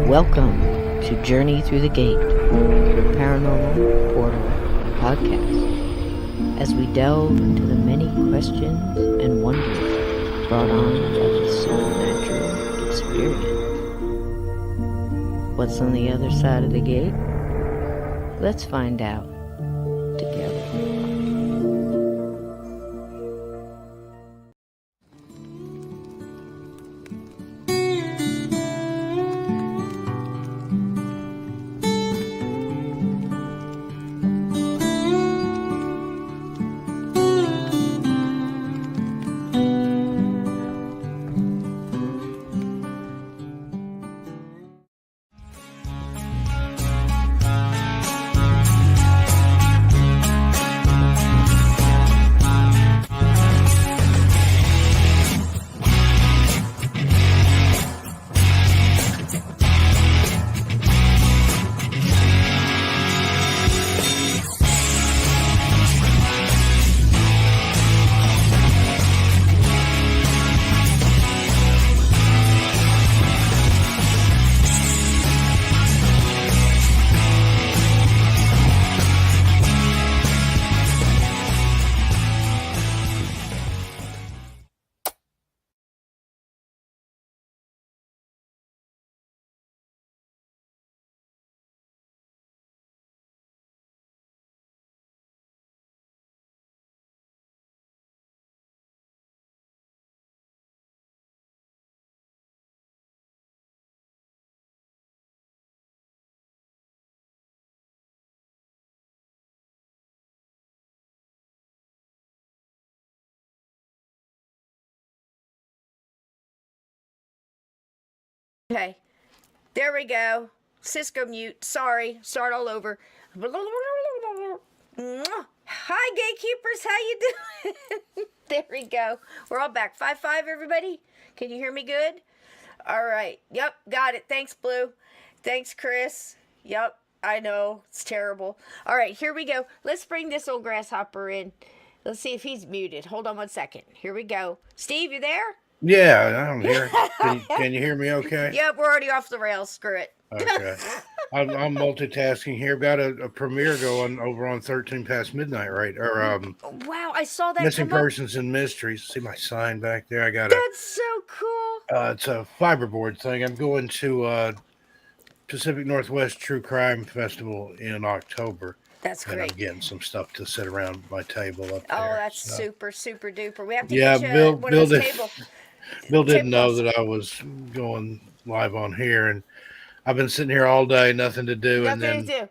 Welcome to Journey Through the Gate, your paranormal portal podcast, as we delve into the many questions and wonders brought on by the supernatural experience. What's on the other side of the gate? Let's find out together. Okay, there we go. Cisco mute. Sorry. Start all over. Hi, gatekeepers. How you doing? There we go. We're all back. 5-5, everybody. Can you hear me good? All right. Yep, got it. Thanks, Blue. Thanks, Chris. Yep, I know. It's terrible. All right, here we go. Let's bring this old grasshopper in. Let's see if he's muted. Hold on 1 second. Here we go. Steve, you there? Yeah, I'm here. Can you hear me okay? Yep, we're already off the rails. Screw it. Okay. I'm multitasking here. Got a premiere going over on 13 past midnight, right? Or Wow, I saw that. Missing Persons and Mysteries. See my sign back there? I got That's so cool. it's a fiberboard thing. I'm going to Pacific Northwest True Crime Festival in October. That's and great. I'm getting some stuff to sit around my table up there. Oh, that's super, super duper. We have to Yeah, get you Bill- one Bill of those did- table. Bill didn't know tables. that I was going live on here, and I've been sitting here all day, nothing to do, and Nothing then to do.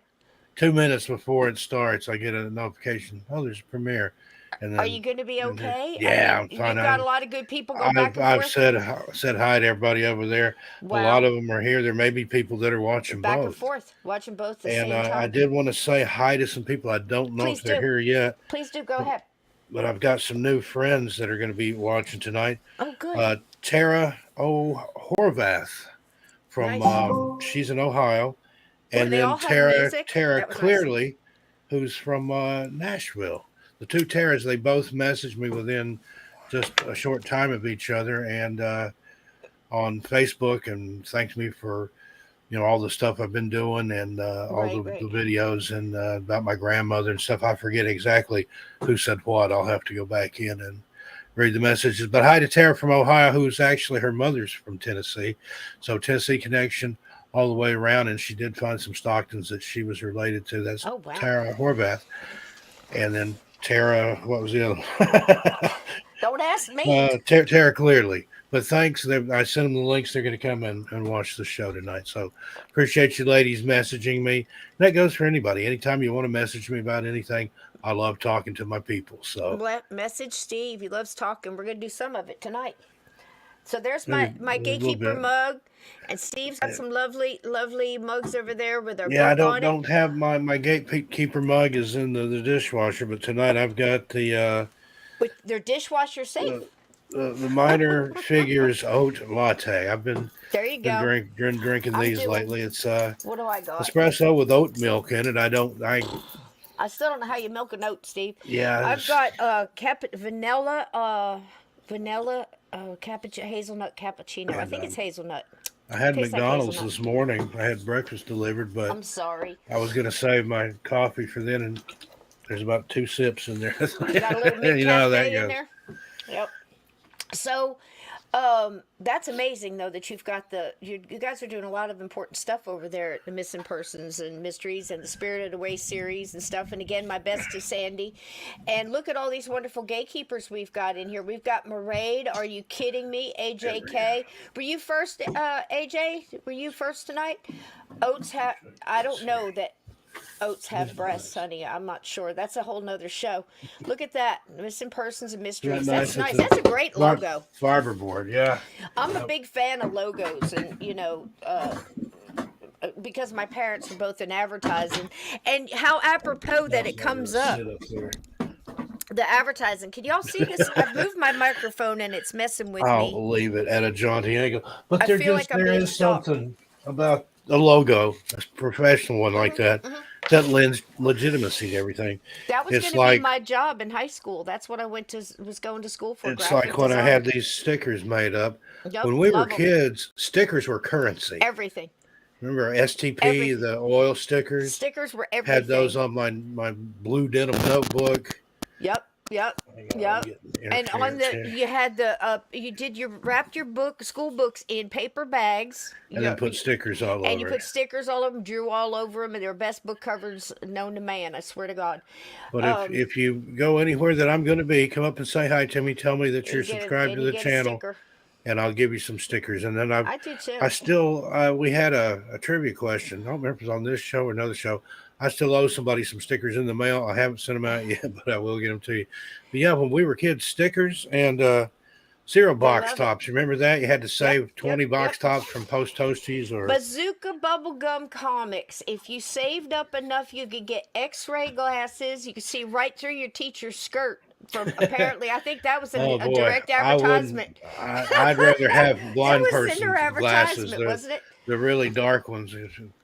2 minutes before it starts, I get a notification. Oh, there's a premiere. And then, Are you going to be okay? Yeah, I'm You've fine. got a lot of good people going back and I've forth. said hi to everybody over there. Wow. A lot of them are here. There may be people that are watching Back both. and forth, watching both at the And same time. I did want to say hi to some people. I don't know Please if they're do. here yet, Please do, go ahead. but I've got some new friends that are going to be watching tonight. Oh, good. Tara Horvath from Nice. she's in Ohio, Do and they all then have music? Tara That was nice. Clearly, who's from Nashville. The two Taras, they both messaged me within just a short time of each other, and on Facebook, and thanked me for all the stuff I've been doing, and all the videos, and about my grandmother and stuff. I forget exactly who said what. I'll have to go back in and read the messages. But hi to Tara from Ohio, who's actually, her mother's from Tennessee. So Tennessee connection all the way around. And she did find some Stocktons that she was related to. That's Tara Horvath. And then Tara, what was the other one? Don't ask me. Tara Clearly. But thanks. I sent them the links. They're going to come and watch the show tonight. So appreciate you ladies messaging me. And that goes for anybody. Anytime you want to message me about anything, I love talking to my people. So message Steve. He loves talking. We're going to do some of it tonight. So there's my gatekeeper mug. And Steve's got some lovely, lovely mugs over there with our book on it. Don't have my gatekeeper mug is in the dishwasher. But tonight I've got the... With their dishwasher safe. The minor figures oat latte. I've been there. You go. Drinking these lately. It's what do I got? Espresso with oat milk in it. I still don't know how you milk an oat, Steve. Yeah, I've got vanilla Hazelnut cappuccino. I And think it's hazelnut. I had Tastes like McDonald's hazelnut. this morning. I had breakfast delivered, but I'm sorry. I was going to save my coffee for then, and there's about 2 sips in there. You got a little You know how that McCafe in goes. there? Yep. So, that's amazing though that you've got you guys are doing a lot of important stuff over there at the Missing Persons and Mysteries and the Spirited Away series and stuff. And again, my best to Sandy. And look at all these wonderful gatekeepers we've got in here. We've got Maraid. Are you kidding me? AJK. Were you first, AJ? Were you first tonight? Oates I don't know that oats have breasts, honey. I'm not sure. That's a whole nother show. Look at that. Missing Persons and Mysteries. That's nice. That's a great logo. Fiberboard, yeah. I'm a big fan of logos, and because my parents were both in advertising, and how apropos that it comes up. The advertising. Can y'all see this? I've moved my microphone and it's messing with me. I'll leave it at a jaunty angle. But I feel like I'm there being is stalked. something about a logo, a professional one like that, that lends legitimacy to everything. That was It's going to like be my job in high school. That's what I was going to school for. it's graphic like when I design. had these stickers made up. Yep, When we were love 'em. kids, stickers were currency. Everything. Remember STP, Everything. the oil stickers? Stickers were everything. Had those on my blue denim notebook. Yep. Yep. Yep. And on you had you wrapped your school books in paper bags. And then put stickers all over. And you put stickers all over them, drew all over them, and they were best book covers known to man. I swear to God. But if you go anywhere that I'm going to be, come up and say hi to me. Tell me that you're subscribed to the channel, and I'll give you some stickers. And then I do too. I still we had a trivia question. I don't remember if it was on this show or another show. I still owe somebody some stickers in the mail. I haven't sent them out yet, but I will get them to you. But yeah, when we were kids, stickers and cereal box tops. You remember that? You had to save 20 box tops from Post Toasties or Bazooka Bubblegum Comics. If you saved up enough, you could get X-ray glasses. You could see right through your teacher's skirt. From apparently, I think that was a direct advertisement. I'd rather have blind person's glasses. Wasn't it? The really dark ones.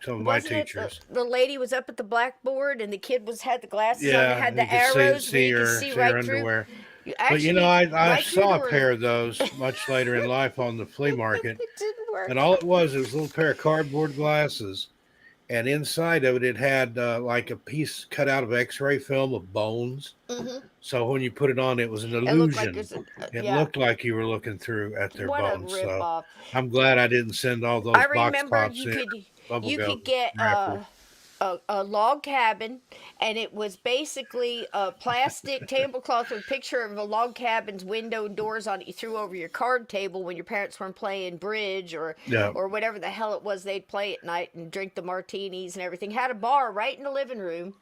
Some of my teachers. The lady was up at the blackboard, and the kid had the glasses on. Yeah, It had the arrows where you could see right through. Underwear. Actually, But I right saw a pair of those much later in life on the flea market. It didn't work. And all it was a little pair of cardboard glasses. And inside of it, it had like a piece cut out of X-ray film of bones. Mm-hmm. So when you put it on, it was an illusion. It looked like you were looking through at their bones. So I'm glad I didn't send all those box tops in. You could get a log cabin, and it was basically a plastic tablecloth with a picture of a log cabin's window and doors on it. You threw over your card table when your parents weren't playing bridge or whatever the hell it was they'd play at night and drink the martinis and everything. Had a bar right in the living room.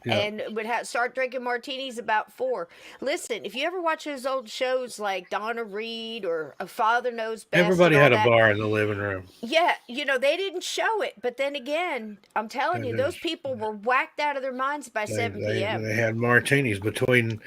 And would start drinking martinis about 4. Listen, if you ever watch those old shows like Donna Reed or A Father Knows Best, everybody had a bar in the living room. Yeah, they didn't show it, but then again, I'm telling you, those people were whacked out of their minds by 7 p.m. They had martinis between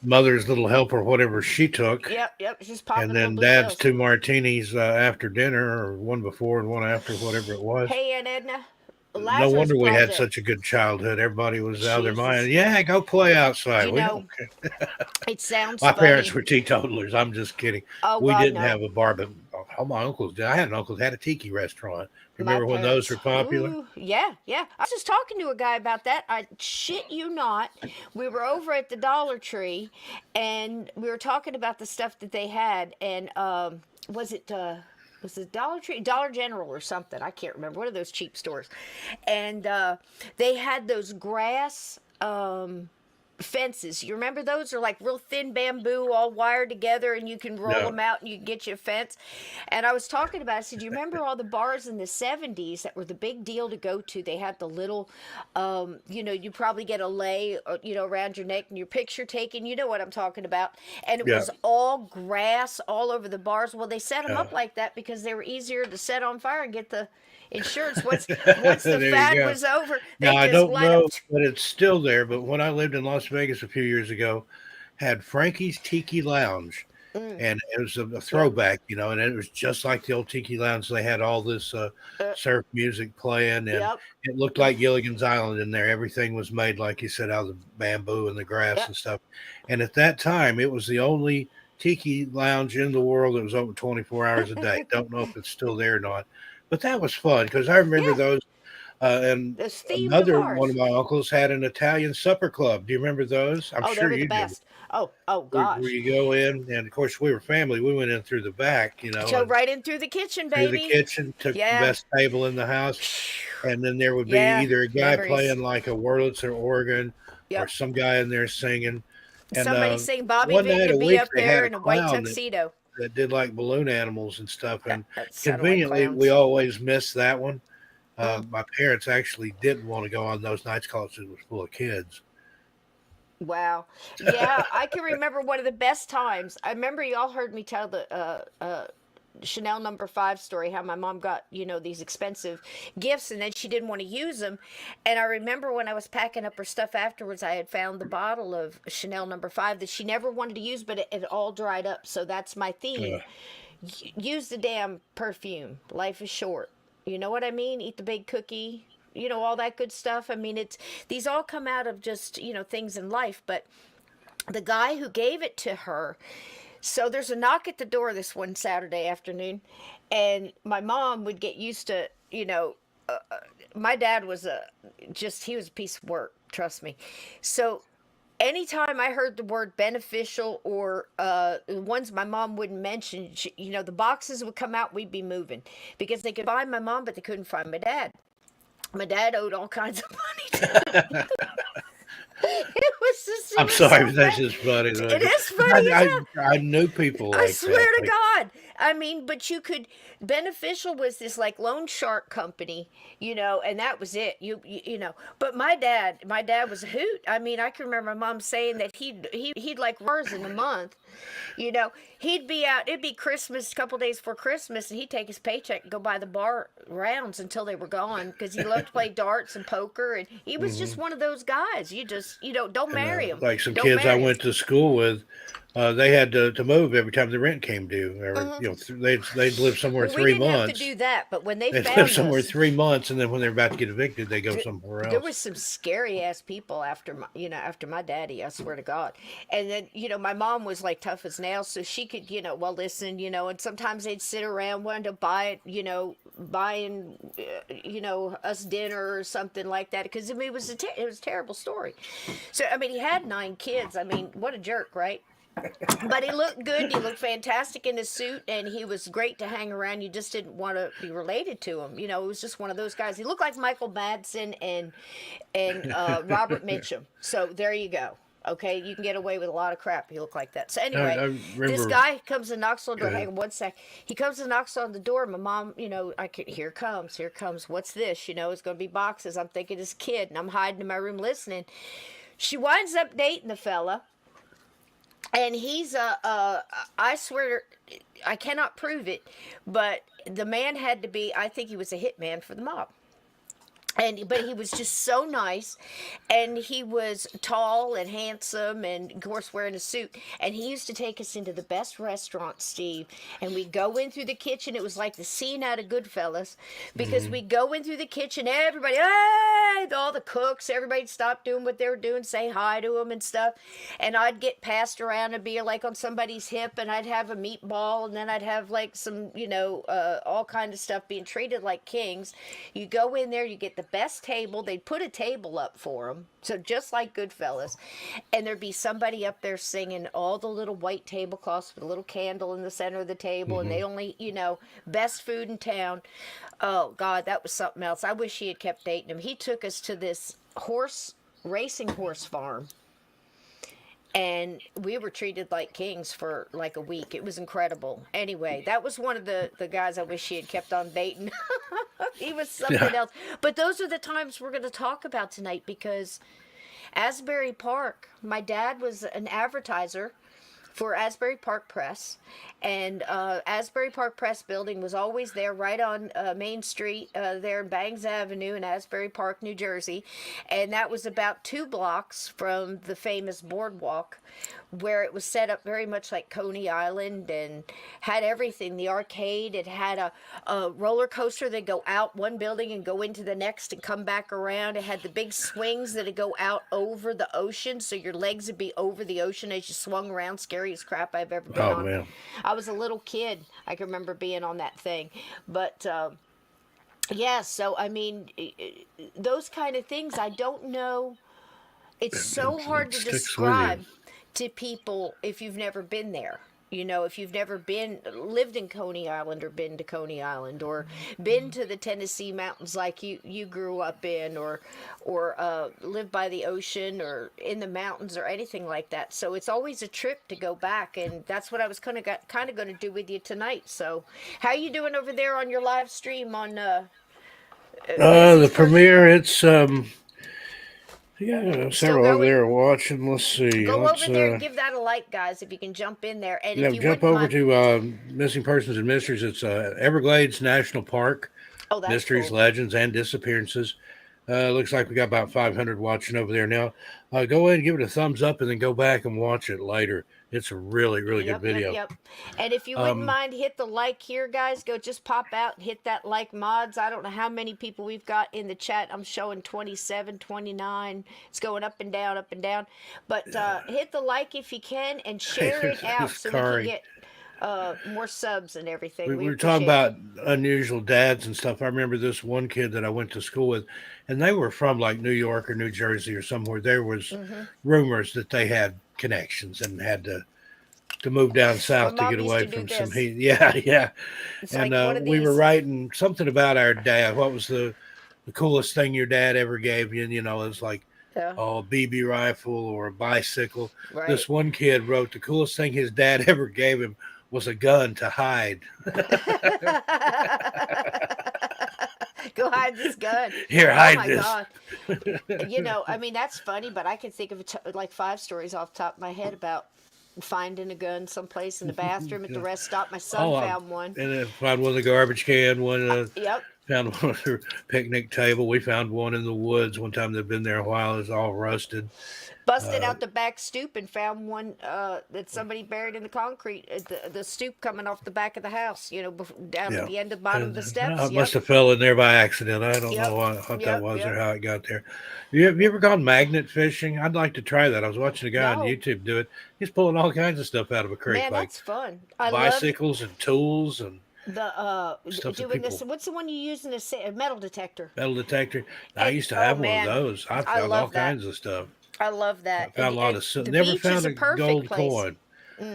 Mother's Little Help or whatever she took. Yep, just popping. And then Dad's 2 martinis after dinner, or one before and one after, whatever it was. Hey, Aunt Edna. No wonder we had such a good childhood. Everybody was out of their mind. Yeah, go play outside. We don't care. It sounds My funny. parents were teetotalers. I'm just kidding. Oh, we God, didn't no. have a bar, but all my uncles did. I had an uncle that had a tiki restaurant. Remember when those were popular? Ooh, yeah. I was just talking to a guy about that. I shit you not. We were over at the Dollar Tree, and we were talking about the stuff that they had. And was it Dollar Tree, Dollar General or something? I can't remember. One of those cheap stores. And they had those grass fences. You remember those? They're like real thin bamboo all wired together, and you can roll them out and you can get you a fence. And I was talking about, I said, you remember all the bars in the 70s that were the big deal to go to? They had the little, you probably get a lei, around your neck and your picture taken. You know what I'm talking about. And it was all grass all over the bars. Well, they set them up like that because they were easier to set on fire and get the insurance. Once the fad was over, now I don't know, but it's still there. But when I lived in Las Vegas a few years ago, had Frankie's Tiki Lounge, and it was a throwback, and it was just like the old Tiki Lounge. They had all this surf music playing, and it looked like Gilligan's Island in there. Everything was made, like you said, out of the bamboo and the grass and stuff. And at that time, it was the only tiki lounge in the world that was open 24 hours a day. Don't know if it's still there or not, but that was fun because I remember Yeah, those. And those themed another one bars. of my uncles had an Italian supper club. Do you remember those? I'm Oh, they sure were the you do. best. Oh Where gosh. you go in, and of course we were family. We went in through the back, So and right in through the kitchen, through the baby. kitchen, took the Yeah. best table in the house, and then there would be Yeah, either a guy memories. playing like a Wurlitzer organ or Yep. some guy in there singing. And Somebody sing Bobby one Vane night to a be week up they there had a in a white clown tuxedo. that did like balloon animals and stuff. And That sounded like conveniently, we clowns. always missed that one. Mm. My parents actually didn't want to go on those nights because it was full of kids. Wow. Yeah, I can remember one of the best times. I remember y'all heard me tell the Chanel number 5 story, how my mom got, these expensive gifts and then she didn't want to use them. And I remember when I was packing up her stuff afterwards, I had found the bottle of Chanel number 5 that she never wanted to use, but it all dried up. So that's my theme. Use the damn perfume. Life is short. You know what I mean? Eat the big cookie. All that good stuff. I mean, these all come out of just, things in life. But the guy who gave it to her, so there's a knock at the door this one Saturday afternoon, and my mom would get used to, my dad was he was a piece of work, trust me. So anytime I heard the word beneficial or ones my mom wouldn't mention, the boxes would come out, we'd be moving because they could find my mom, but they couldn't find my dad. My dad owed all kinds of money to I'm was sorry, so but that's bad. just funny. It is funny as hell. I knew people I like swear that. to God. I mean, but you could. Beneficial was this like loan shark company, and that was it. But my dad was a hoot. I mean, I can remember my mom saying that he'd like hours in a month. He'd be out. It'd be Christmas, a couple days before Christmas, and he'd take his paycheck and go buy the bar rounds until they were gone because he loved to play darts and poker, and he was just one of those guys. You just don't marry him. Like some Don't kids I marry him. went to school with, they had to move every time the rent came due. Or, they'd live somewhere Well, 3 we didn't months. have to do that, but when they They'd found live somewhere us, 3 months, and then when they're about to get evicted, they go somewhere there else. was some scary ass people after my daddy. I swear to God. And then my mom was like tough as nails, so she could well listen, and sometimes they'd sit around wanting to buy it, buying us dinner or something like that because I mean it was a terrible story. So I mean he had 9 kids. I mean what a jerk, right? But he looked good. He looked fantastic in his suit, and he was great to hang around. You just didn't want to be related to him. It was just one of those guys. He looked like Michael Madsen and Robert Mitchum. So there you go. Okay, you can get away with a lot of crap. You look like that. So anyway, I remember, this guy comes and knocks on the door. Hang on one sec. He comes and knocks on the door. My mom, I could here comes. What's this? It's going to be boxes. I'm thinking this kid, and I'm hiding in my room listening. She winds up dating the fella. And he's I swear, I cannot prove it, but the man had to be, I think he was a hitman for the mob. But he was just so nice, and he was tall and handsome, and of course wearing a suit. And he used to take us into the best restaurant, Steve. And we'd go in through the kitchen. It was like the scene out of Goodfellas, because we'd go in through the kitchen. Everybody, hey, all the cooks, everybody'd stop doing what they were doing, say hi to them and stuff. And I'd get passed around and be like on somebody's hip, and I'd have a meatball, and then I'd have like some, all kind of stuff, being treated like kings. You go in there, you get the best table. They'd put a table up for them, so just like Goodfellas, and there'd be somebody up there singing all the little white tablecloths with a little candle in the center of the table, and they only, best food in town. Oh God, that was something else. I wish he had kept dating him. He took us to this racing horse farm, and we were treated like kings for like a week. It was incredible. Anyway, that was one of the guys I wish he had kept on dating. He was something else. But those are the times we're going to talk about tonight, because Asbury Park, my dad was an advertiser for Asbury Park Press, And Asbury Park Press Building was always there, right on Main Street, there in Bangs Avenue in Asbury Park, New Jersey. And that was about 2 blocks from the famous boardwalk, where it was set up very much like Coney Island and had everything. The arcade, it had a roller coaster that go out one building and go into the next and come back around. It had the big swings that would go out over the ocean, so your legs would be over the ocean as you swung around. Scariest crap I've ever been Oh on. man. I was a little kid. I can remember being on that thing. But yeah, so I mean, those kind of things, I don't know. It's so hard to sticks with you. describe to people if you've never been there. You know, if you've never lived in Coney Island or been to Coney Island or been to the Tennessee mountains like you grew up in, or lived by the ocean or in the mountains or anything like that. So it's always a trip to go back, and that's what I was kind of going to do with you tonight. So how you doing over there on your live stream on The premiere, it's yeah, still several over going? there watching. Let's see. Go Let's over there and give that a like, guys, if you can jump in there. And if you jump wouldn't over mind, to Missing Persons and Mysteries. It's Everglades National Park. oh, that's Mysteries, cool. Legends, and Disappearances. Looks like we got about 500 watching over there now. Go ahead and give it a thumbs up, and then go back and watch it later. It's a really, really good video. Yep. And if you wouldn't mind, hit the like here, guys. Go just pop out and hit that like, mods. I don't know how many people we've got in the chat. I'm showing 27, 29. It's going up and down, up and down. But hit the like if you can, and share it out so we can get more subs and everything. We were talking about unusual dads and stuff. I remember this one kid that I went to school with, and they were from like New York or New Jersey or somewhere. There was rumors that they had connections and had to move down south to get away from some heat. Yeah. It's and like we were writing something about our dad. What was the coolest thing your dad ever gave you? And, you know, it's like, a BB rifle or a bicycle. Right. This one kid wrote the coolest thing his dad ever gave him was a gun to hide. Go hide this gun. Here, hide this. God. You know, I mean, that's funny, but I can think of like 5 stories off the top of my head about finding a gun someplace in the bathroom at the rest stop. My son found one. And then found one in the garbage can, one yep. Found one on their picnic table. We found one in the woods one time. They've been there a while. It's all rusted. Busted out the back stoop and found one that somebody buried in the concrete at the stoop coming off the back of the house, you know, down at the end of the bottom of the steps. It must have fell in there by accident. I don't know what that was or how it got there. Have you ever gone magnet fishing? I'd like to try that. I was watching a guy on YouTube do it. He's pulling all kinds of stuff out of a creek. Man, like that's fun. Bicycles and tools and doing this. What's the one you use in a metal detector? Metal detector. I used to have one of those. I found all kinds of stuff. I love that. I found a lot of never found a gold coin.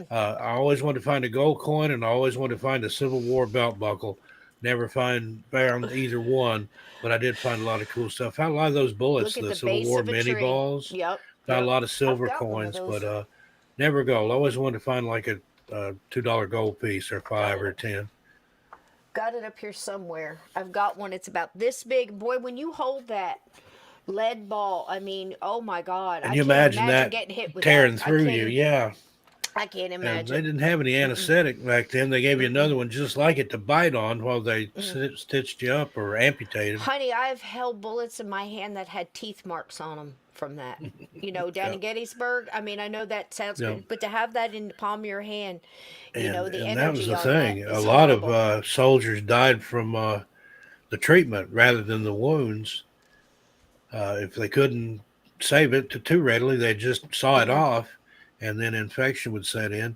I always wanted to find a gold coin, and I always wanted to find a Civil War belt buckle. Never found either one, but I did find a lot of cool stuff. Found a lot of those bullets, the Civil War mini balls. Yep. Found a lot of silver coins, but never gold. I always wanted to find like a $2 gold piece or 5 or 10. Got it up here somewhere. I've got one. It's about this big. Boy, when you hold that lead ball, I mean, oh my God! And you imagine that getting hit with tearing through you, yeah. I can't imagine. And they didn't have any anesthetic back then. They gave you another one just like it to bite on while they stitched you up or amputated. Honey, I've held bullets in my hand that had teeth marks on them from that. You know, down in Gettysburg. I mean, I know that sounds good, but to have that in the palm of your hand, you know, the energy. And that was the on thing. That a lot of soldiers died from the treatment rather than the wounds. If they couldn't save it too readily, they just saw it off, and then infection would set in.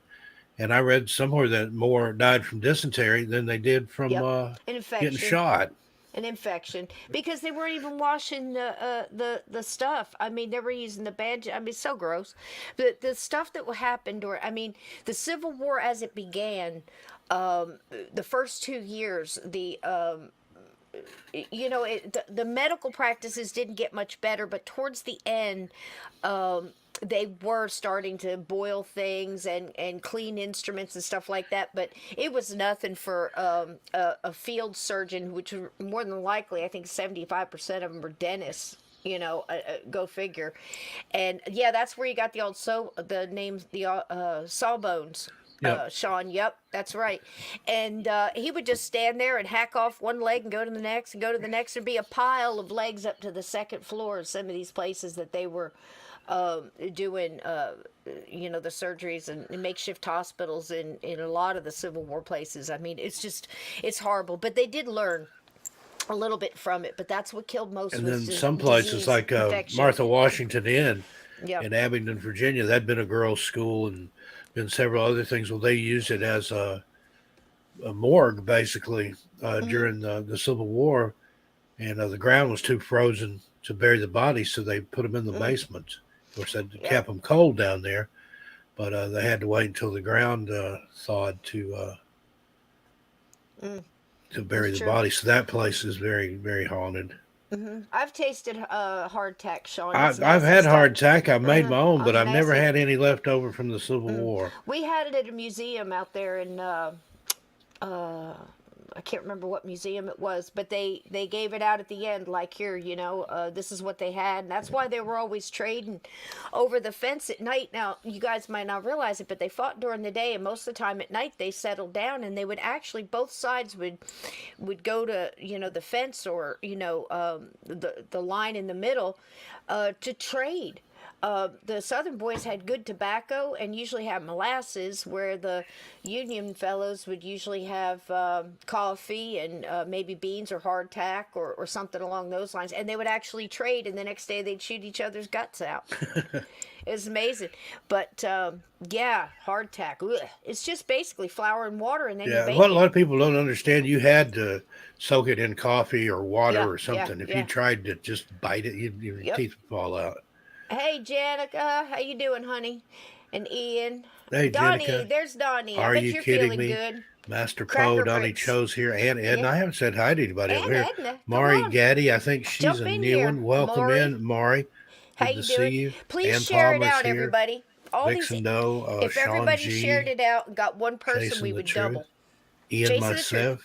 And I read somewhere that more died from dysentery than they did from getting shot. An infection, because they weren't even washing the stuff. I mean, they were using the bad. I mean, so gross. But the stuff that happened, the Civil War as it began, the first 2 years, you know, the medical practices didn't get much better, but towards the end, they were starting to boil things and clean instruments and stuff like that. But it was nothing for a field surgeon, which more than likely, I think 75% of them were dentists. You know, go figure. And yeah, that's where you got the old sawbones. Yep. Sean, yep, that's right. And he would just stand there and hack off one leg and go to the next and go to the next. There'd be a pile of legs up to the second floor of some of these places that they were doing, the surgeries and makeshift hospitals in a lot of the Civil War places. I mean, it's horrible. But they did learn a little bit from it. But that's what killed most And was then some places disease, like infection. Martha Washington Inn Yep. in Abingdon, Virginia, that'd been a girls' school and been several other things. Well, they used it as a morgue basically during the Civil War, and the ground was too frozen to bury the bodies, so they put them in the basement. Of course, that kept them cold down there, but they had to wait until the ground thawed to bury the body. So that place is very, very haunted. I've tasted hardtack, Sean. I've Nasty had stuff. hardtack. I've made my own, but I've never Nasty. had any left over from the Civil War. We had it at a museum out there in I can't remember what museum it was, but they gave it out at the end, like, here, this is what they had, and that's why they were always trading over the fence at night. Now, you guys might not realize it, but they fought during the day, and most of the time at night they settled down, and they would actually, both sides would go to the fence or the line in the middle to trade. The Southern boys had good tobacco and usually had molasses, where the Union fellows would usually have coffee and maybe beans or hardtack or something along those lines. And they would actually trade, and the next day they'd shoot each other's guts out. It's amazing. But hardtack. Ugh. It's just basically flour and water, and then you bake what a it. lot of people don't understand, you had to soak it in coffee or water or something. If you tried to just bite it, your teeth would fall out. Hey, Janica, how you doing, honey? And Ian. Hey, Donnie, Jenica. there's Donnie. Are I bet you you're kidding feeling me? good. Master Cracker Poe, Donnie Bricks. Cho's here, and Edna. Yeah. I haven't said hi to anybody And over here. Edna, come Mari on. Gaddy, I think she's Jump a in new here, one. Welcome Maury. in, Mari. How Good you to doing? see you. Please Ann share it Palmer's out, here. everybody. All Vixen these, Doe, if Sean everybody G, shared it out and got one person, Chasing we the would Truth, double. Ian, Chasing the myself,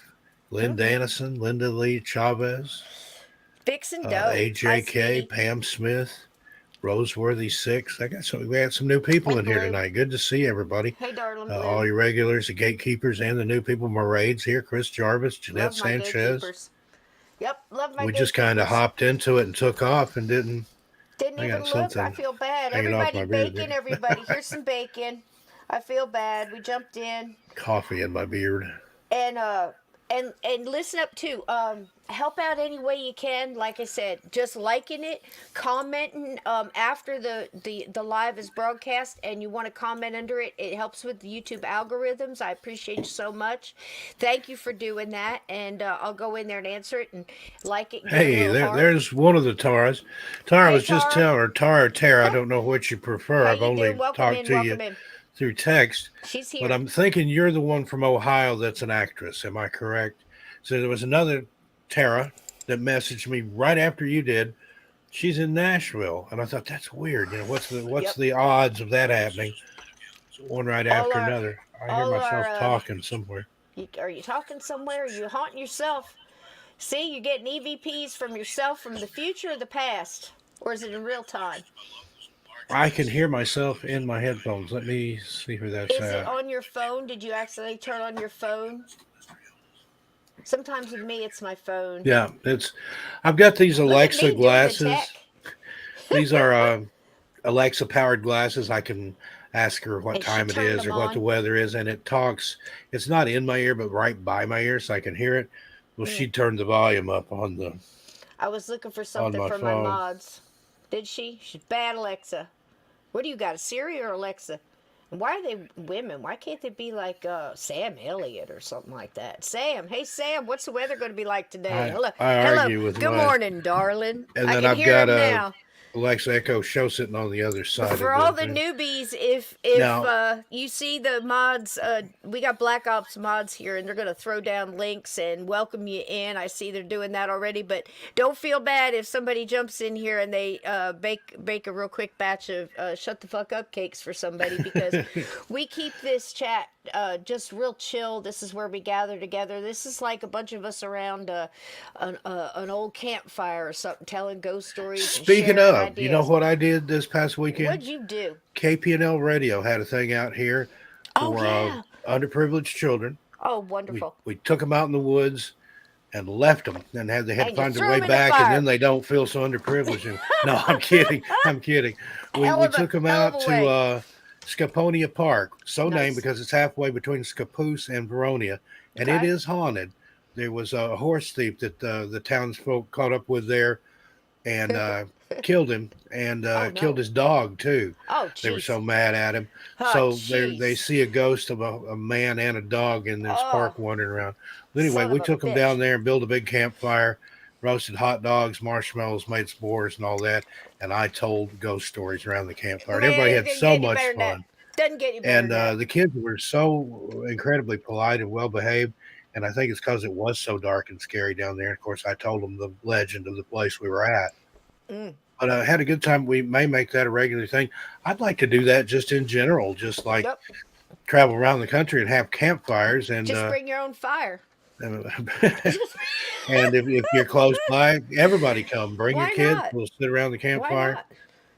Lynn Dannison, Linda Lee Chavez, Vixen Doe. Hi, AJK, sweetie. Pam Smith, Roseworthy 6. We got some new people Hey, in here Blue. tonight. Good to see everybody. Hey, darling Blue. All your regulars, the gatekeepers, and the new people. Maraid's here. Chris Jarvis, Jeanette Love my Sanchez. gatekeepers. Yep, love my We just kind of gatekeepers. hopped into it and took off and didn't. Didn't I even got look. I something feel bad. hanging off Everybody my beard bacon, there. everybody. Here's some bacon. I feel bad. We jumped in. Coffee in my beard. And listen up too. Help out any way you can. Like I said, just liking it, commenting after the live is broadcast, and you want to comment under it. It helps with the YouTube algorithms. I appreciate you so much. Thank you for doing that, and I'll go in there and answer it and like it. And Hey, there's one of the Taras. Tara Hey, was just Tara. telling her, Tara or Tara, I don't know what you prefer. How I've you only doing? Welcome talked in. to you Welcome in. through text. She's here. But I'm thinking you're the one from Ohio that's an actress. Am I correct? So there was another Tara that messaged me right after you did. She's in Nashville, and I thought that's weird. What's the odds of that happening? One right after another. I hear myself talking somewhere. Are you talking somewhere? Are you haunting yourself? See, you're getting EVPs from yourself from the future or the past, or is it in real time? I can hear myself in my headphones. Let me see who that's Is at. it on your phone? Did you accidentally turn on your phone? Sometimes with me, it's my phone. Yeah, I've got these Alexa doing the glasses. tech. These are Alexa powered glasses. I can ask her what And she time it turned is or them what on? the weather is, and it talks. It's not in my ear, but right by my ear, so I can hear it. Well, she turned the volume up on the. I was looking for something my for my phone. mods. Did she? She's bad, Alexa. What do you got, a Siri or Alexa? And why are they women? Why can't they be like Sam Elliott or something like that? Sam, hey Sam, what's the weather going to be like today? Hello. I argue with Good my- morning, darling. And I then can I've hear got him a now. Alexa Echo Show sitting on the other side. For of all the thing. newbies, if Now- you see the mods, we got Black Ops mods here, and they're going to throw down links and welcome you in. I see they're doing that already, but don't feel bad if somebody jumps in here and they bake a real quick batch of shut the fuck up cakes for somebody, because we keep this chat just real chill. This is where we gather together. This is like a bunch of us around an old campfire or something, telling ghost stories. and Speaking sharing of, you know ideas. what I did this past weekend? What'd you do? KPNL Radio had a thing out here Oh for yeah. underprivileged children. Oh, We wonderful. we took them out in the woods and left them, and they had to And you find their threw way them in the back, and then fire. they don't feel so underprivileged. And no, I'm kidding. I'm kidding. We took them Hell of out a to way. Scaponia Park, so named Nice. because it's halfway between Scappoose and Veronia, and it Okay. is haunted. There was a horse thief that the townsfolk caught up with there and killed him, and Oh killed no. his dog too. Oh They were so jeez. mad at him. Oh So they jeez. see a ghost of a man and a dog in this Oh, park wandering around. But anyway, son we of a took them down bitch. there and built a big campfire, roasted hot dogs, marshmallows, made s'mores, and all that. And I told ghost stories around the campfire. And everybody Man, it had didn't so get any much better than that. fun. Doesn't get any better And than that. the kids were so incredibly polite and well behaved. And I think it's because it was so dark and scary down there. Of course, I told them the legend of the place we were at. Mm. But I had a good time. We may make that a regular thing. I'd like to do that just in general, just like Yep. travel around the country and have campfires. And Just bring your own fire. and if you're close by, everybody come. Bring your Why kids. not? We'll sit around the Why campfire not?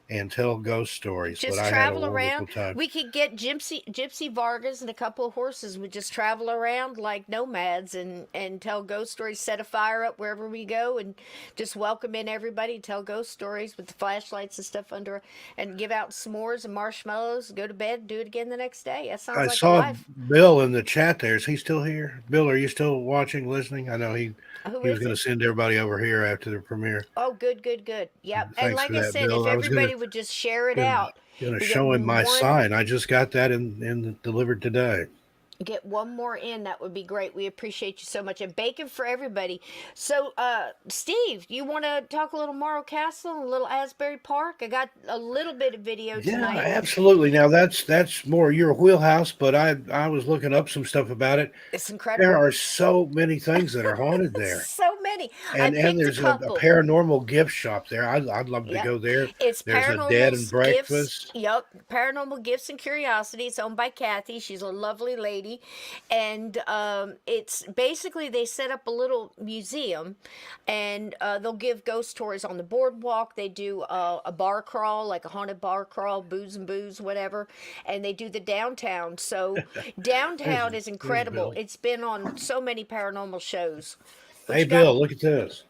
and tell ghost stories. But Just I had a travel around. wonderful time. We could get Gypsy Vargas and a couple of horses. We just travel around like nomads and tell ghost stories. Set a fire up wherever we go and just welcome in everybody. Tell ghost stories with the flashlights and stuff under, and give out s'mores and marshmallows. Go to bed. Do it again the next day. That sounds I like a saw life. Bill in the chat there. Is he still here? Bill, are you still watching, listening? I know Who he was is going it? to send everybody over here after the premiere. Oh, good, good, good. Yep. And Thanks like for I that, said, if Bill. I was everybody would just share it gonna, out, gonna we get show him my one. sign. I just got that in delivered today. Get one more in, that would be great. We appreciate you so much. And bacon for everybody. So Steve, you want to talk a little Morro Castle and a little Asbury Park? I got a little bit of video Yeah, tonight. absolutely. Now that's more your wheelhouse, but I was looking up some stuff about it. It's There incredible. are so many things that are haunted there. So many. I And picked a there's a couple. paranormal gift shop there. I'd love to Yep. go there. It's There's a dead and Paranormal Gifts. breakfast. Yep. Paranormal Gifts and Curiosity. It's owned by Kathy. She's a lovely lady. And it's basically they set up a little museum and they'll give ghost tours on the boardwalk. They do a bar crawl, like a haunted bar crawl, booze and booze, whatever. And they do the downtown. So downtown is There's incredible. Bill. It's been on so many paranormal shows. What Hey you got? Bill, look at this.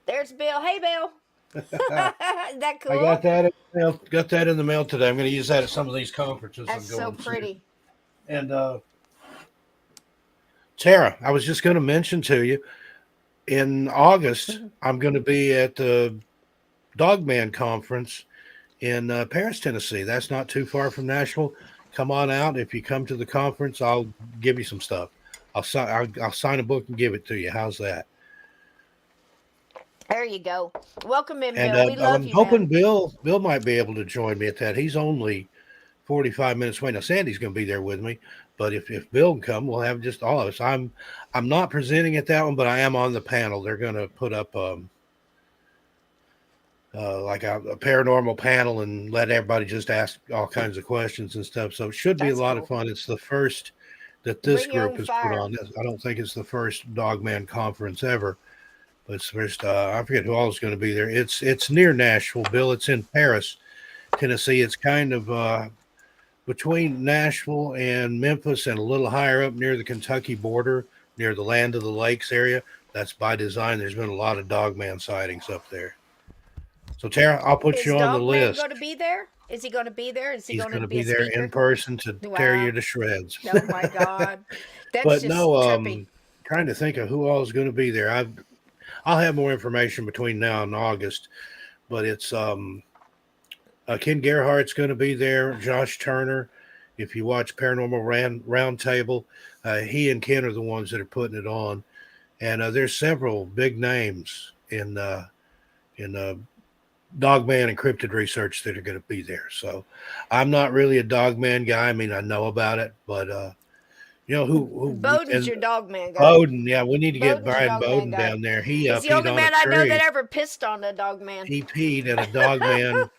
There's Bill. Hey, Bill. Is that I cool? got that in the mail. Got that in the mail today. I'm going to use that at some of these conferences I'm That's so going to. pretty. And Tara, I was just going to mention to you in August, I'm going to be at the Dogman Conference in Paris, Tennessee. That's not too far from Nashville. Come on out. If you come to the conference, I'll give you some stuff. I'll sign a book and give it to you. How's that? There you go. Welcome in, And Bill. We love I'm you, hoping man. Bill might be able to join me at that. He's only 45 minutes away. Now Sandy's going to be there with me, but if Bill can come, we'll have just all of us. I'm not presenting at that one, but I am on the panel. They're going to put up like a paranormal panel and let everybody just ask all kinds of questions and stuff. So it should be a That's lot cool. of fun. It's the first that this Bring your group own has fire. put on. I don't think it's the first Dogman conference ever, but it's the first. I forget who all is going to be there. It's near Nashville, Bill. It's in Paris, Tennessee. It's kind of between Nashville and Memphis and a little higher up near the Kentucky border, near the Land of the Lakes area. That's by design. There's been a lot of Dogman sightings up there. So, Tara, I'll put Is you on the Dogman list. going to be there? Is he going to be there? Is he He's going going to to be be a there speaker? in person to tear Wow. you to shreds. Oh my God. That's But just no, trippy. trying to think of who all is going to be there. I'll have more information between now and August. But it's Ken Gerhardt's going to be there. Josh Turner. If you watch Paranormal Roundtable, he and Ken are the ones that are putting it on. And there's several big names in Dogman and cryptid research that are going to be there. So I'm not really a Dogman guy. I mean, I know about it, but you know who Bowden's and your Dogman guy. Bowden. Yeah, we need to get Bowden's your Brian Dogman Bowden guy. down there. He He's the peed only on a man I know tree. that ever pissed on a Dogman. He peed and a Dogman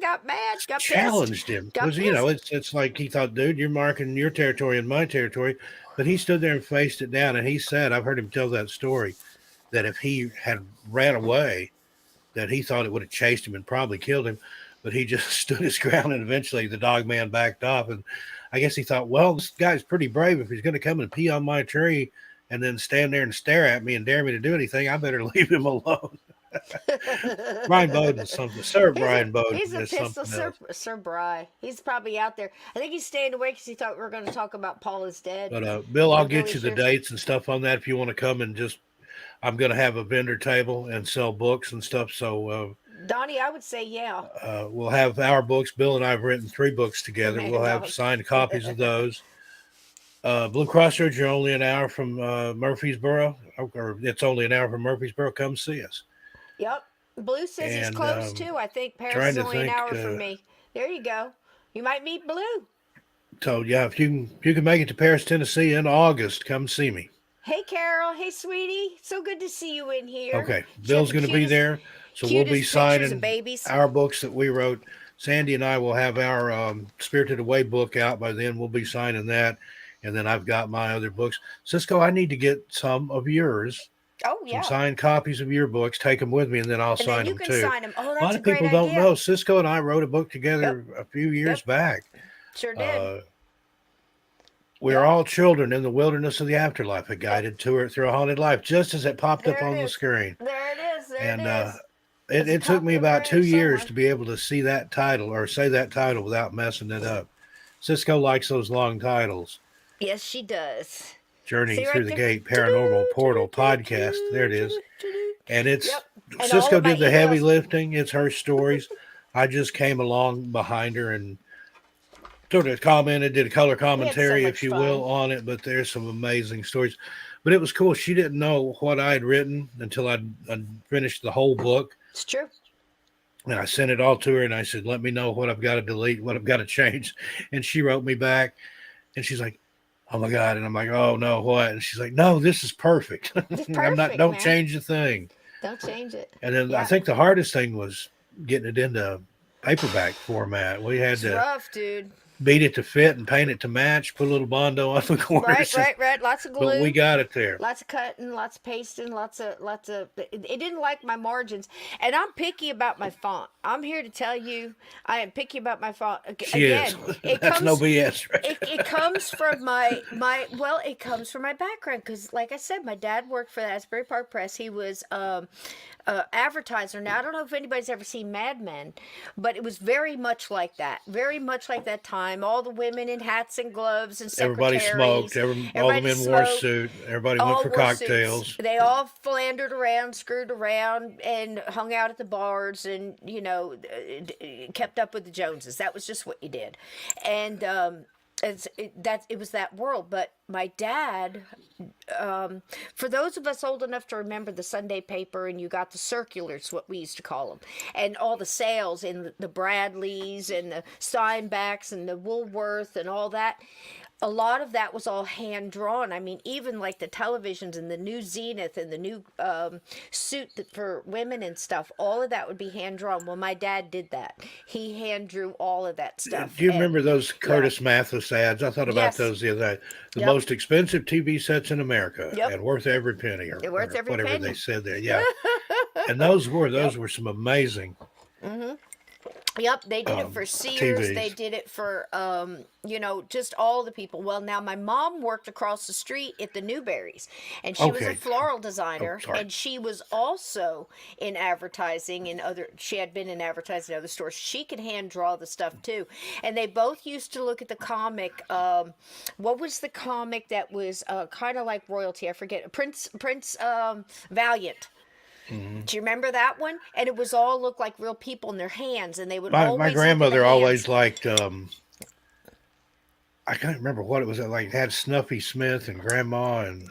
Got mad, got pissed. challenged him Got because it's like he thought, dude, you're marking your territory and my territory, but he stood there and faced it down, and he said, I've heard him tell that story, that if he had ran away, that he thought it would have chased him and probably killed him, but he just stood his ground, and eventually the Dogman backed off. And I guess he thought, well, this guy's pretty brave. If he's going to come and pee on my tree and then stand there and stare at me and dare me to do anything, I better leave him alone. Brian Bowden's something. Sir Brian Bowden He's a is pistol, something else. Sir Bry. He's probably out there. I think he's staying away because he thought we were going to talk about Paul is dead. But Bill, I'll Bill get you is the yours. dates and stuff on that if you want to come and just. I'm going to have a vendor table and sell books and stuff. So Donnie, I would say yeah. we'll have our books. Bill and I have written 3 books together. Man, We'll have dog. signed copies of those. Blue Crossroads, you're only an hour from Murfreesboro, or it's only an hour from Murfreesboro. Come see us. Yep. Blue says he's And, close too. I think Paris trying is to only an think, hour from me. There you go. You might meet Blue. So yeah, if you can make it to Paris, Tennessee in August, come see me. Hey, Carol. Hey, sweetie. So good to see you in here. Okay, She Bill's had the going to be cutest- there, so we'll cutest be pictures signing of babies. our books that we wrote. Sandy and I will have our Spirited Away book out by then. We'll be signing that, and then I've got my other books. Cisco, I need to get some of yours. Oh, Some yeah. signed copies of your books. Take them with me, and then I'll And sign then you them can too. sign them. Oh, A lot that's a of great people don't idea. know. Cisco and I wrote a book together a few years back. Sure did. We are all children in the wilderness of the afterlife, a guided tour through a haunted life, just as it popped up There it on the is. screen. There it is. There And it is. it It's took me popped up about right 2 years somewhere. to be able to see that title or say that title without messing it up. Cisco likes those long titles. Yes, she does. Journey See right Through the there? Gate Paranormal Portal Podcast. There it is. And it's Yep. And all Cisco of my did the heavy emails. lifting. It's her stories. I just came along behind her and sort of commented, did a color commentary, much if you fun. will, on it. But there's some amazing stories. But it was cool. She didn't know what I had written until I'd finished the whole book. It's true. And I sent it all to her and I said, let me know what I've got to delete, what I've got to change. And she wrote me back and she's like, oh my God. And I'm like, oh no, what? And she's like, no, this is perfect. It's I'm not, perfect, don't man. change a thing. Don't change it. And then I Yeah. think the hardest thing was getting it into paperback format. We had It's to rough, dude. beat it to fit and paint it to match, put a little Bondo on the corners. Right. Lots of glue. But we got it there. Lots of cutting, lots of pasting, lots of. It didn't like my margins, and I'm picky about my font. I'm here to tell you, I am picky about my font. She is. That's no BS. Right? It comes from my it comes from my background because, like I said, my dad worked for the Asbury Park Press. He was advertiser. Now I don't know if anybody's ever seen Mad Men, but it was very much like that. Very much like that time. All the women in hats and gloves and Everybody secretaries. smoked. All the Everybody men wore a smoked. suit. Everybody All went for wore suits. cocktails. They all philandered around, screwed around, and hung out at the bars, and kept up with the Joneses. That was just what you did, and it was that world. But my dad, for those of us old enough to remember the Sunday paper, and you got the circulars, what we used to call them, and all the sales in the Bradleys and the Steinbacks and the Woolworth and all that. A lot of that was all hand drawn. I mean, even like the televisions and the new Zenith and the new suit for women and stuff, all of that would be hand drawn. Well, my dad did that. He hand drew all of that stuff. Do you remember those Curtis Mathis ads? I thought about Yes. those the other day. The Yep. most expensive TV sets in America Yep. and worth every penny, or, They're worth or every whatever penny. they said there. Yeah, and those were some amazing. Yep, they did it for Sears. TVs. They did it for, just all the people. Well, now my mom worked across the street at the Newberries, and she was a Okay. floral designer, sorry. and she was also in advertising she had been in advertising in other stores. She could hand draw the stuff too. And they both used to look at the comic. What was the comic that was kind of like royalty? I forget. Prince Valiant. Do you remember that one? And it was all looked like real people in their hands, and they would always My look at grandmother the always hands. liked. I can't remember what it was. Like it had Snuffy Smith and Grandma and.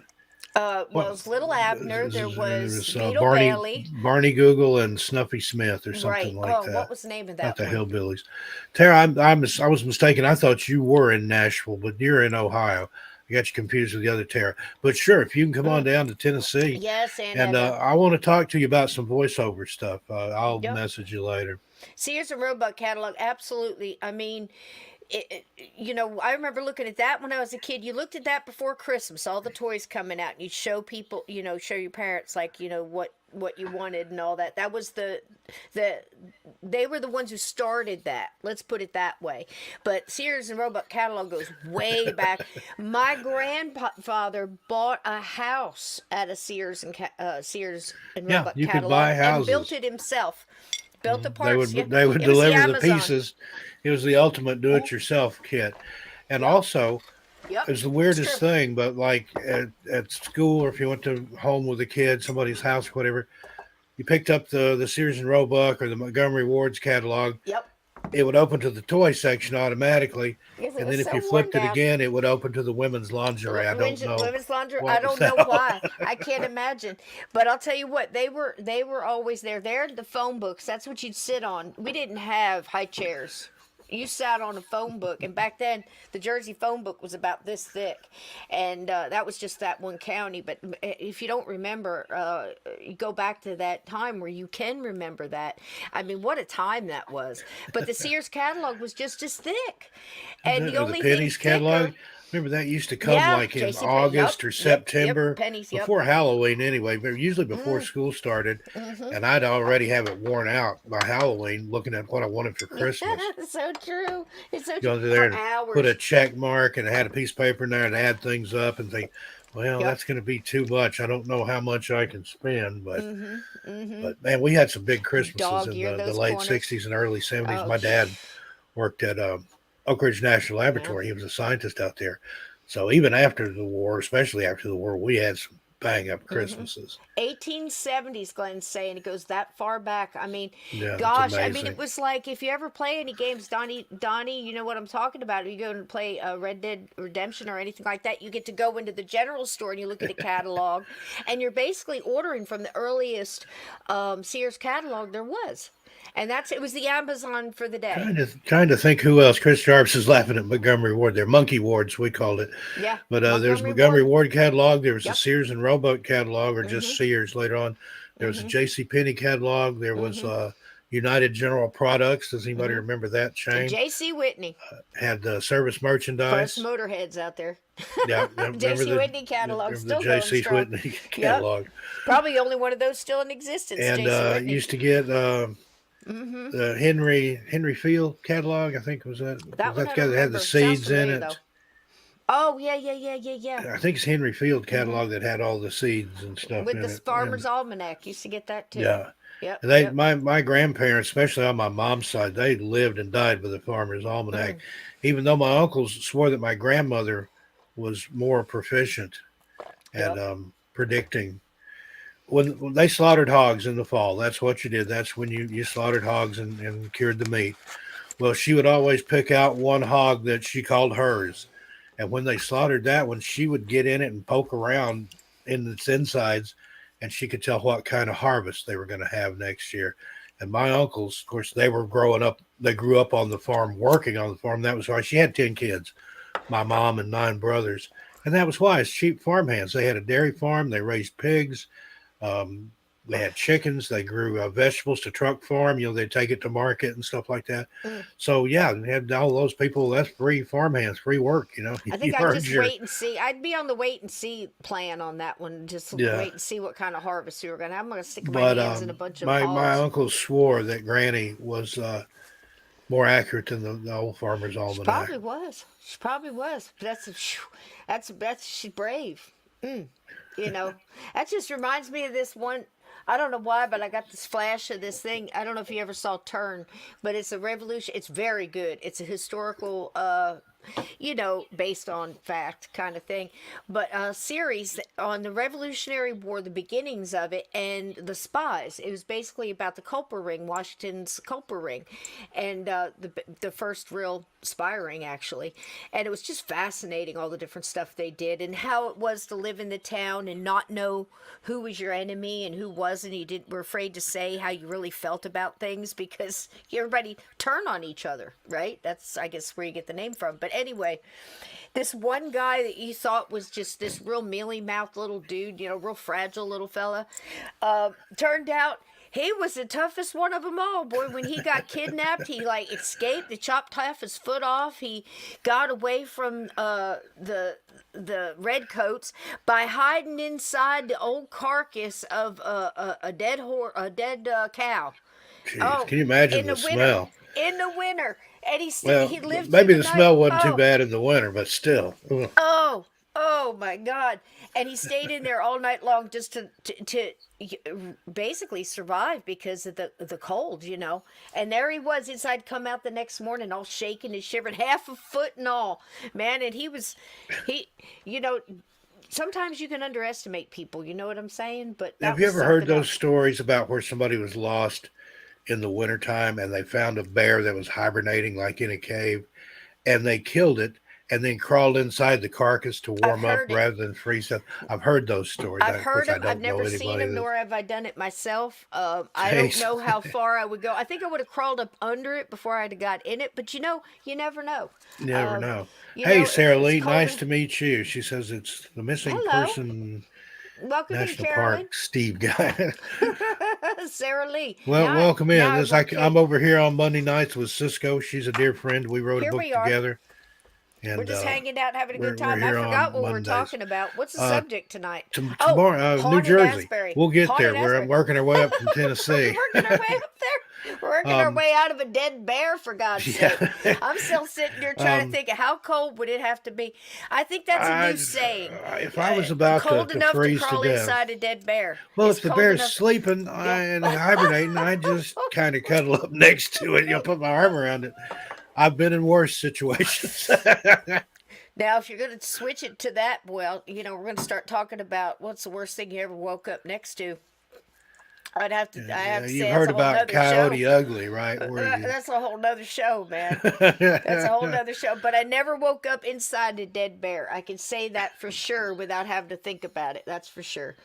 Well, it was Little Abner. There was Beetle Barney Bailey. Barney Google and Snuffy Smith or something Right. like that. What was the name of Not that the one? Hillbillies. Tara, I was mistaken. I thought you were in Nashville, but you're in Ohio. I got you confused with the other Tara. But sure, if you can come on down to Tennessee, Yes, and and I want to talk to you about some voiceover stuff. I'll Yep. message you later. Sears and Roebuck catalog. Absolutely. I mean, I remember looking at that when I was a kid. You looked at that before Christmas, all the toys coming out, and you'd show people, show your parents, like, what what you wanted and all that. That was the they were the ones who started that. Let's put it that way. But Sears and Roebuck catalog goes way back. My grandfather bought a house at a Sears and Yeah, Roebuck you could catalog buy and built houses. it himself. Built the They parts. would Yeah. they would It was the deliver the Amazon. pieces. It was the ultimate do-it-yourself kit, and Yep. also Yep. it was the It's weirdest true. thing. But like at school, or if you went to home with a kid, somebody's house, or whatever, you picked up the Sears and Roebuck or the Montgomery Ward's catalog. Yep. It would open to the toy section automatically, Because it and was then if so you worn flipped it down. again, it would open to the women's lingerie. I don't know Women's laundry. I what was don't know that. why. I can't imagine. But I'll tell you what, they were always there. They're the phone books. That's what you'd sit on. We didn't have high chairs. You sat on a phone book, and back then the Jersey phone book was about this thick, and that was just that one county. But if you don't remember, you go back to that time where you can remember that. I mean, what a time that was! But the Sears catalog was just as thick, and the Or the only thing pennies thicker. catalog. Remember that used to come Yeah, like in JC. Yep, August or yep, September pennies. Yep. before Halloween anyway, but usually before school started, and I'd already have it worn out by Halloween looking at what I wanted for Christmas. So true. It's so Go true. there For and put a hours. check mark, and it had a piece of paper in there to add things up, and think, well, Yep. that's going to be too much. I don't know how much I can spend, Mm-hmm. but man, we had some big Christmases Dog in ear the those late corners. '60s and early '70s. Oh, My dad worked at Oak Ridge National yeah. Laboratory. He was a scientist out there. So even after the war, especially after the war, we had some bang up Mm-hmm. Christmases. 1870s, Glenn's saying. It goes that far back. I mean, Yeah, it's gosh, I mean, it amazing. was like if you ever play any games, Donnie, you know what I'm talking about. If you go and play Red Dead Redemption or anything like that, you get to go into the general store and you look at a catalog, and you're basically ordering from the earliest Sears catalog there was. And it was the Amazon for the day. Trying to think who else. Chris Jarvis is laughing at Montgomery Ward. They're monkey wards, we called it. Yeah, But there's Montgomery Montgomery Ward. Ward catalog. There was the Yep. Sears and Roebuck catalog, or Mm-hmm. just Sears later on. There was a Mm-hmm. J.C. Penney catalog. There was Mm-hmm. United General Products. Does anybody Mm-hmm. remember that chain? J.C. Whitney. Had service For us merchandise. motorheads out there. Yeah, remember J.C. Whitney catalog the still going J.C. strong. Whitney Yep. catalog. Probably the only one of those still in existence. And J.C. Whitney. used to get Mm-hmm. the Henry Field catalog. I think was that That one the I guy don't that had the remember. Sounds seeds in familiar it. though. Oh yeah. I think it's Henry Field Mm-hmm. catalog that had all the seeds and stuff With in the it. Farmer's And Almanac, used to get that too. yeah, Yep. and they Yep. my grandparents, especially on my mom's side, they lived and died with the Farmer's Almanac. Mm. Even though my uncles swore that my grandmother was more proficient at Yep. predicting. When they slaughtered hogs in the fall, that's what you did. That's when you slaughtered hogs and cured the meat. Well, she would always pick out one hog that she called hers. And when they slaughtered that one, she would get in it and poke around in its insides, and she could tell what kind of harvest they were going to have next year. And my uncles, of course, they were growing up. They grew up on the farm, working on the farm. That was why she had 10 kids, my mom and 9 brothers. And that was why it's cheap farm hands. They had a dairy farm. They raised pigs. They had chickens. They grew vegetables to truck farm. They take it to market and stuff like that. Mm. So yeah, they had all those people. That's free farm hands, free work. I You think I'd earned just your wait and see. I'd be on the wait and see plan on that one. Just yeah. wait and see what kind of harvest we were going to have. I'm going to stick my But hands in a bunch of my balls. uncle swore that Granny was more accurate than the old Farmer's She Almanac. probably was. She probably was. But that's she's brave. That just reminds me of this one. I don't know why, but I got this flash of this thing. I don't know if you ever saw Turn, but it's a revolution. It's very good. It's a historical, based on fact kind of thing. But a series on the Revolutionary War, the beginnings of it, and the spies. It was basically about the Culper Ring, Washington's Culper Ring, and the first real spy ring, actually. And it was just fascinating, all the different stuff they did and how it was to live in the town and not know who was your enemy and who wasn't. You were afraid to say how you really felt about things because everybody turned on each other, right? That's, I guess, where you get the name from. But anyway, this one guy that you thought was just this real mealy-mouthed little dude, real fragile little fella, turned out He was the toughest one of them all, boy. When he got kidnapped, he like escaped. They chopped half his foot off. He got away from the redcoats by hiding inside the old carcass of a dead cow. Jeez, can you imagine the smell? In the winter, and Well, he lived maybe through the smell night. wasn't too bad in the winter, but still. Ugh. Oh my God! And he stayed in there all night long just to basically survive because of the cold, you know. And there he was inside, come out the next morning all shaking and shivering, half a foot and all, man. And you know, sometimes you can underestimate people. You know what I'm saying? But Have you ever heard those stories about where somebody was lost in the wintertime and they found a bear that was hibernating like in a cave and they killed it and then crawled inside the carcass to warm up rather than freeze up? I've heard those stories. I've heard them. I've never seen them, nor have I done it myself. I don't know how far I would go. I think I would have crawled up under it before I'd have got in it. But you know, you never know. You never know. Hey, Sarah Lee, nice to meet you. She says it's the missing person. Welcome National in, Park Steve guy. Sarah Lee. Well, welcome in. I'm over here on Monday nights with Cisco. She's a dear friend. We wrote a book together. And, we're just hanging out, having a good time. I forgot what we're talking about. What's the subject tonight? Tomorrow, New Jersey. Asbury. We'll get there. We're working our way up from Tennessee. We're working our way up there. We're working our way out of a dead bear, for God's sake. I'm still sitting here trying to think of how cold would it have to be. I think that's a new saying. If I was about cold to enough freeze to crawl to death. inside a dead bear. Well, if the bear's sleeping and hibernating, I just kind of cuddle up next to it. Put my arm around it. I've been in worse situations. Now, if you're going to switch it to that, well, you know, we're going to start talking about what's the worst thing you ever woke up next to. I have to say, you've heard about Coyote Ugly, right? That's a whole nother show, man. That's a whole nother show. But I never woke up inside a dead bear. I can say that for sure without having to think about it. That's for sure.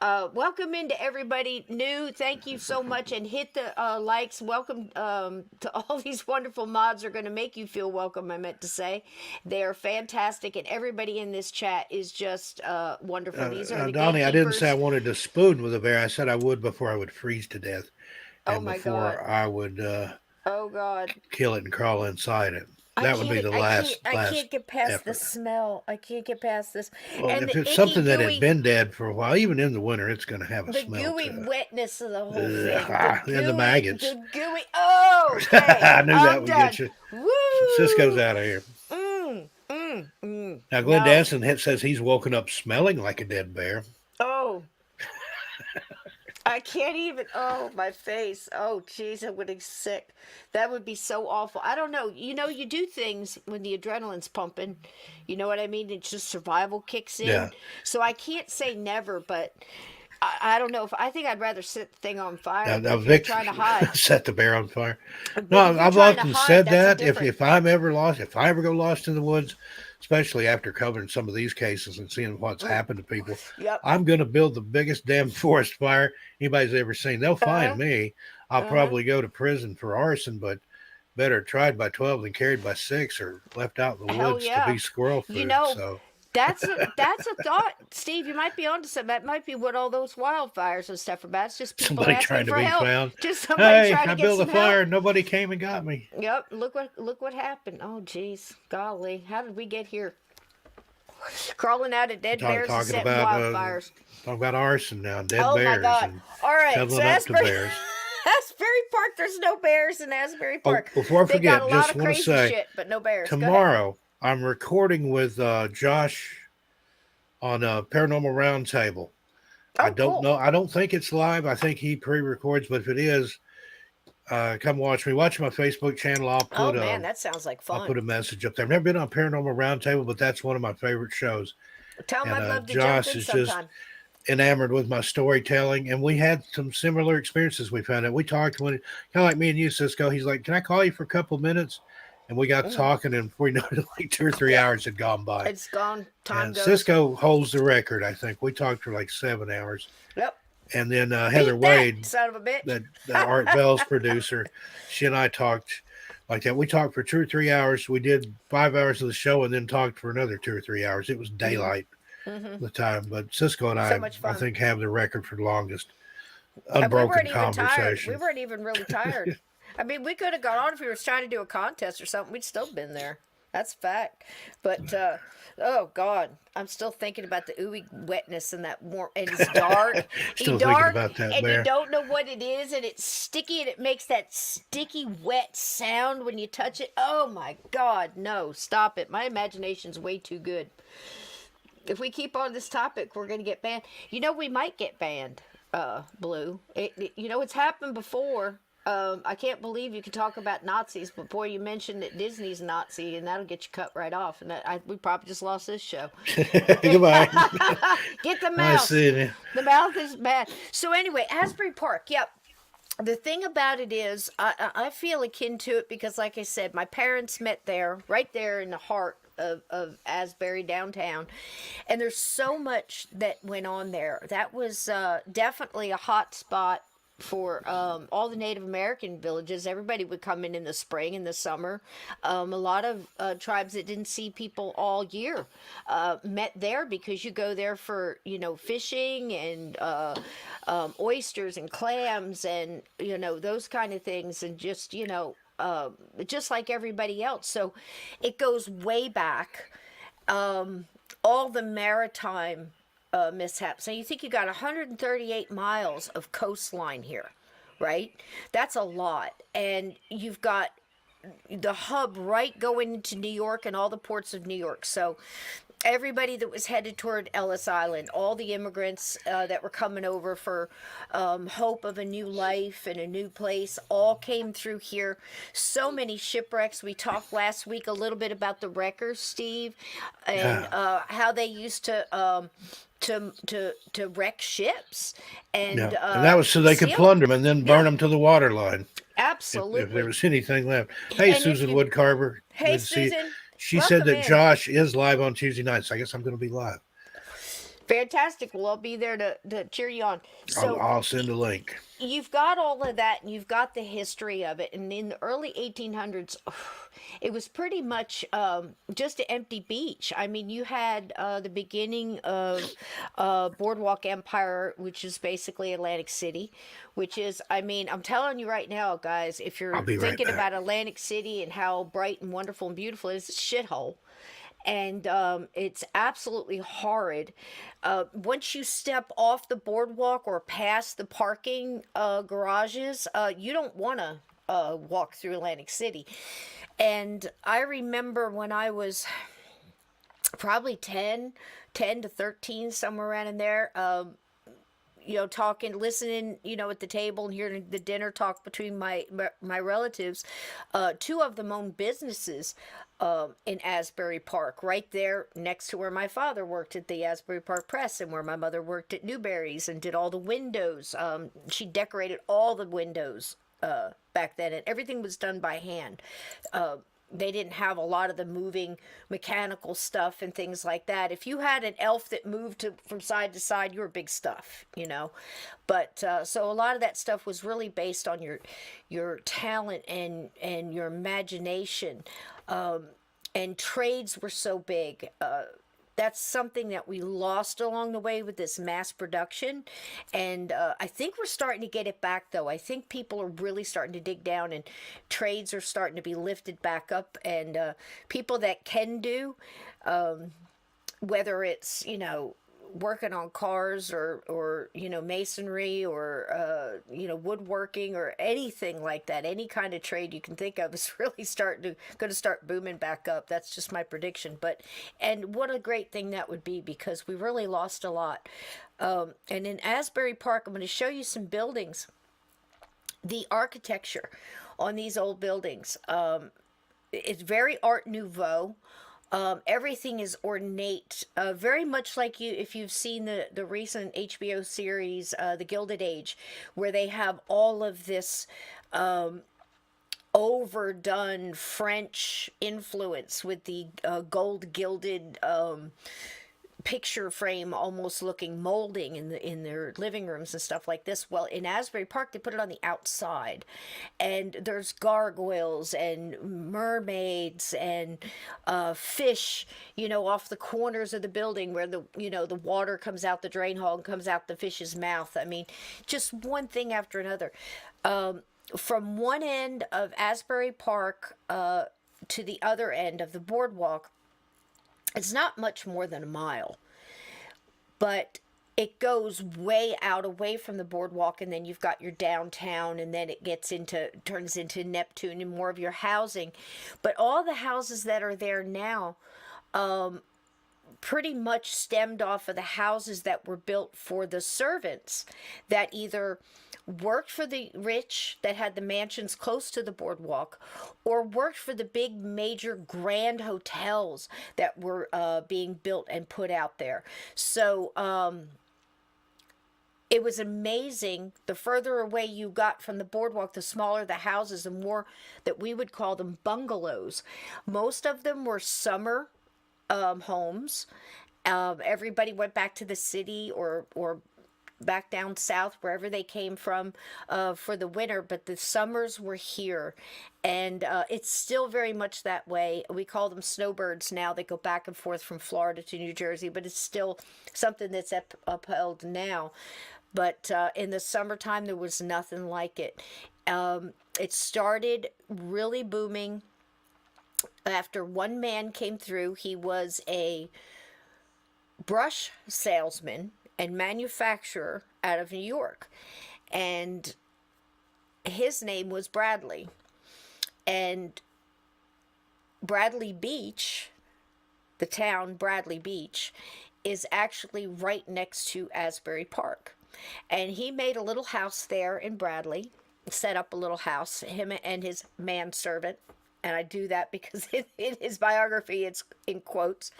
Welcome into everybody new. Thank you so much, and hit the likes. Welcome to all these wonderful mods are going to make you feel welcome. I meant to say they are fantastic, and everybody in this chat is just wonderful. These are the Donnie, gatekeepers. I didn't say I wanted to spoon with a bear. I said I would before I would freeze to death, and God. I would kill it and crawl inside it. That would be the last. I can't get past the smell. I can't get past this. Well, and if it's something that had been dead for a while, even in the winter, it's going to have a smell. The gooey wetness of the whole thing. And the maggots. The gooey. Oh, okay. I knew that would done. get you. Woo! Cisco's out of here. Now, Glenn Danson says he's woken up smelling like a dead bear. Oh. I can't even. Oh, my face. Oh, jeez, I'm getting sick. That would be so awful. I don't know. You know, you do things when the adrenaline's pumping. You know what I mean? It's just survival kicks in. Yeah. So I can't say never, but I don't know. I think I'd rather set the thing on fire Now, than Vic trying to hide. set the bear on fire. But No, if you're I've trying to often hide, said that's that if I'm ever lost, if I ever go lost in the woods, especially after covering some of these cases and seeing what's happened to people, I'm going to build the biggest damn forest fire anybody's ever seen. They'll find me. I'll probably go to prison for arson, but better tried by 12 than carried by 6 or left out in the woods to be squirrel food. You know, so. That's a thought, Steve. You might be onto something. That might be what all those wildfires and stuff are about. It's just people somebody asking trying to for be help. found. Just somebody trying to I get built some a fire. help. Nobody came and got me. Yep. Look what happened. Oh, geez, golly, how did we get here? Crawling out of dead bears and setting wildfires. Talking about arson now, dead bears. Oh my God! And all right, so Asbury Park. There's no bears in Asbury Park. Before I forget, got a just lot of want to crazy say, shit, but no bears. tomorrow I'm recording with Josh on a Paranormal Roundtable. I don't know. I don't think it's live. I think he pre-records, but if it is, come watch me. Watch my Facebook channel. I'll put. Oh man, that sounds like fun. I'll put a message up there. I've never been on Paranormal Roundtable, but that's one of my favorite shows. Tell him I'd love to Josh jump in is sometime. just enamored with my storytelling, and we had some similar experiences. We found out. We talked when, kind of like me and you, Cisco. He's like, "Can I call you for a couple of minutes?" And we got talking, and before you know it, like 2 or 3 hours had gone by. It's gone. Time goes. Cisco holds the record, I think. We talked for like 7 hours. Yep. And then Heather Wade, son of a bitch, that Art Bell's producer, she and I talked like that. We talked for 2 or 3 hours. We did 5 hours of the show and then talked for another 2 or 3 hours. It was daylight the time. But Cisco and I think, have the record for the longest And we weren't unbroken even tired. We conversation. weren't even really tired. I mean, we could have gone on if we were trying to do a contest or something. We'd still been there. That's a fact. But oh God, I'm still thinking about the ooey wetness and that warm. And it's dark, Still thinking dark, about that, and you Bear. don't know what it is, and it's sticky, and it makes that sticky wet sound when you touch it. Oh my God, no, stop it! My imagination's way too good. If we keep on this topic, we're gonna get banned. You know, we might get banned. Blue. You know, it's happened before. I can't believe you could talk about Nazis, but boy, you mentioned that Disney's Nazi, and that'll get you cut right off. And we probably just lost this show. Goodbye. Get the Nice mouth. seeing you. The mouth is bad. So anyway, Asbury Park. Yep. The thing about it is, I feel akin to it because, like I said, my parents met there, right there in the heart of Asbury downtown, and there's so much that went on there. That was definitely a hot spot for all the Native American villages. Everybody would come in the spring and the summer. A lot of tribes that didn't see people all year met there because you go there for, you know, fishing and oysters and clams and, you know, those kind of things, and just, you know, just like everybody else. So it goes way back. All the maritime mishaps. So you think you got 138 miles of coastline here, right? That's a lot. And you've got the hub right going into New York and all the ports of New York. So everybody that was headed toward Ellis Island, all the immigrants that were coming over for hope of a new life and a new place, all came through here. So many shipwrecks. We talked last week a little bit about the wreckers, Steve, and how they used to wreck ships, and And that was so they could plunder them and then burn them to the water line. Absolutely. If there was anything left. Hey, And Susan Woodcarver. Hey, Good to see you. Susan. She Welcome said that in. Josh is live on Tuesday nights. I guess I'm going to be live. Fantastic. Well, I'll be there to cheer you on. So I'll send a link. you've got all of that, and you've got the history of it. And in the early 1800s, it was pretty much just an empty beach. I mean, you had the beginning of Boardwalk Empire, which is basically Atlantic City, which is, I mean, I'm telling you right now, guys, if you're I'll be right thinking back. about Atlantic City and how bright and wonderful and beautiful it is, it's a shithole. And it's absolutely horrid. Once you step off the boardwalk or past the parking garages, you don't want to walk through Atlantic City. And I remember when I was probably 10 to 13, somewhere around in there, you know, talking, listening, you know, at the table and hearing the dinner talk between my relatives. Two of them owned businesses in Asbury Park, right there next to where my father worked at the Asbury Park Press and where my mother worked at Newberry's and did all the windows. She decorated all the windows back then, and everything was done by hand. They didn't have a lot of the moving mechanical stuff and things like that. If you had an elf that moved from side to side, you were big stuff, you know. But so a lot of that stuff was really based on your talent and your imagination. And trades were so big. That's something that we lost along the way with this mass production. And I think we're starting to get it back, though. I think people are really starting to dig down, and trades are starting to be lifted back up. And people that can do, whether it's, you know, working on cars or you know, masonry or you know, woodworking or anything like that, any kind of trade you can think of is really going to start booming back up. That's just my prediction. But and what a great thing that would be, because we really lost a lot. And in Asbury Park, I'm going to show you some buildings. The architecture on these old buildings, it's very Art Nouveau. Everything is ornate, very much like if you've seen the recent HBO series, The Gilded Age, where they have all of this overdone French influence with the gold gilded picture frame almost looking molding in their living rooms and stuff like this. Well, in Asbury Park they put it on the outside, and there's gargoyles and mermaids and fish, off the corners of the building where the water comes out the drain hole and comes out the fish's mouth. I mean, just one thing after another. From one end of Asbury Park to the other end of the boardwalk, it's not much more than a mile, but it goes way out away from the boardwalk, and then you've got your downtown, and then it turns into Neptune and more of your housing. But all the houses that are there now pretty much stemmed off of the houses that were built for the servants that either worked for the rich that had the mansions close to the boardwalk, or worked for the big major grand hotels that were being built and put out there. So it was amazing. The further away you got from the boardwalk, the smaller the houses, the more that we would call them bungalows. Most of them were summer homes. Everybody went back to the city or back down south, wherever they came from, for the winter, but the summers were here. And it's still very much that way. We call them snowbirds now. They go back and forth from Florida to New Jersey, but it's still something that's upheld now. But in the summertime, there was nothing like it. It started really booming after one man came through. He was a brush salesman and manufacturer out of New York, and his name was Bradley. And Bradley Beach, the town Bradley Beach, is actually right next to Asbury Park. And he made a little house there in Bradley, set up a little house, him and his manservant. And I do that because in his biography, it's in quotes.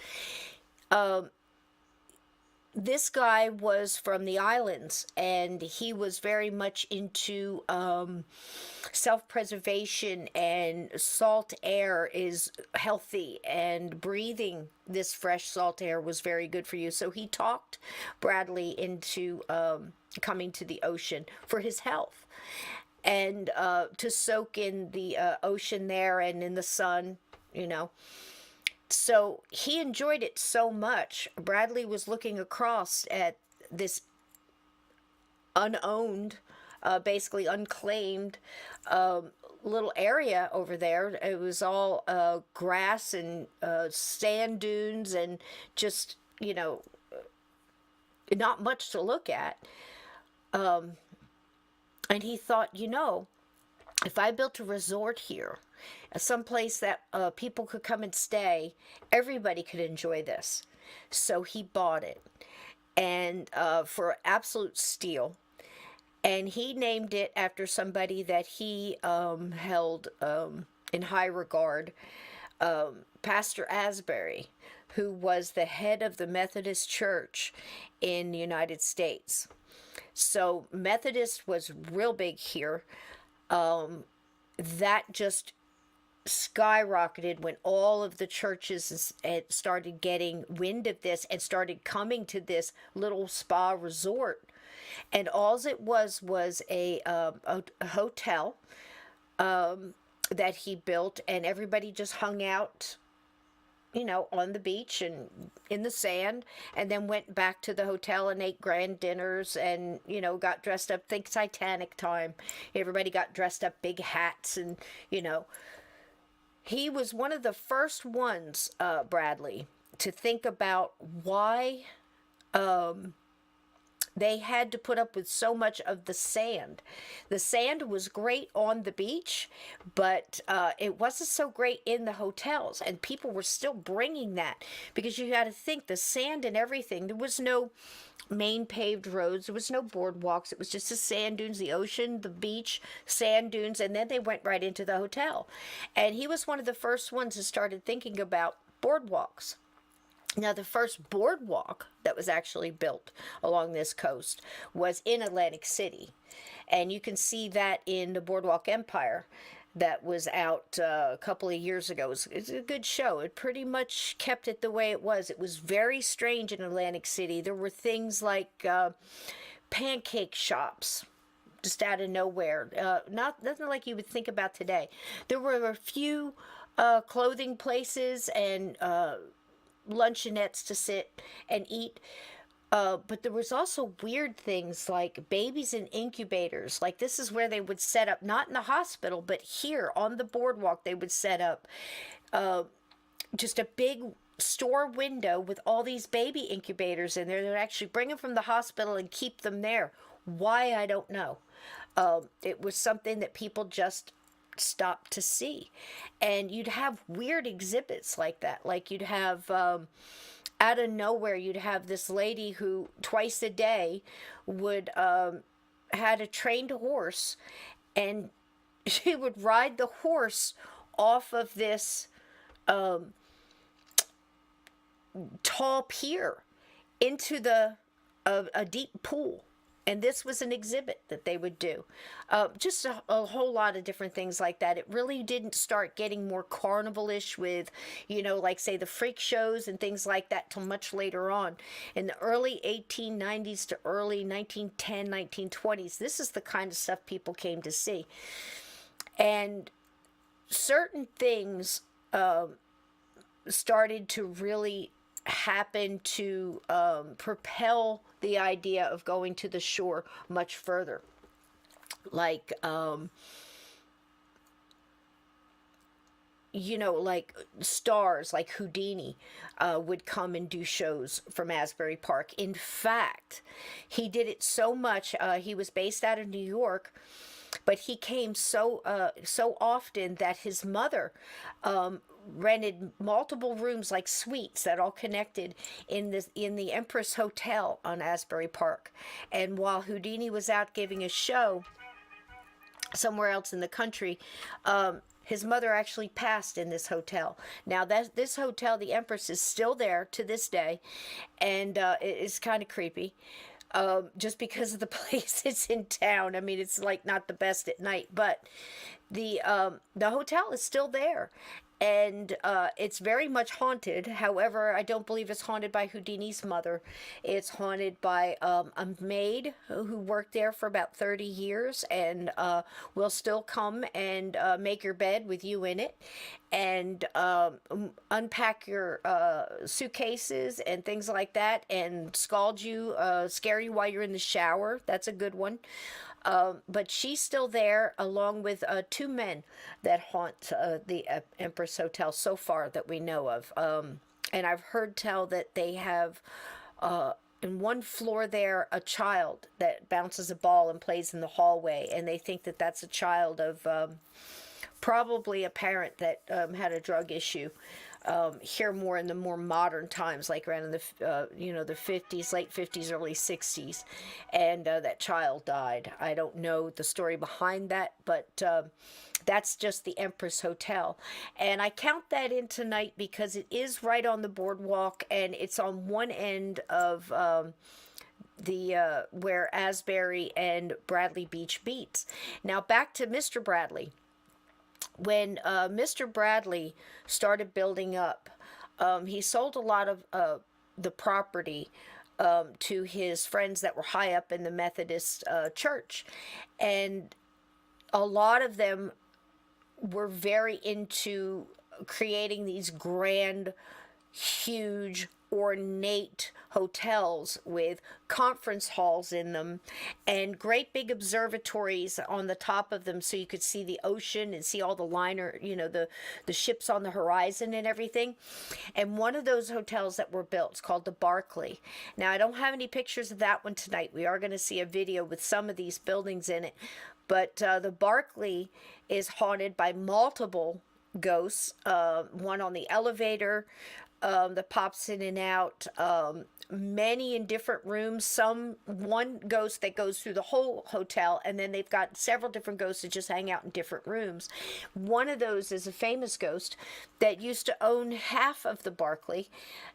This guy was from the islands, and he was very much into self-preservation, and salt air is healthy, and breathing this fresh salt air was very good for you. So he talked Bradley into coming to the ocean for his health, and to soak in the ocean there and in the sun, So he enjoyed it so much. Bradley was looking across at this unowned, basically unclaimed little area over there. It was all grass and sand dunes and just, not much to look at. And he thought, if I built a resort here, someplace that people could come and stay, everybody could enjoy this. So he bought it, and for absolute steal. And he named it after somebody that he held in high regard, Pastor Asbury, who was the head of the Methodist Church in the United States. So Methodist was real big here. That just skyrocketed when all of the churches started getting wind of this and started coming to this little spa resort. And all it was a hotel that he built, and everybody just hung out, on the beach and in the sand, and then went back to the hotel and ate grand dinners and, got dressed up. Think Titanic time. Everybody got dressed up, big hats, and, He was one of the first ones, Bradley, to think about why they had to put up with so much of the sand. The sand was great on the beach, but it wasn't so great in the hotels. And people were still bringing that because you got to think the sand and everything. There was no main paved roads. There was no boardwalks. It was just the sand dunes, the ocean, the beach, sand dunes, and then they went right into the hotel. And he was one of the first ones who started thinking about boardwalks. Now, the first boardwalk that was actually built along this coast was in Atlantic City. And you can see that in the Boardwalk Empire. that was out a couple of years ago. It's a good show. It pretty much kept it the way it was. It was very strange in Atlantic City. There were things like pancake shops just out of nowhere. Nothing like you would think about today. There were a few clothing places and luncheonettes to sit and eat. But there was also weird things like babies in incubators. Like this is where they would set up, not in the hospital, but here on the boardwalk, they would set up just a big store window with all these baby incubators in there. They'd actually bring them from the hospital and keep them there. Why, I don't know. It was something that people just stopped to see. And you'd have weird exhibits like that. Like you'd have... out of nowhere, you'd have this lady who twice a day would had a trained horse, and she would ride the horse off of this tall pier into a deep pool. And this was an exhibit that they would do. Just a whole lot of different things like that. It really didn't start getting more carnival-ish with, like, say, the freak shows and things like that till much later on. In the early 1890s to early 1910, 1920s, this is the kind of stuff people came to see. And certain things started to really happen to propel the idea of going to the shore much further. Like, like stars like Houdini would come and do shows from Asbury Park. In fact, he did it so much. He was based out of New York, but he came so often that his mother rented multiple rooms, like suites that all connected in the Empress Hotel on Asbury Park. And while Houdini was out giving a show somewhere else in the country, his mother actually passed in this hotel. Now this hotel, the Empress, is still there to this day, and it's kind of creepy. Just because of the place it's in town. I mean, it's like not the best at night, but the hotel is still there. And it's very much haunted. However, I don't believe it's haunted by Houdini's mother. It's haunted by a maid who worked there for about 30 years and will still come and make your bed with you in it, and unpack your suitcases and things like that, and scald you, scare you while you're in the shower. That's a good one. But she's still there, along with two men that haunt the Empress Hotel so far that we know of. And I've heard tell that they have, in one floor there, a child that bounces a ball and plays in the hallway. And they think that that's a child of probably a parent that had a drug issue. Here more in the more modern times, like around in the the 50s, late 50s, early 60s, and that child died. I don't know the story behind that, but that's just the Empress Hotel. And I count that in tonight because it is right on the boardwalk, and it's on one end of where Asbury and Bradley Beach meets. Now back to Mr. Bradley. When Mr. Bradley started building up, he sold a lot of the property to his friends that were high up in the Methodist church. And a lot of them were very into creating these grand, huge, ornate hotels with conference halls in them and great big observatories on the top of them, so you could see the ocean and see all the liner, the ships on the horizon and everything. And one of those hotels that were built is called the Barclay. Now, I don't have any pictures of that one tonight. We are going to see a video with some of these buildings in it, but the Barclay is haunted by multiple ghosts, one on the elevator, that pops in and out. Many in different rooms. One ghost that goes through the whole hotel, and then they've got several different ghosts that just hang out in different rooms. One of those is a famous ghost that used to own half of the Barclay,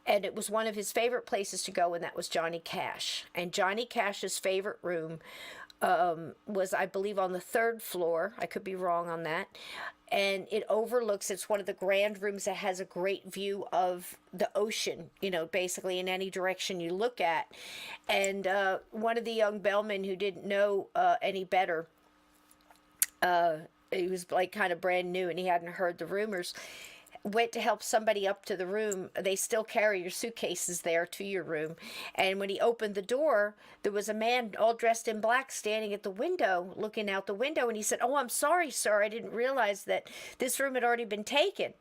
and it was one of his favorite places to go, and that was Johnny Cash. And Johnny Cash's favorite room was, I believe, on the third floor. I could be wrong on that. And it overlooks, it's one of the grand rooms that has a great view of the ocean, basically in any direction you look at. And one of the young bellmen who didn't know any better, he was like kind of brand new and he hadn't heard the rumors, went to help somebody up to the room. They still carry your suitcases there to your room. And when he opened the door, there was a man all dressed in black standing at the window, looking out the window. And he said, "Oh, I'm sorry, sir. I didn't realize that this room had already been taken."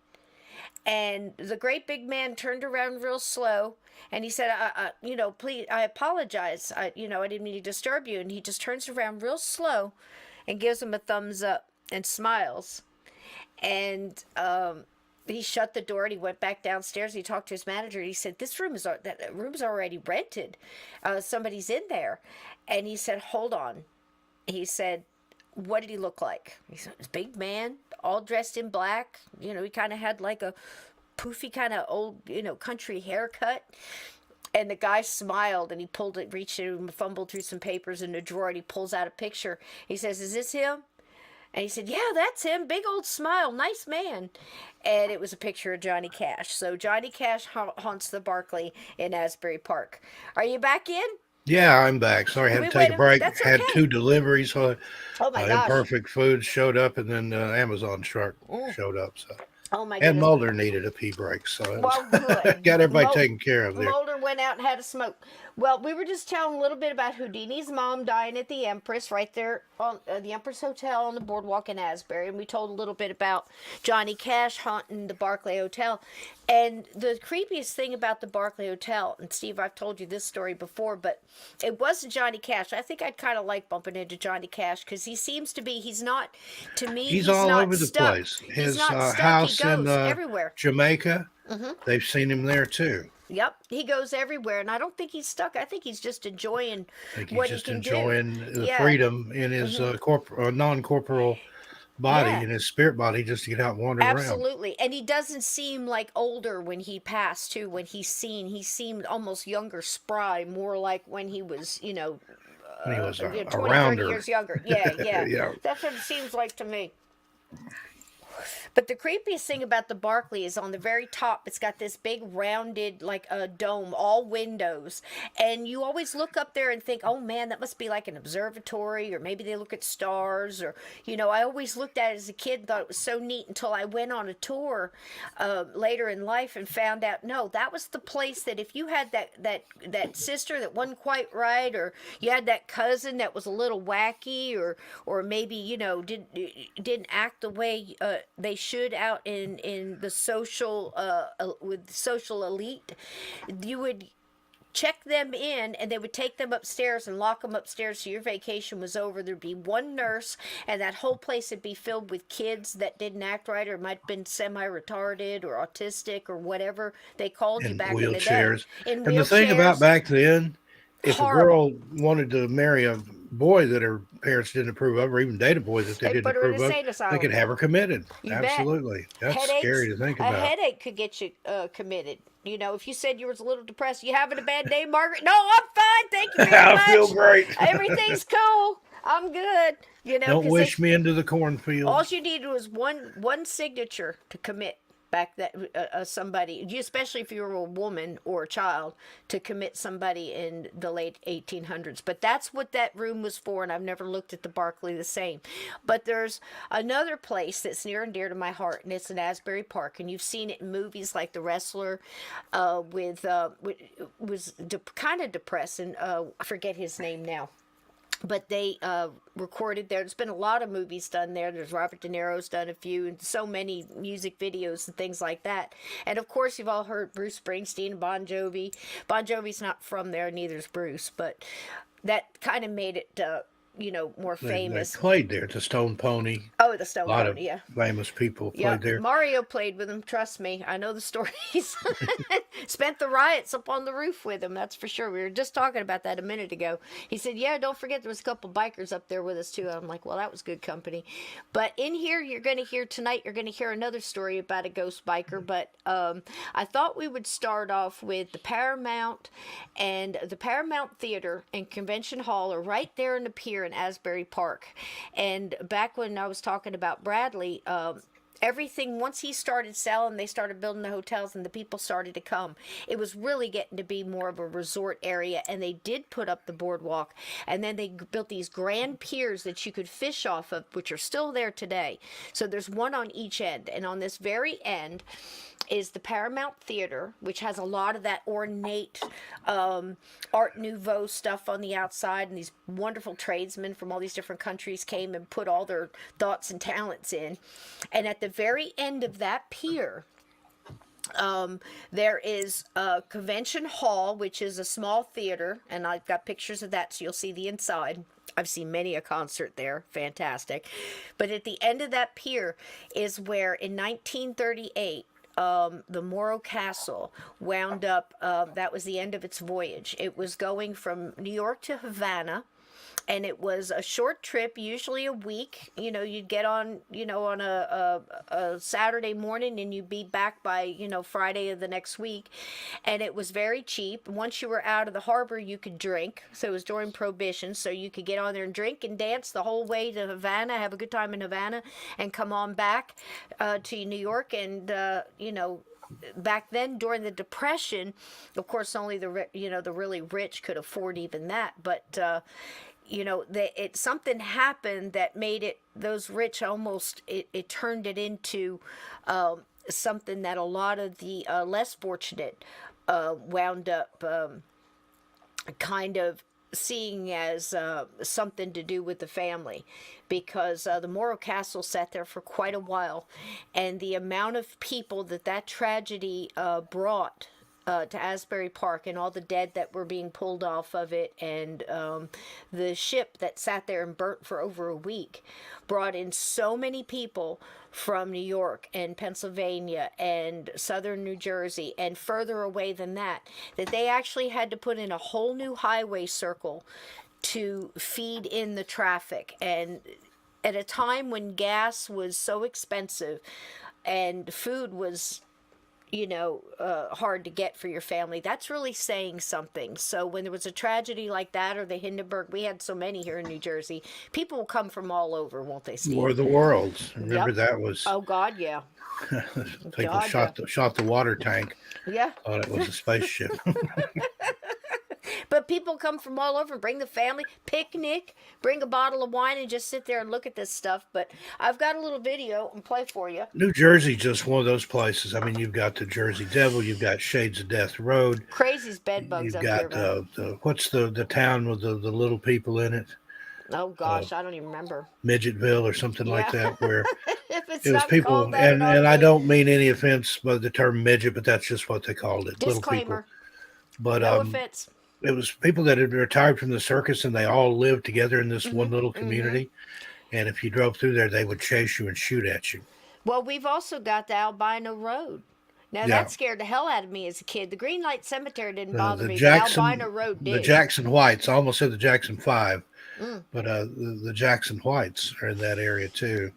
And the great big man turned around real slow and he said, "Please, I apologize. I didn't mean to disturb you." And he just turns around real slow and gives him a thumbs up and smiles. And, he shut the door and he went back downstairs. He talked to his manager and he said, that room's already rented. Somebody's in there. And he said, "Hold on." He said, "What did he look like?" He said, "This big man, all dressed in black. He kind of had like a poofy kind of old, country haircut." And the guy smiled and he reached in and fumbled through some papers in the drawer and he pulls out a picture. He says, "Is this him?" And he said, "Yeah, that's him. Big old smile. Nice man." And it was a picture of Johnny Cash. So Johnny Cash haunts the Barclay in Asbury Park. Are you back in? Yeah, I'm back. Sorry, I had to take a break. That's Had okay. 2 deliveries. So Oh my gosh. Imperfect Foods showed up, and then Amazon truck showed up. So Oh my and goodness. Mulder needed a pee break, so it was, Good. got everybody taken care of there. Mulder went out and had a smoke. Well, we were just telling a little bit about Houdini's mom dying at the Empress, right there on the Empress Hotel on the boardwalk in Asbury. And we told a little bit about Johnny Cash haunting the Barclay Hotel. And the creepiest thing about the Barclay Hotel, and Steve, I've told you this story before, but it wasn't Johnny Cash. I think I'd kind of like bumping into Johnny Cash because he seems to be, he's not, to me, He's all not over the stuck. place. He's His not stuck. house He goes in everywhere. Jamaica, they've seen him there too. Yep, he goes everywhere, and I don't think he's stuck. I think he's just enjoying what he can enjoying do. the freedom in his non-corporal body, in his spirit body, just to get out and wander around. Absolutely, and he doesn't seem like older when he passed too. When he seemed almost younger, spry, more like when he was, When he was 20, 30 around her. years younger. Yeah, yeah, Yeah. That's what it seems like to me. But the creepiest thing about the Barclay is on the very top, it's got this big rounded, like a dome, all windows. And you always look up there and think, oh man, that must be like an observatory, or maybe they look at stars, or, I always looked at it as a kid and thought it was so neat until I went on a tour later in life and found out, no, that was the place that if you had that sister that wasn't quite right, or you had that cousin that was a little wacky, or maybe, didn't act the way they should out in the social with social elite, you would check them in and they would take them upstairs and lock them upstairs so your vacation was over. There'd be one nurse and that whole place would be filled with kids that didn't act right or might have been semi-retarded or autistic or whatever they called you back in the day. And the thing about back then, if a girl wanted to marry a boy that her parents didn't approve of, or even date a boy that they didn't approve of, they could have her committed. Absolutely. That's scary to think about. A headache could get you committed. If you said you were a little depressed, you having a bad day, Margaret? No, I'm fine. Thank you very much. I feel great. Everything's cool. I'm good. Don't wish me into the cornfield. All you needed was one signature to commit. Back that somebody, especially if you were a woman or a child, to commit somebody in the late 1800s. But that's what that room was for, and I've never looked at the Barclay the same. But there's another place that's near and dear to my heart, and it's in Asbury Park, and you've seen it in movies like The Wrestler, was kind of depressing. I forget his name now. But they recorded there. There's been a lot of movies done there. There's Robert De Niro's done a few, and so many music videos and things like that. And of course, you've all heard Bruce Springsteen and Bon Jovi. Bon Jovi's not from there, neither is Bruce, but that kind of made it more They famous. played there. The Stone Pony. Oh, the A Stone lot of Pony, yeah. famous people Yeah, played there. Mario played with him. Trust me, I know the stories. Spent the riots up on the roof with him. That's for sure. We were just talking about that a minute ago. He said, "Yeah, don't forget there was a couple bikers up there with us too." I'm like, "Well, that was good company." But in here, you're going to hear tonight. You're going to hear another story about a ghost biker. But I thought we would start off with the Paramount Theater and Convention Hall are right there in the pier in Asbury Park. And back when I was talking about Bradley, everything, once he started selling, they started building the hotels and the people started to come. It was really getting to be more of a resort area, and they did put up the boardwalk, and then they built these grand piers that you could fish off of, which are still there today. So there's one on each end, and on this very end is the Paramount Theater, which has a lot of that ornate Art Nouveau stuff on the outside, and these wonderful tradesmen from all these different countries came and put all their thoughts and talents in. And at the very end of that pier, there is a convention hall, which is a small theater, and I've got pictures of that so you'll see the inside. I've seen many a concert there. Fantastic. But at the end of that pier is where in 1938, the Morro Castle wound up, that was the end of its voyage. It was going from New York to Havana, and it was a short trip, usually a week. You'd get on, on a Saturday morning, and you'd be back by, Friday of the next week. And it was very cheap. Once you were out of the harbor, you could drink. So it was during Prohibition. So you could get on there and drink and dance the whole way to Havana, have a good time in Havana, and come on back to New York. And, back then during the Depression, of course, only the really rich could afford even that. But, something happened that made it, those rich almost, it turned it into something that a lot of the less fortunate wound up kind of seeing as something to do with the family, because the Morro Castle sat there for quite a while, and the amount of people that tragedy brought to Asbury Park, and all the dead that were being pulled off of it, and the ship that sat there and burnt for over a week, brought in so many people from New York and Pennsylvania and southern New Jersey and further away than that they actually had to put in a whole new highway circle to feed in the traffic. And at a time when gas was so expensive and food was hard to get for your family, that's really saying something. So when there was a tragedy like that, or the Hindenburg, we had so many here in New Jersey, people will come from all over, won't they, Steve? War of the Worlds. Remember Yep. that was. Oh God, yeah. People God, shot the water tank. Yeah. Thought it was a spaceship. But people come from all over, bring the family, picnic, bring a bottle of wine, and just sit there and look at this stuff. But I've got a little video and play for you. New Jersey, just one of those places. I mean, you've got the Jersey Devil, you've got Shades of Death Road. Crazy's bed bugs You've up got here. what's the town with the little people in it? Oh gosh, I don't even remember. Midgetville or something like that, where If it's it was not people, called that in our and I day. don't mean any offense by the term midget, but that's just what they called it. Little people. Disclaimer. But No offense. it was people that had retired from the circus, and they all lived together in this one little community. And if you drove through there, they would chase you and shoot at you. Well, we've also got the Albino Road. Now, that scared the hell out of me as a kid. The Green Light Cemetery didn't bother me. The Albino Road did. The Jackson Whites. I almost said the Jackson 5. But the Jackson Whites are in that area, too.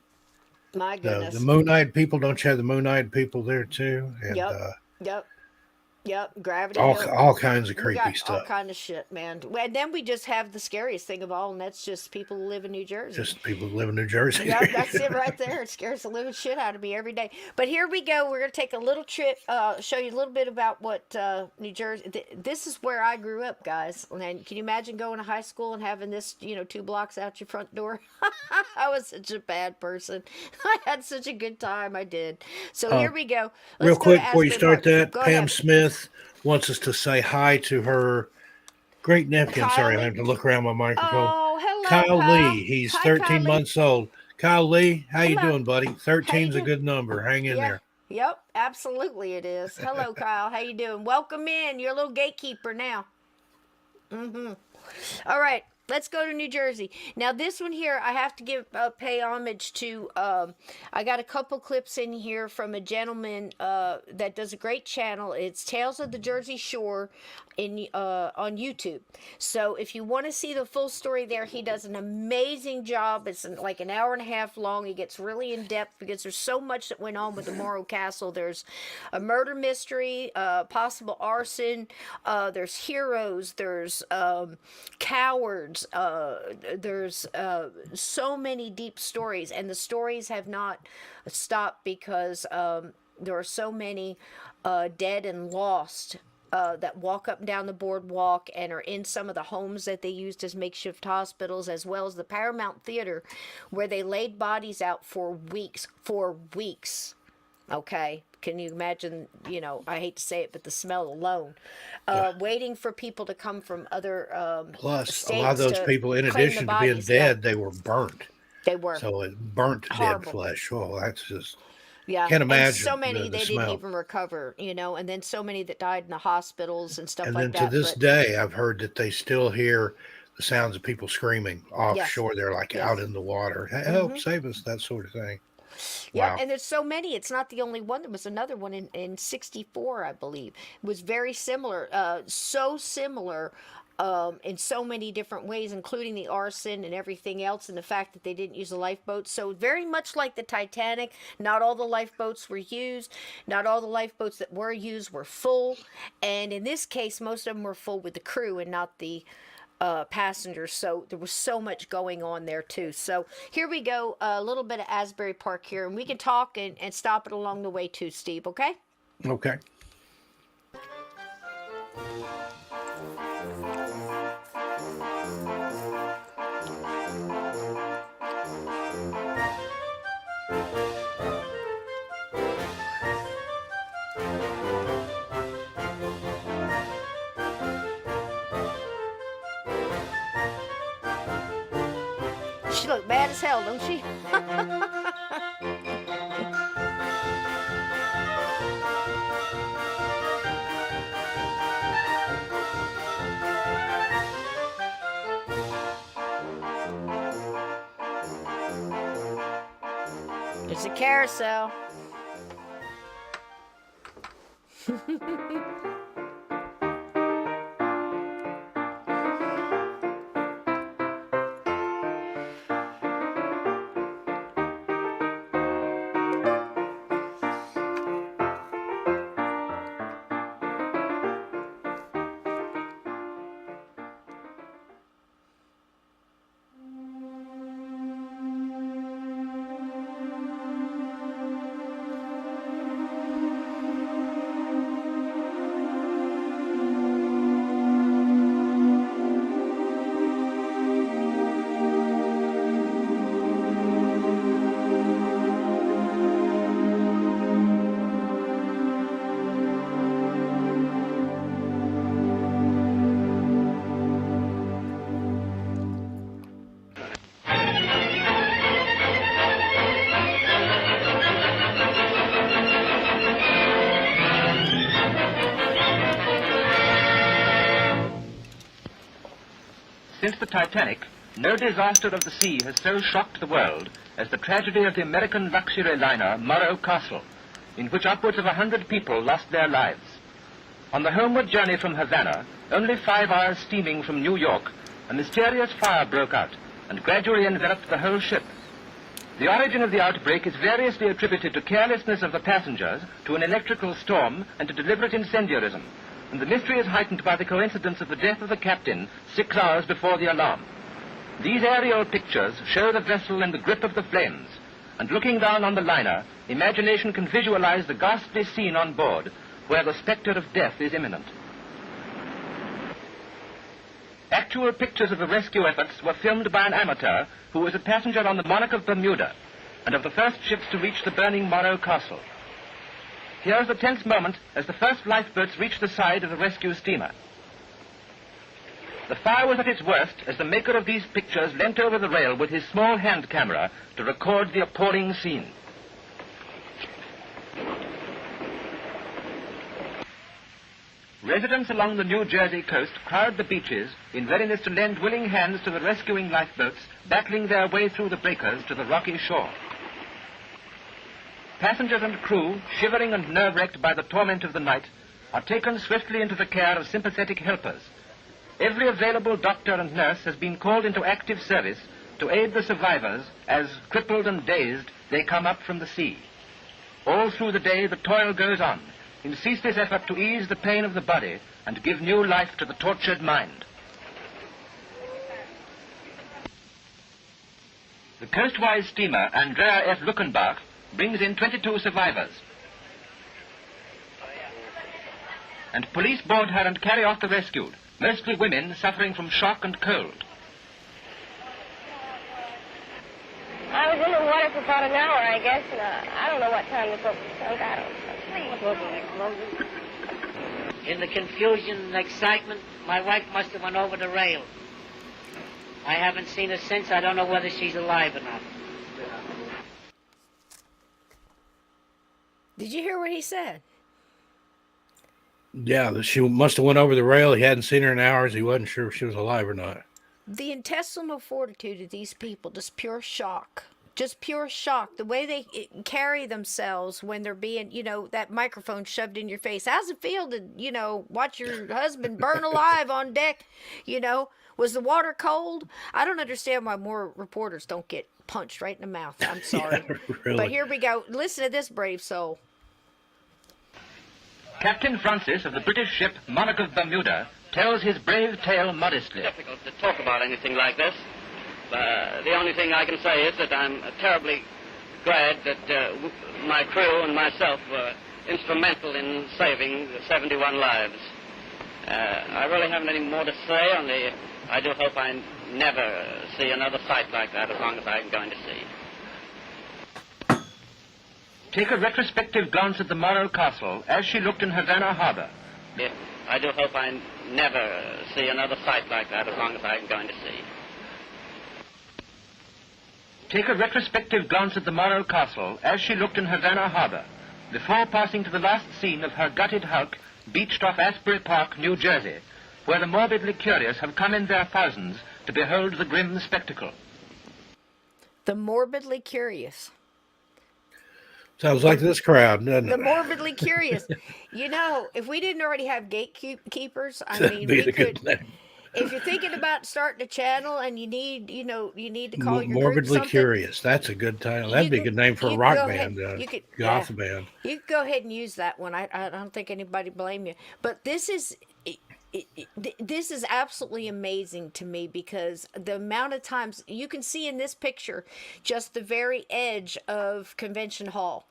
My goodness. The Moon-Eyed people, don't you have the Moon-Eyed people there, too? And, Yep. Gravity. all kinds of creepy got stuff. All kind of shit, man. And then we just have the scariest thing of all, and that's just people who live in New Jersey. Just people who live in New Jersey. Yep, that's it right there. It scares the living shit out of me every day. But here we go. We're going to take a little trip, show you a little bit about what New Jersey... This is where I grew up, guys. And can you imagine going to high school and having this, 2 blocks out your front door? I was such a bad person. I had such a good time. I did. So here we go. Real quick, before you start that, Go Pam ahead. Smith wants us to say hi to her great nephew. I'm sorry, I have to look around my microphone. Oh, hello, Kyle Lee. He's Hi, 13 Kyle Lee. months old. Kyle Lee, how you Hello. doing, buddy? 13's a doing? good number. Hang in there. Yep, absolutely it is. Hello, Kyle. How you doing? Welcome in. You're a little gatekeeper now. All right. Let's go to New Jersey. Now, this one here, I have to pay homage to. I got a couple clips in here from a gentleman that does a great channel. It's Tales of the Jersey Shore on YouTube. So if you want to see the full story there, he does an amazing job. It's like an hour and a half long. He gets really in depth because there's so much that went on with the Morro Castle. There's a murder mystery, possible arson. There's heroes. There's cowards. There's so many deep stories, and the stories have not stopped because there are so many dead and lost that walk up and down the boardwalk and are in some of the homes that they used as makeshift hospitals, as well as the Paramount Theater, where they laid bodies out for weeks. Okay, can you imagine, I hate to say it, but the smell alone, waiting for people to come from other Plus, a lot of those people, in addition to being dead, they were burnt. They were. So it burnt Horrible. Dead flesh. Oh, that's just... Yeah, can't imagine. And so many the they smell. didn't even recover, and then so many that died in the hospitals and stuff And like then that. to this day, I've heard that they still hear the sounds of people screaming offshore. They're like out in the water. Help, save us, that sort of thing. Yeah, Wow. and there's so many. It's not the only one. There was another one in 64, I believe. It was very similar, so similar in so many different ways, including the arson and everything else, and the fact that they didn't use a lifeboat. So very much like the Titanic, not all the lifeboats were used. Not all the lifeboats that were used were full. And in this case, most of them were full with the crew and not the passengers. So there was so much going on there too. So here we go, a little bit of Asbury Park here, and we can talk and stop it along the way too, Steve, okay? Okay. She looked mad as hell, don't she? It's a carousel. Since the Titanic, no disaster of the sea has so shocked the world as the tragedy of the American luxury liner Morro Castle, in which upwards of 100 people lost their lives. On the homeward journey from Havana, only 5 hours steaming from New York, a mysterious fire broke out and gradually enveloped the whole ship. The origin of the outbreak is variously attributed to carelessness of the passengers, to an electrical storm, and to deliberate incendiarism. And the mystery is heightened by the coincidence of the death of the captain 6 hours before the alarm. These aerial pictures show the vessel in the grip of the flames, and looking down on the liner, imagination can visualize the ghastly scene on board, where the spectre of death is imminent. Actual pictures of the rescue efforts were filmed by an amateur who was a passenger on the Monarch of Bermuda, and of the first ships to reach the burning Morro Castle. Here's the tense moment as the first lifeboats reached the side of the rescue steamer. The fire was at its worst as the maker of these pictures leant over the rail with his small hand camera to record the appalling scene. Residents along the New Jersey coast crowd the beaches in readiness to lend willing hands to the rescuing lifeboats battling their way through the breakers to the rocky shore. Passengers and crew, shivering and nerve-wrecked by the torment of the night, are taken swiftly into the care of sympathetic helpers. Every available doctor and nurse has been called into active service to aid the survivors as, crippled and dazed, they come up from the sea. All through the day the toil goes on, in ceaseless effort to ease the pain of the body and give new life to the tortured mind. The coastwise steamer Andrea F. Luckenbach brings in 22 survivors. And police board her and carry off the rescued, mostly women suffering from shock and cold. I was in the water for about an hour, I guess, and I don't know what time the boat sunk. I don't know. In the confusion and excitement, my wife must have went over the rail. I haven't seen her since. I don't know whether she's alive or not. Did you hear what he said? Yeah, she must have went over the rail. He hadn't seen her in hours. He wasn't sure if she was alive or not. The intestinal fortitude of these people, just pure shock. Just pure shock. The way they carry themselves when they're being, that microphone shoved in your face. How's it feel to, watch your husband burn alive on deck? Was the water cold? I don't understand why more reporters don't get punched right in the mouth. I'm sorry. Yeah, really. But here we go. Listen to this brave soul. Captain Francis of the British ship Monarch of Bermuda tells his brave tale modestly. It's difficult to talk about anything like this. The only thing I can say is that I'm terribly glad that my crew and myself were instrumental in saving 71 lives. I really haven't any more to say, only I do hope I never see another sight like that as long as I'm going to see. Take a retrospective glance at the Morro Castle as she looked in Havana Harbor. I do hope I never see another sight like that as long as I'm going to see. Take a retrospective glance at the Morro Castle as she looked in Havana Harbor, before passing to the last scene of her gutted hulk beached off Asbury Park, New Jersey, where the morbidly curious have come in their thousands to behold the grim spectacle. The morbidly curious. Sounds like this crowd, doesn't The it? morbidly curious. If we didn't already have gatekeepers, That'd be we the good could. name. If you're thinking about starting a channel and you need to call your group Morbidly something, Curious. That's a good title. That'd be a good name for a rock band, goth band. You could go ahead and use that one. I don't think anybody blame you. But this is absolutely amazing to me because the amount of times you can see in this picture just the very edge of Convention Hall.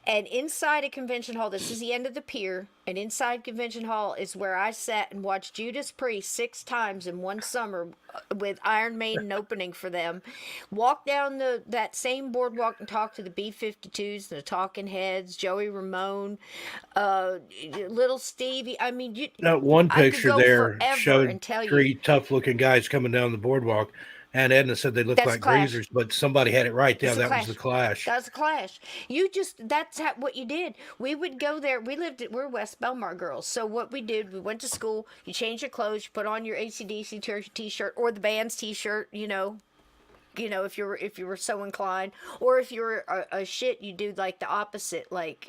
And inside a Convention Hall, this is the end of the pier, and inside Convention Hall is where I sat and watched Judas Priest 6 times in one summer with Iron Maiden opening for them. Walk down that same boardwalk and talk to the B-52s, the Talking Heads, Joey Ramone, Little Stevie. I mean, That one picture there showed tell 3 tough-looking guys coming down the boardwalk. And Edna said they looked That's like Clash. greasers, but somebody had it right there. That's That was the Clash. That's the Clash. That's what you did. We would go there. We're West Belmar girls. So what we did, we went to school. You changed your clothes. You put on your AC/DC t-shirt or the band's t-shirt, if you were so inclined, or if you were a shit, you do like the opposite, like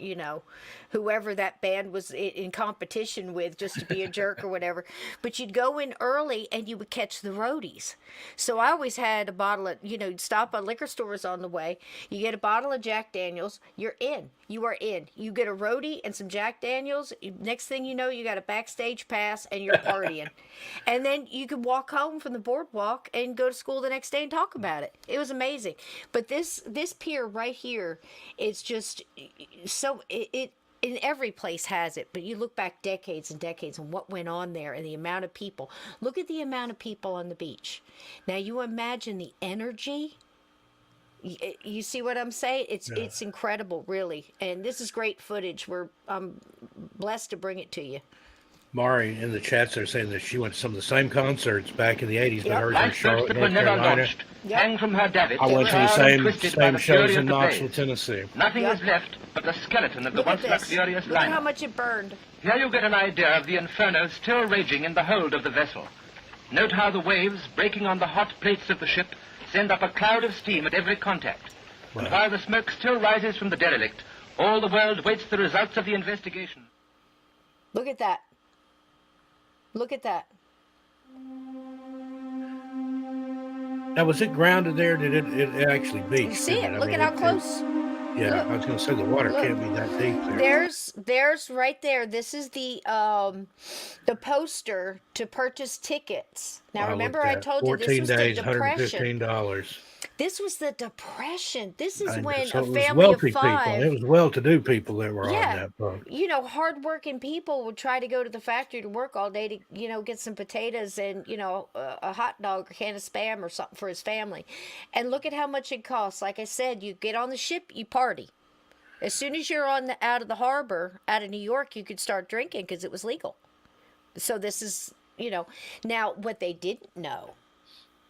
whoever that band was in competition with, just to be a jerk or whatever. But you'd go in early and you would catch the roadies. So I always had a bottle of, you'd stop at liquor stores on the way. You get a bottle of Jack Daniels. You're in. You are in. You get a roadie and some Jack Daniels. Next thing you know, you got a backstage pass and you're partying. And then you could walk home from the boardwalk and go to school the next day and talk about it. It was amazing. But this pier right here is just so it in every place has it, but you look back decades and decades and what went on there and the amount of people. Look at the amount of people on the beach. Now you imagine the energy. You see what I'm saying? It's incredible, really. And this is great footage. I'm blessed to bring it to you. Mari in the chats are saying that she went to some of the same concerts back in the 80s, but hers in Lifeboats Charlotte, that were North never Carolina. launched hang from her davits. I went to the charred and same twisted by the shows fury in of the Knoxville, blaze. Tennessee. Nothing is left but the skeleton of the Look at once this. luxurious Look at how liner. much it burned. Here you get an idea of the inferno still raging in the hold of the vessel. Note how the waves, breaking on the hot plates of the ship, send up a cloud of steam at every contact. And while the smoke still rises from the derelict, all the world waits the results of the investigation. Look at that. Look at that. Now, was it grounded there? Did it actually beach? You see didn't it? I Look mean, at how close. Yeah, Look. I was going to say the water Look. can't be that deep there. There's right there. This is the poster to purchase tickets. Now remember I told you this 14 was days, the Depression. $115. This was the Depression. This is And when so a it was family wealthy of five. people. It was well-to-do people that were Yeah. on that boat. You know, hardworking people would try to go to the factory to work all day to, you know, get some potatoes and, you know, a hot dog or can of Spam or something for his family. And look at how much it costs. Like I said, you get on the ship, you party. As soon as you're out of the harbor, out of New York, you could start drinking because it was legal. So this is, you know, now what they didn't know.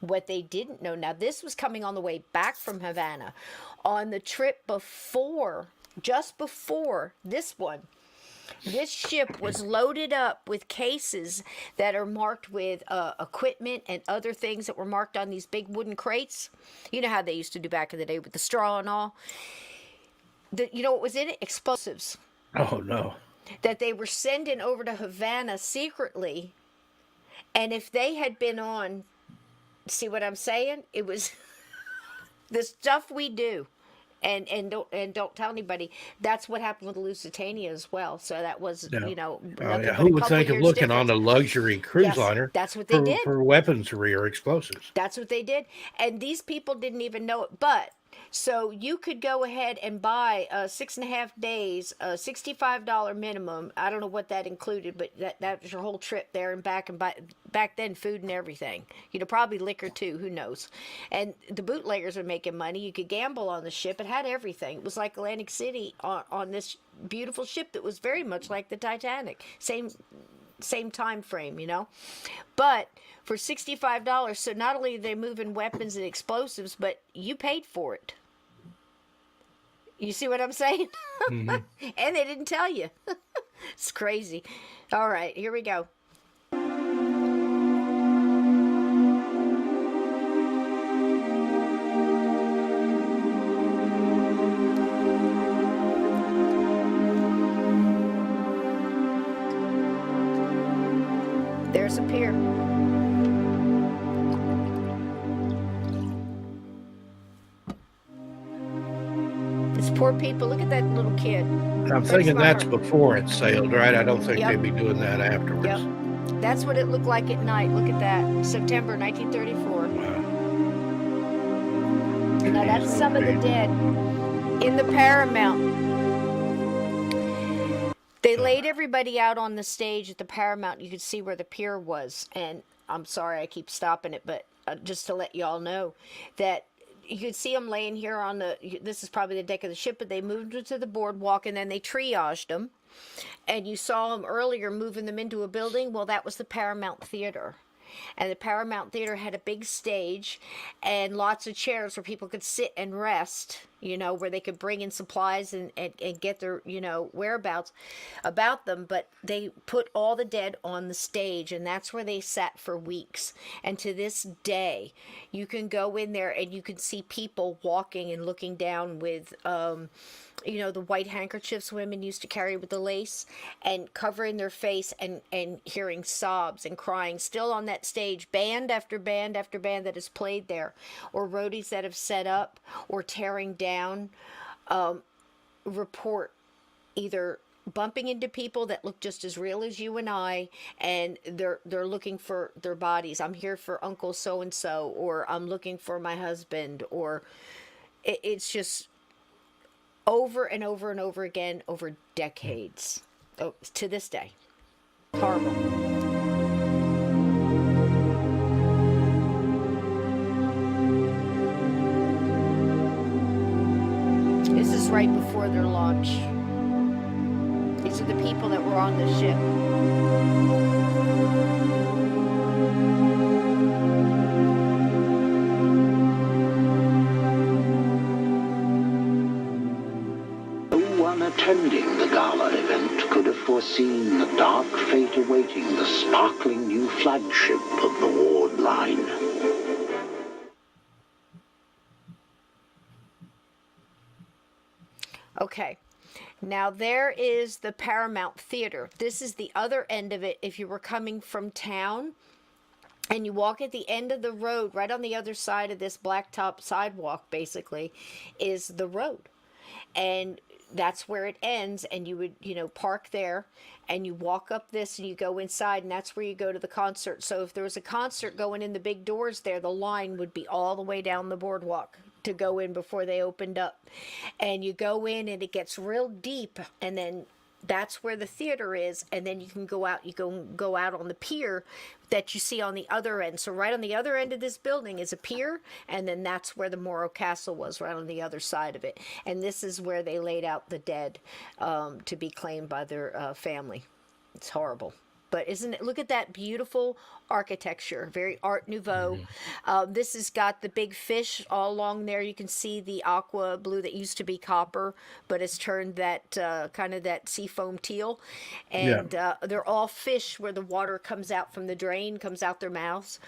Now this was coming on the way back from Havana. On the trip before, just before this one, this ship was loaded up with cases that are marked with equipment and other things that were marked on these big wooden crates. You know how they used to do back in the day with the straw and all. You know what was in it? Explosives. Oh, no. That they were sending over to Havana secretly. And if they had been on, see what I'm saying? It was the stuff we do. And don't tell anybody. That's what happened with the Lusitania as well. So that was, Yeah. you know, Oh, nothing yeah. but Who a would couple think of years looking on difference. a luxury cruise Yes, liner that's what they did. for weaponry or explosives? That's what they did. And these people didn't even know it. But so you could go ahead and buy 6.5 days, $65 minimum. I don't know what that included, but that was your whole trip there and back. And back then, food and everything. You know, probably liquor too. Who knows? And the bootleggers were making money. You could gamble on the ship. It had everything. It was like Atlantic City on this beautiful ship that was very much like the Titanic. Same time frame, you know. But for $65, so not only are they moving weapons and explosives, but you paid for it. You see what I'm saying? Mm-hmm. And they didn't tell you. It's crazy. All right, here we go. There's a pier. It's poor people. Look at that little kid. I'm thinking that's before it sailed, right? I don't think Yep. they'd be doing that afterwards. Yep. That's what it looked like at night. Look at that. September 1934. Wow. Now that's some of the dead in the Paramount. They laid everybody out on the stage at the Paramount. You could see where the pier was. And I'm sorry I keep stopping it, but just to let y'all know that you could see them laying here on this is probably the deck of the ship, but they moved them to the boardwalk and then they triaged them. And you saw them earlier moving them into a building. Well, that was the Paramount Theater. And the Paramount Theater had a big stage and lots of chairs where people could sit and rest, you know, where they could bring in supplies and get their, you know, whereabouts about them. But they put all the dead on the stage, and that's where they sat for weeks. And to this day, you can go in there and you can see people walking and looking down with, you know, the white handkerchiefs women used to carry with the lace and covering their face and hearing sobs and crying still on that stage, band after band after band that is played there, or roadies that have set up or tearing down, report either bumping into people that look just as real as you and I, and they're looking for their bodies. I'm here for Uncle so-and-so, or I'm looking for my husband, or it's just over and over and over again over decades. Oh, to this day. Horrible. This is right before their launch. These are the people that were on the ship. attending the gala event could have foreseen the dark fate awaiting the sparkling new flagship of the Ward Line. Okay. Now there is the Paramount Theater. This is the other end of it. If you were coming from town and you walk at the end of the road, right on the other side of this blacktop sidewalk, basically, is the road. And that's where it ends, and you would, park there, and you walk up this, and you go inside, and that's where you go to the concert. So if there was a concert going in the big doors there, the line would be all the way down the boardwalk to go in before they opened up. And you go in, and it gets real deep, and then that's where the theater is, and then you can go out. You go out on the pier that you see on the other end. So right on the other end of this building is a pier, and then that's where the Morro Castle was, right on the other side of it. And this is where they laid out the dead to be claimed by their family. It's horrible. But isn't it? Look at that beautiful architecture, very Art Nouveau. This has got the big fish all along there. You can see the aqua blue that used to be copper, but it's turned that kind of that seafoam teal. And they're all fish where the water comes out from the drain, comes out their mouths.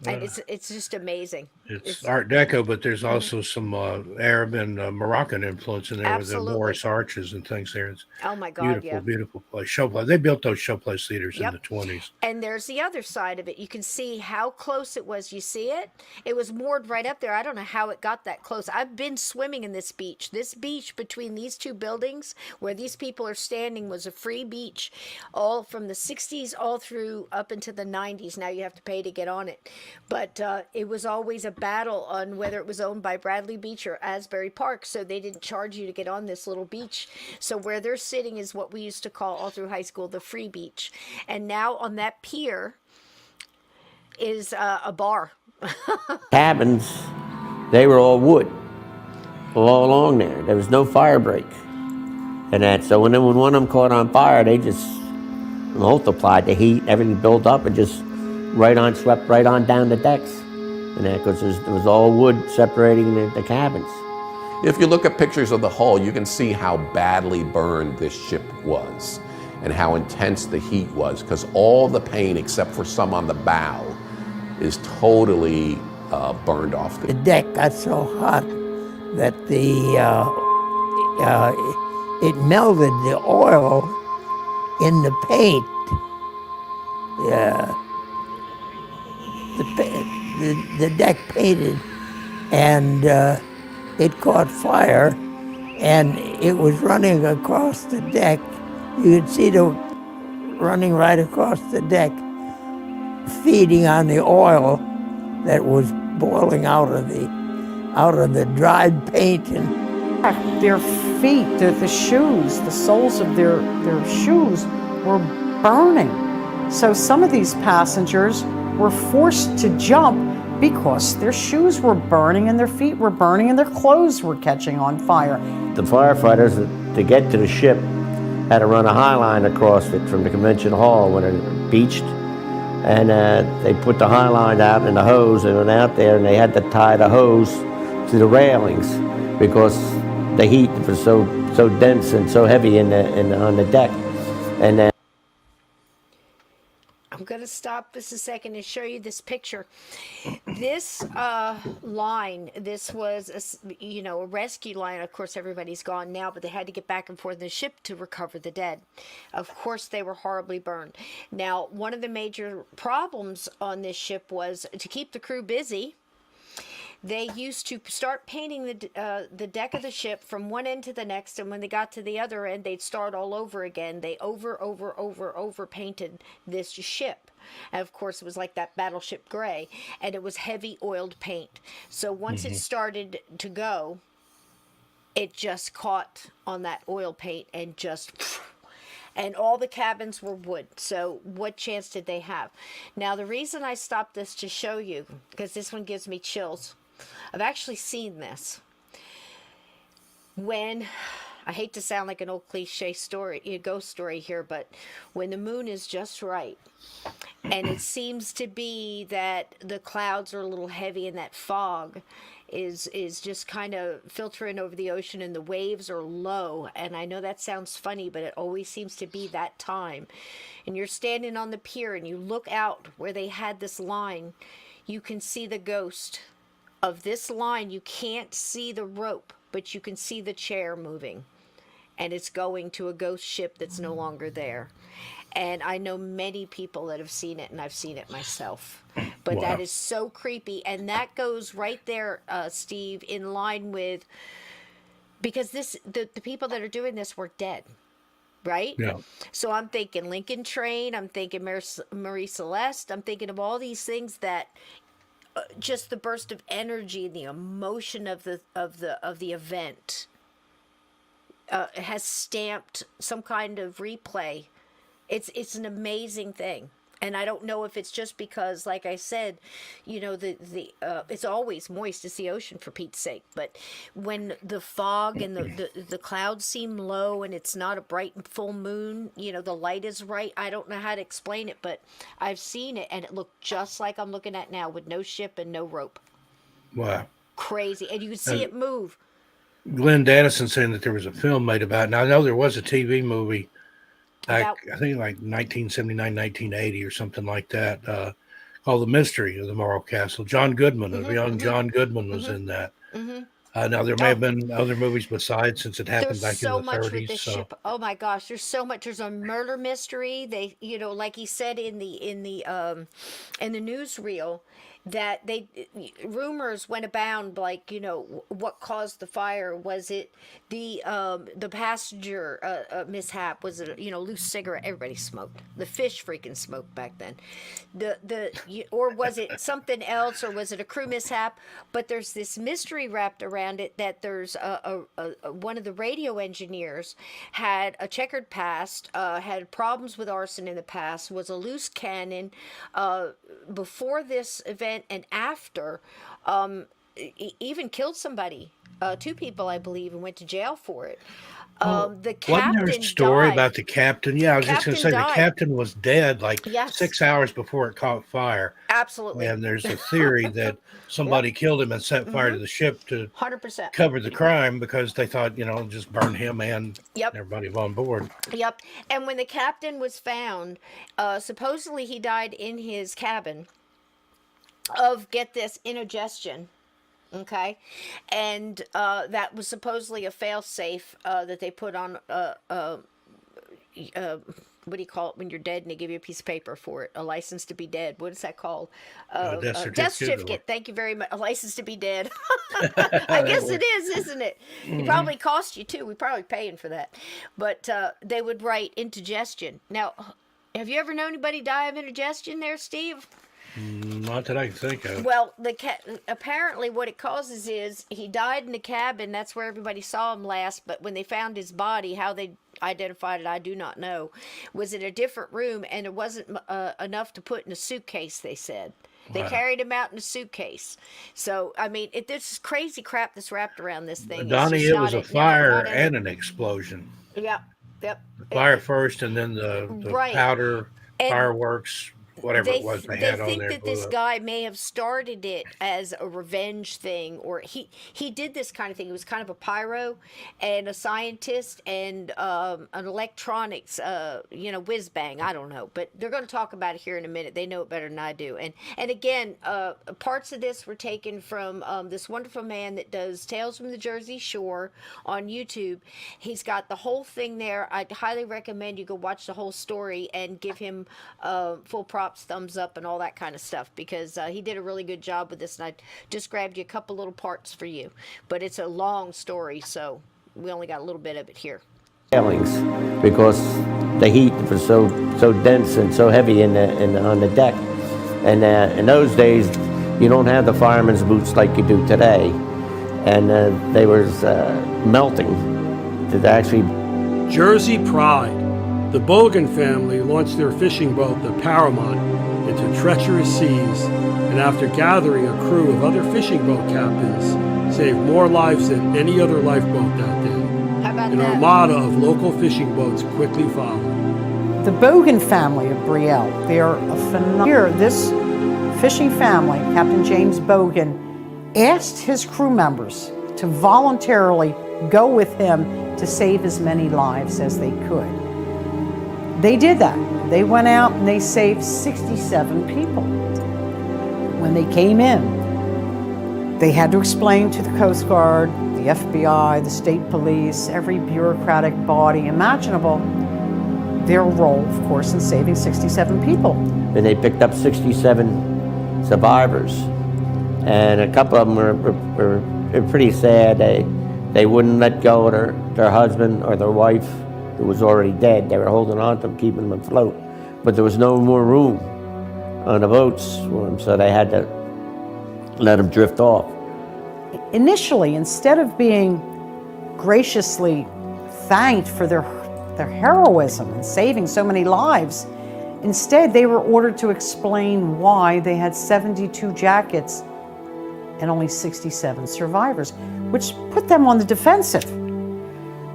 And it's just amazing. It's Art Deco, but there's also some Arab and Moroccan influence in there with the Moorish arches and things there. It's oh my God, beautiful, beautiful place. Showplace. They built those Showplace theaters in the 20s. And there's the other side of it. You can see how close it was. You see it? It was moored right up there. I don't know how it got that close. I've been swimming in this beach. This beach between these two buildings where these people are standing was a free beach all from the 60s all through up into the 90s. Now you have to pay to get on it. But it was always a battle on whether it was owned by Bradley Beach or Asbury Park, so they didn't charge you to get on this little beach. So where they're sitting is what we used to call all through high school the free beach. And now on that pier is a bar. Cabins, they were all wood all along there. There was no fire break and that. So when one of them caught on fire, they just multiplied the heat, everything built up, and just swept right on down the decks. And that because it was all wood separating the cabins. If you look at pictures of the hull, you can see how badly burned this ship was and how intense the heat was, because all the paint except for some on the bow is totally burned off. The deck got so hot that it melted the oil in the paint. The deck painted, and it caught fire, and it was running across the deck. You could see it running right across the deck, feeding on the oil that was boiling out of the dried paint. And their feet, the shoes, the soles of their shoes were burning. So some of these passengers were forced to jump because their shoes were burning and their feet were burning and their clothes were catching on fire. The firefighters, to get to the ship, had to run a high line across it from the convention hall when it beached. And they put the high line out and the hose and went out there, and they had to tie the hose to the railings because the heat was so dense and so heavy on the deck. And I'm going to stop this a second and show you this picture. This line, this was a rescue line. Of course, everybody's gone now, but they had to get back and forth in the ship to recover the dead. Of course, they were horribly burned. Now, one of the major problems on this ship was to keep the crew busy. They used to start painting the deck of the ship from one end to the next, and when they got to the other end, they'd start all over again. They over painted this ship. And of course, it was like that battleship gray, and it was heavy oiled paint. So once it started to go, it just caught on that oil paint and and all the cabins were wood. So what chance did they have? Now, the reason I stopped this to show you, because this one gives me chills. I've actually seen this. When, I hate to sound like an old cliche story, ghost story here, but when the moon is just right, and it seems to be that the clouds are a little heavy in that fog, is just kind of filtering over the ocean, and the waves are low. And I know that sounds funny, but it always seems to be that time. And you're standing on the pier and you look out where they had this line. You can see the ghost of this line. You can't see the rope, but you can see the chair moving. And it's going to a ghost ship that's no longer there. And I know many people that have seen it, and I've seen it myself. But that is so creepy. And that goes right there, Steve, in line with, because the people that are doing this were dead, right? Yeah. So I'm thinking Lincoln Train, I'm thinking Marie Celeste, I'm thinking of all these things that just the burst of energy and the emotion of the event has stamped some kind of replay. It's an amazing thing. And I don't know if it's just because, like I said, you know, it's always moist. It's the ocean, for Pete's sake. But when the fog and the clouds seem low and it's not a bright and full moon, you know, the light is right. I don't know how to explain it, but I've seen it, and it looked just like I'm looking at now, with no ship and no rope. Wow. Crazy. And you could see it move. Glenn Dannison saying that there was a film made about it. Now, I know there was a TV movie, I think like 1979, 1980 or something like that, called The Mystery of the Morro Castle. John Goodman, the young John Goodman was in that. Now, there may have been other movies besides, since it happened back in the 30s. There's so much with this ship. Oh my gosh, there's so much. There's a murder mystery. They, you know, like he said in the newsreel, that rumors went abound, like, you know, what caused the fire? Was it the passenger mishap? Was it, you know, loose cigarette? Everybody smoked. The fish freaking smoked back then. Or was it something else? Or was it a crew mishap? But there's this mystery wrapped around it, that there's one of the radio engineers had a checkered past, had problems with arson in the past, was a loose cannon before this event and after, even killed somebody, 2 people, I believe, and went to jail for it. The captain wasn't there a story died. about the captain? Yeah, I was just going to say died. The captain was dead like Yes. 6 hours before it caught fire. Absolutely. And there's a theory that somebody killed him and set fire to the ship to 100%. cover the crime, because they thought, you know, just burn him and Yep. everybody on board. Yep. And when the captain was found, supposedly he died in his cabin of, get this, indigestion. Okay, and that was supposedly a fail-safe that they put on what do you call it when you're dead and they give you a piece of paper for it? A license to be dead. What is that called? Death certificate. Thank you very much. A license to be dead. I guess it is, isn't it? It probably cost you too. We're probably paying for that. But they would write indigestion. Now, have you ever known anybody die of indigestion there, Steve? Not that I can think of. Well, apparently what it causes is he died in the cabin. That's where everybody saw him last. But when they found his body, how they identified it, I do not know. Was in a different room, and it wasn't enough to put in a suitcase, they said. They carried him out in a suitcase. So, I mean, this is crazy crap that's wrapped around this thing. Donnie, it was a fire and an explosion. Yep. Fire first, and then the Right. powder, And fireworks, whatever it was they had on there. They think that this guy may have started it as a revenge thing, or he did this kind of thing. He was kind of a pyro and a scientist and an electronics, whiz bang. I don't know, but they're going to talk about it here in a minute. They know it better than I do. And again, parts of this were taken from this wonderful man that does Tales from the Jersey Shore on YouTube. He's got the whole thing there. I'd highly recommend you go watch the whole story and give him full props, thumbs up, and all that kind of stuff, because he did a really good job with this, and I just grabbed you a couple little parts for you, but it's a long story, so we only got a little bit of it here. Because the heat was so dense and so heavy on the deck, and in those days you don't have the fireman's boots like you do today, and they was melting to actually. Jersey pride. The Bogan family launched their fishing boat, the Paramount, into treacherous seas, and after gathering a crew of other fishing boat captains, saved more lives than any other lifeboat that day. How about An armada of local fishing boats quickly followed. The Bogan family of Brielle, they are a phenomenal. Here, this fishing family, Captain James Bogan, asked his crew members to voluntarily go with him to save as many lives as they could. They did that. They went out and they saved 67 people. When they came in, they had to explain to the Coast Guard, the FBI, the state police, every bureaucratic body imaginable, their role, of course, in saving 67 people. And they picked up 67 survivors, and a couple of them were pretty sad. They wouldn't let go of their husband or their wife, who was already dead. They were holding on to them, keeping them afloat. But there was no more room on the boats for them, so they had to let them drift off. Initially, instead of being graciously thanked for their heroism in saving so many lives, instead they were ordered to explain why they had 72 jackets and only 67 survivors, which put them on the defensive.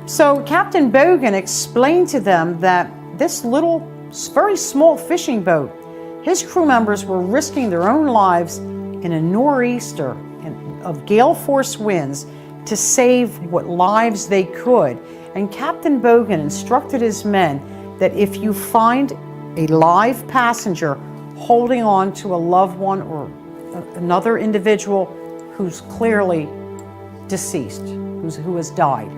So Captain Bogan explained to them that this little, very small fishing boat, his crew members were risking their own lives in a nor'easter of gale force winds to save what lives they could. And Captain Bogan instructed his men that if you find a live passenger holding on to a loved one or another individual who's clearly deceased, who has died,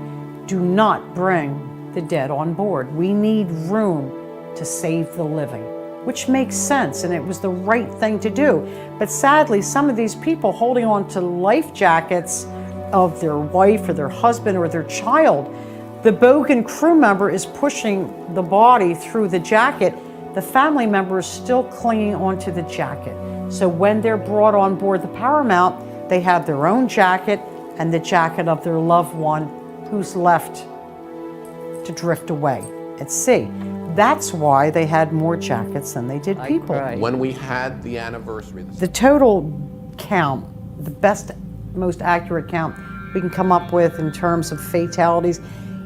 do not bring the dead on board. We need room to save the living, which makes sense, and it was the right thing to do. But sadly, some of these people holding on to life jackets of their wife or their husband or their child, the Bogan crew member is pushing the body through the jacket. The family member is still clinging onto the jacket. So when they're brought on board the Paramount, they have their own jacket and the jacket of their loved one who's left to drift away at sea. That's why they had more jackets than they did people. When we had the anniversary, The total count, the best, most accurate count we can come up with in terms of fatalities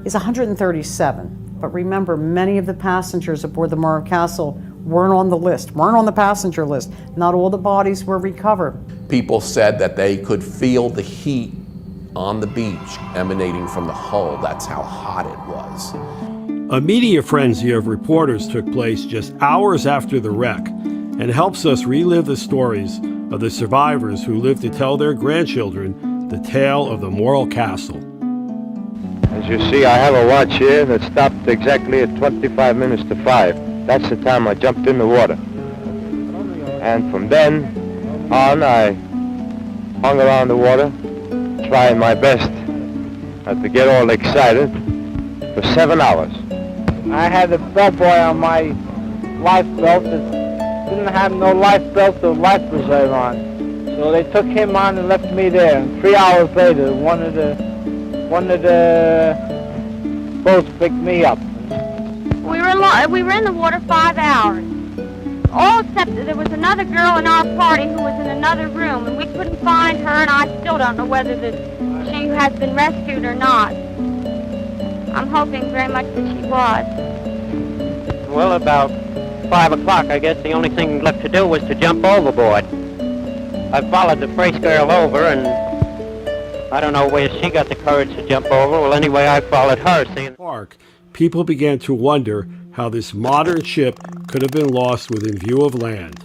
is 137. But remember, many of the passengers aboard the Morro Castle weren't on the list, weren't on the passenger list. Not all the bodies were recovered. people said that they could feel the heat on the beach emanating from the hull. That's how hot it was. A media frenzy of reporters took place just hours after the wreck and helps us relive the stories of the survivors who lived to tell their grandchildren the tale of the Morro Castle. As you see, I have a watch here that stopped exactly at 25 minutes to 5. That's the time I jumped in the water. And from then on, I hung around the water, trying my best not to get all excited, for 7 hours. I had a bellboy on my life belt that didn't have no life belt or life preserve on. So they took him on and left me there. And 3 hours later, one of the boats picked me up. We were in the water 5 hours. All except that there was another girl in our party who was in another room, and we couldn't find her, and I still don't know whether she has been rescued or not. I'm hoping very much that she was. Well, about 5 o'clock, I guess the only thing left to do was to jump overboard. I followed the first girl over, and I don't know where she got the courage to jump over. Well, anyway, I followed her. Park, people began to wonder how this modern ship could have been lost within view of land.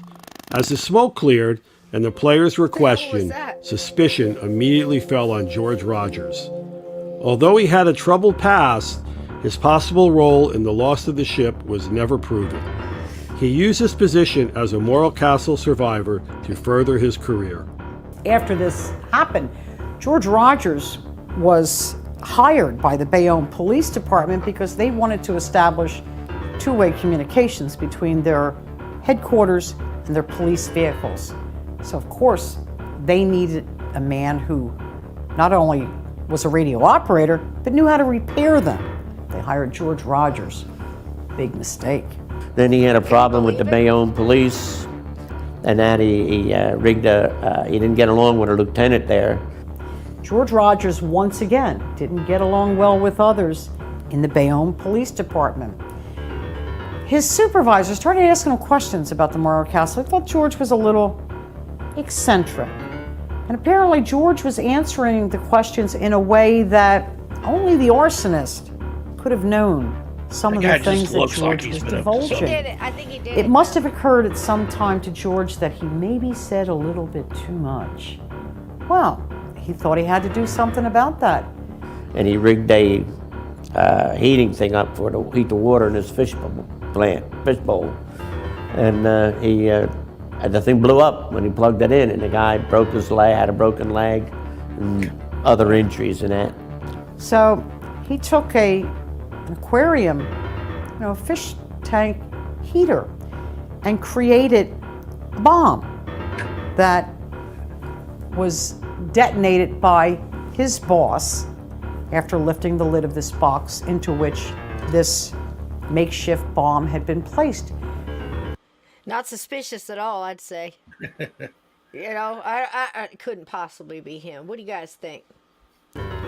As the smoke cleared and the players were questioned, suspicion immediately fell on George Rogers. Although he had a troubled past, his possible role in the loss of the ship was never proven. He used his position as a Morro Castle survivor to further his career. After this happened, George Rogers was hired by the Bayonne Police Department because they wanted to establish two-way communications between their headquarters and their police vehicles. So of course, they needed a man who not only was a radio operator, but knew how to repair them. They hired George Rogers. Big mistake. Then he had a problem with the Bayonne police, and that he didn't get along with a lieutenant there. George Rogers, once again, didn't get along well with others in the Bayonne Police Department. His supervisor started asking him questions about the Morro Castle. I thought George was a little eccentric. And apparently George was answering the questions in a way that only the arsonist could have known some of the things that George was divulging. He did it. I think he did it. It must have occurred at some time to George that he maybe said a little bit too much. Well, he thought he had to do something about that. And he rigged a heating thing up for to heat the water in his fish bowl. And the thing blew up when he plugged it in, and the guy broke his leg, had a broken leg, and other injuries in that. So he took an aquarium, fish tank heater, and created a bomb that was detonated by his boss after lifting the lid of this box into which this makeshift bomb had been placed. Not suspicious at all, I'd say. I couldn't possibly be him. What do you guys think?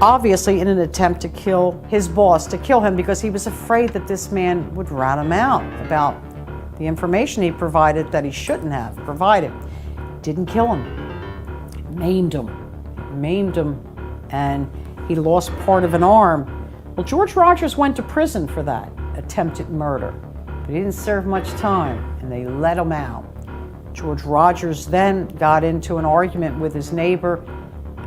Obviously in an attempt to kill his boss, to kill him because he was afraid that this man would rat him out about the information he provided that he shouldn't have provided. Didn't kill him. Maimed him, and he lost part of an arm. Well, George Rogers went to prison for that attempted murder, but he didn't serve much time, and they let him out. George Rogers then got into an argument with his neighbor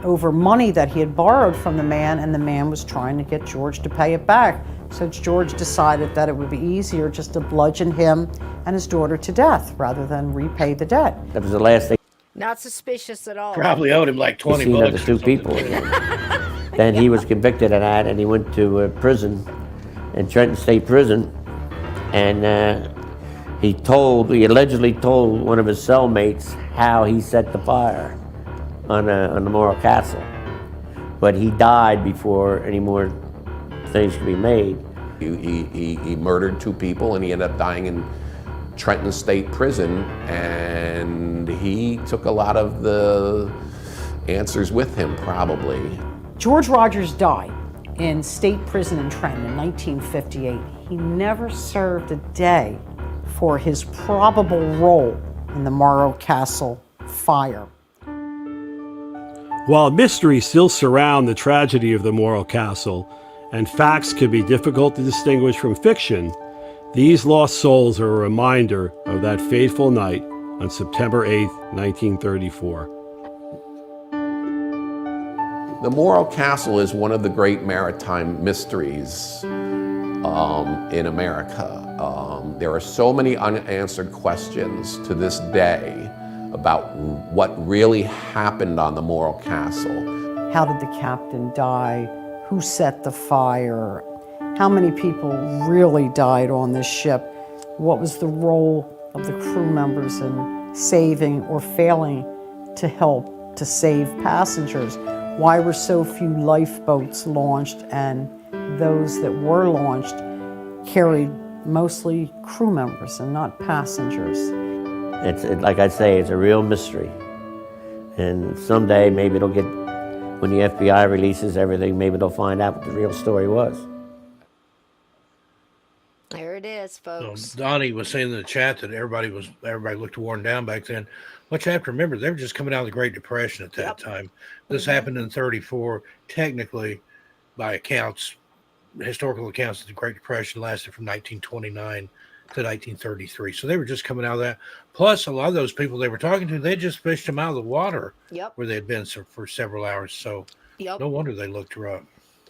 over money that he had borrowed from the man, and the man was trying to get George to pay it back. So George decided that it would be easier just to bludgeon him and his daughter to death rather than repay the debt. That was the last thing. Not suspicious at all. Probably owed him like 20 Seen bucks. of the two people. Then he was convicted of that, and he went to prison, in Trenton State Prison, and he allegedly told one of his cellmates how he set the fire on the Morro Castle, but he died before any more things could be made. He murdered two people, and he ended up dying in Trenton State Prison, and he took a lot of the answers with him, probably. George Rogers died in state prison in Trenton in 1958. He never served a day for his probable role in the Morro Castle fire. While mysteries still surround the tragedy of the Morro Castle, and facts can be difficult to distinguish from fiction, these lost souls are a reminder of that fateful night on September 8th, 1934. The Morro Castle is one of the great maritime mysteries in America. There are so many unanswered questions to this day about what really happened on the Morro Castle. How did the captain die? Who set the fire? How many people really died on this ship? What was the role of the crew members in saving or failing to help to save passengers? Why were so few lifeboats launched, and those that were launched carried mostly crew members and not passengers? Like I say, it's a real mystery. And someday maybe it'll get, when the FBI releases everything, maybe they'll find out what the real story was. There it is, folks. Donnie was saying in the chat that everybody looked worn down back then. What you have to remember, they were just coming out of the Great Depression at that time. This happened in 34. Technically, by accounts, historical accounts, the Great Depression lasted from 1929 to 1933. So they were just coming out of that. Plus, a lot of those people they were talking to, they just fished them out of the water where they had been for several hours. So no wonder they looked rough.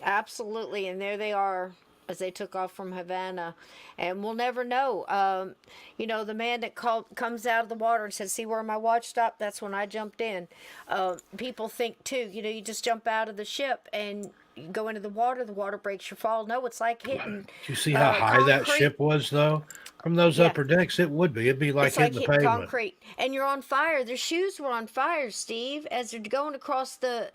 Absolutely. And there they are as they took off from Havana. And we'll never know. The man that comes out of the water and says, "See where my watch stopped? That's when I jumped in." People think, too, you just jump out of the ship and you go into the water breaks your fall. No, it's like hitting Do you see how high concrete. that ship was, though? From those upper decks, it would be. It'd be like It's hitting the pavement. concrete, and you're on fire. Their shoes were on fire, Steve, as they're going across the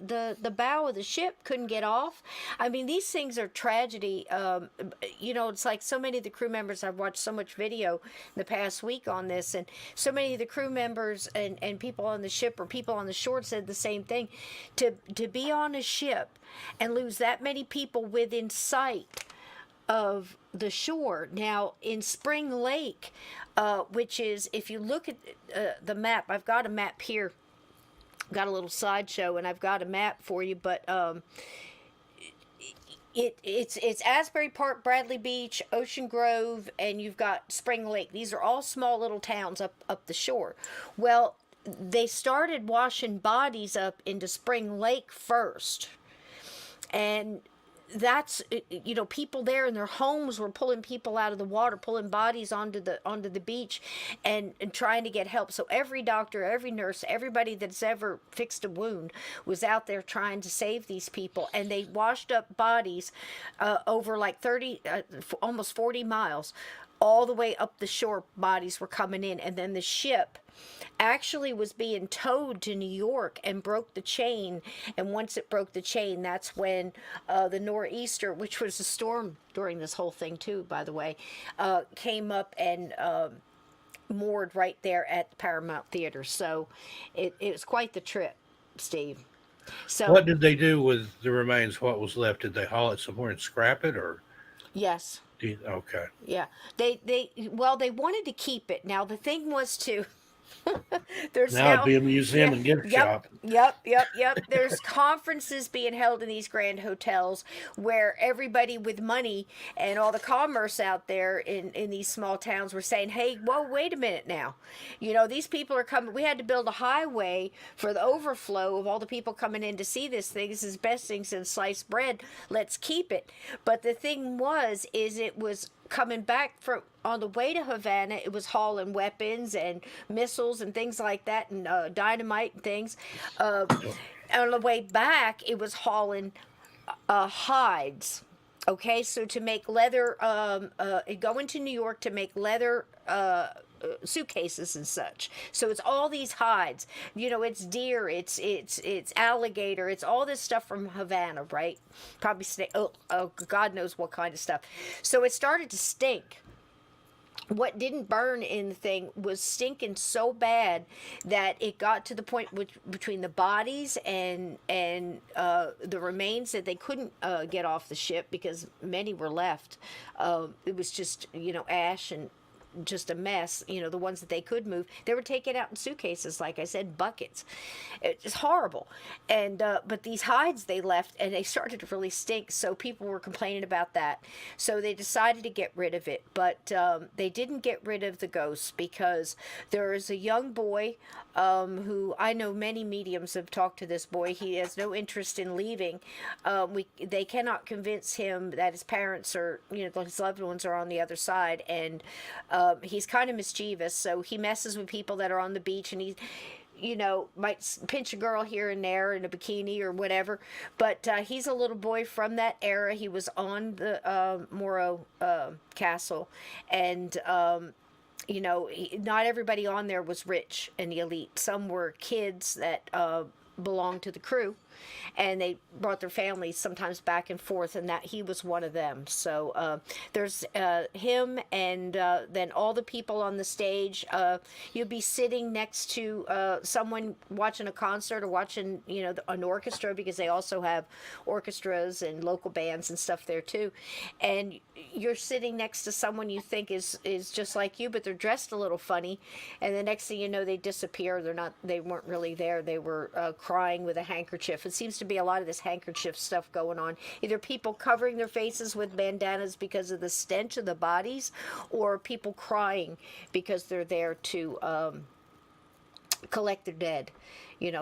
bow of the ship. Couldn't get off. I mean, these things are tragedy. It's like so many of the crew members. I've watched so much video in the past week on this, and so many of the crew members and people on the ship or people on the shore said the same thing. To be on a ship and lose that many people within sight of the shore. Now, in Spring Lake, which is, if you look at the map, I've got a map here got a little sideshow, and I've got a map for you, but it's Asbury Park, Bradley Beach, Ocean Grove, and you've got Spring Lake. These are all small little towns up the shore. Well, they started washing bodies up into Spring Lake first, and that's, people there in their homes were pulling people out of the water, pulling bodies onto the beach, and trying to get help. So every doctor, every nurse, everybody that's ever fixed a wound was out there trying to save these people. And they washed up bodies over like 30 almost 40 miles, all the way up the shore. Bodies were coming in, and then the ship actually was being towed to New York and broke the chain. And once it broke the chain, that's when the nor'easter, which was a storm during this whole thing too, by the way, came up and moored right there at the Paramount Theater. So it was quite the trip, Steve. So what did they do with the remains? What was left? Did they haul it somewhere and scrap it, or? Yes. Okay. Yeah. They wanted to keep it. Now the thing was to there's now it'd be a museum and gift shop. Yep. There's conferences being held in these grand hotels where everybody with money and all the commerce out there in these small towns were saying, hey, whoa, wait a minute now. These people are coming. We had to build a highway for the overflow of all the people coming in to see this thing. This is the best thing since sliced bread. Let's keep it. But the thing is it was coming back from on the way to Havana. It was hauling weapons and missiles and things like that, and dynamite and things. On the way back, it was hauling hides. Okay, so to make leather, going to New York to make leather suitcases and such. So it's all these hides. It's deer, it's alligator, it's all this stuff from Havana, right? Probably snake. Oh, God knows what kind of stuff. So it started to stink. What didn't burn in the thing was stinking so bad that it got to the point between the bodies and the remains that they couldn't get off the ship because many were left. It was just ash and just a mess. The ones that they could move, they were taken out in suitcases, like I said, buckets. It's horrible. And but these hides they left, and they started to really stink, so people were complaining about that. So they decided to get rid of it, but they didn't get rid of the ghosts because there is a young boy who I know many mediums have talked to this boy. He has no interest in leaving. They cannot convince him that his parents are, his loved ones are on the other side, and he's kind of mischievous, so he messes with people that are on the beach, and he might pinch a girl here and there in a bikini or whatever. But he's a little boy from that era. He was on the Morro Castle, and not everybody on there was rich and the elite. Some were kids that belonged to the crew, and they brought their families sometimes back and forth, and that he was one of them. So there's him, and then all the people on the stage. You'll be sitting next to someone watching a concert or watching an orchestra, because they also have orchestras and local bands and stuff there too. And you're sitting next to someone you think is just like you, but they're dressed a little funny, and the next thing you know, they disappear. They weren't really there. They were crying with a handkerchief. It seems to be a lot of this handkerchief stuff going on. Either people covering their faces with bandanas because of the stench of the bodies, or people crying because they're there to collect their dead.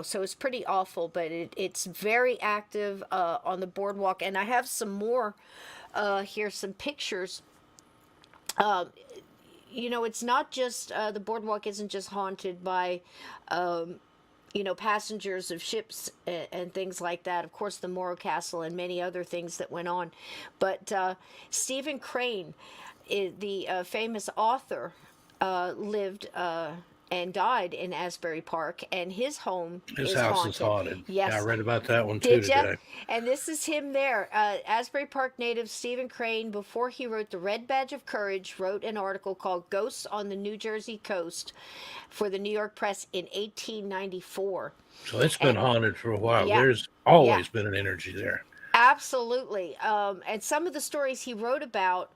So it's pretty awful, but it's very active on the boardwalk. And I have some more here, some pictures. It's not just the boardwalk isn't just haunted by passengers of ships and things like that. Of course, the Morro Castle and many other things that went on. But Stephen Crane, the famous author, lived and died in Asbury Park, and his home His is house haunted. is haunted. Yes. Yeah, I read about that one too Did ya? today. And this is him there. Asbury Park native Stephen Crane, before he wrote The Red Badge of Courage, wrote an article called Ghosts on the New Jersey Coast for the New York Press in 1894. So it's been haunted for a while. Yeah. There's always been an energy there. Absolutely. And some of the stories he wrote about,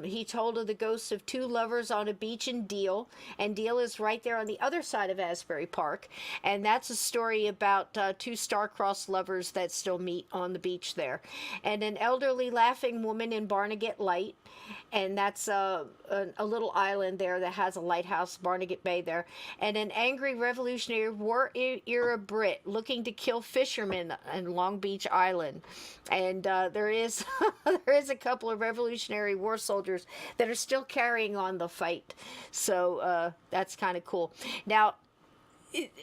he told of the ghosts of two lovers on a beach in Deal. And Deal is right there on the other side of Asbury Park. And that's a story about two star-crossed lovers that still meet on the beach there. And an elderly laughing woman in Barnegat Light. And that's a little island there that has a lighthouse, Barnegat Bay there. And an angry Revolutionary War era Brit looking to kill fishermen in Long Beach Island. And there is there is a couple of Revolutionary War soldiers that are still carrying on the fight. So that's kind of cool. Now,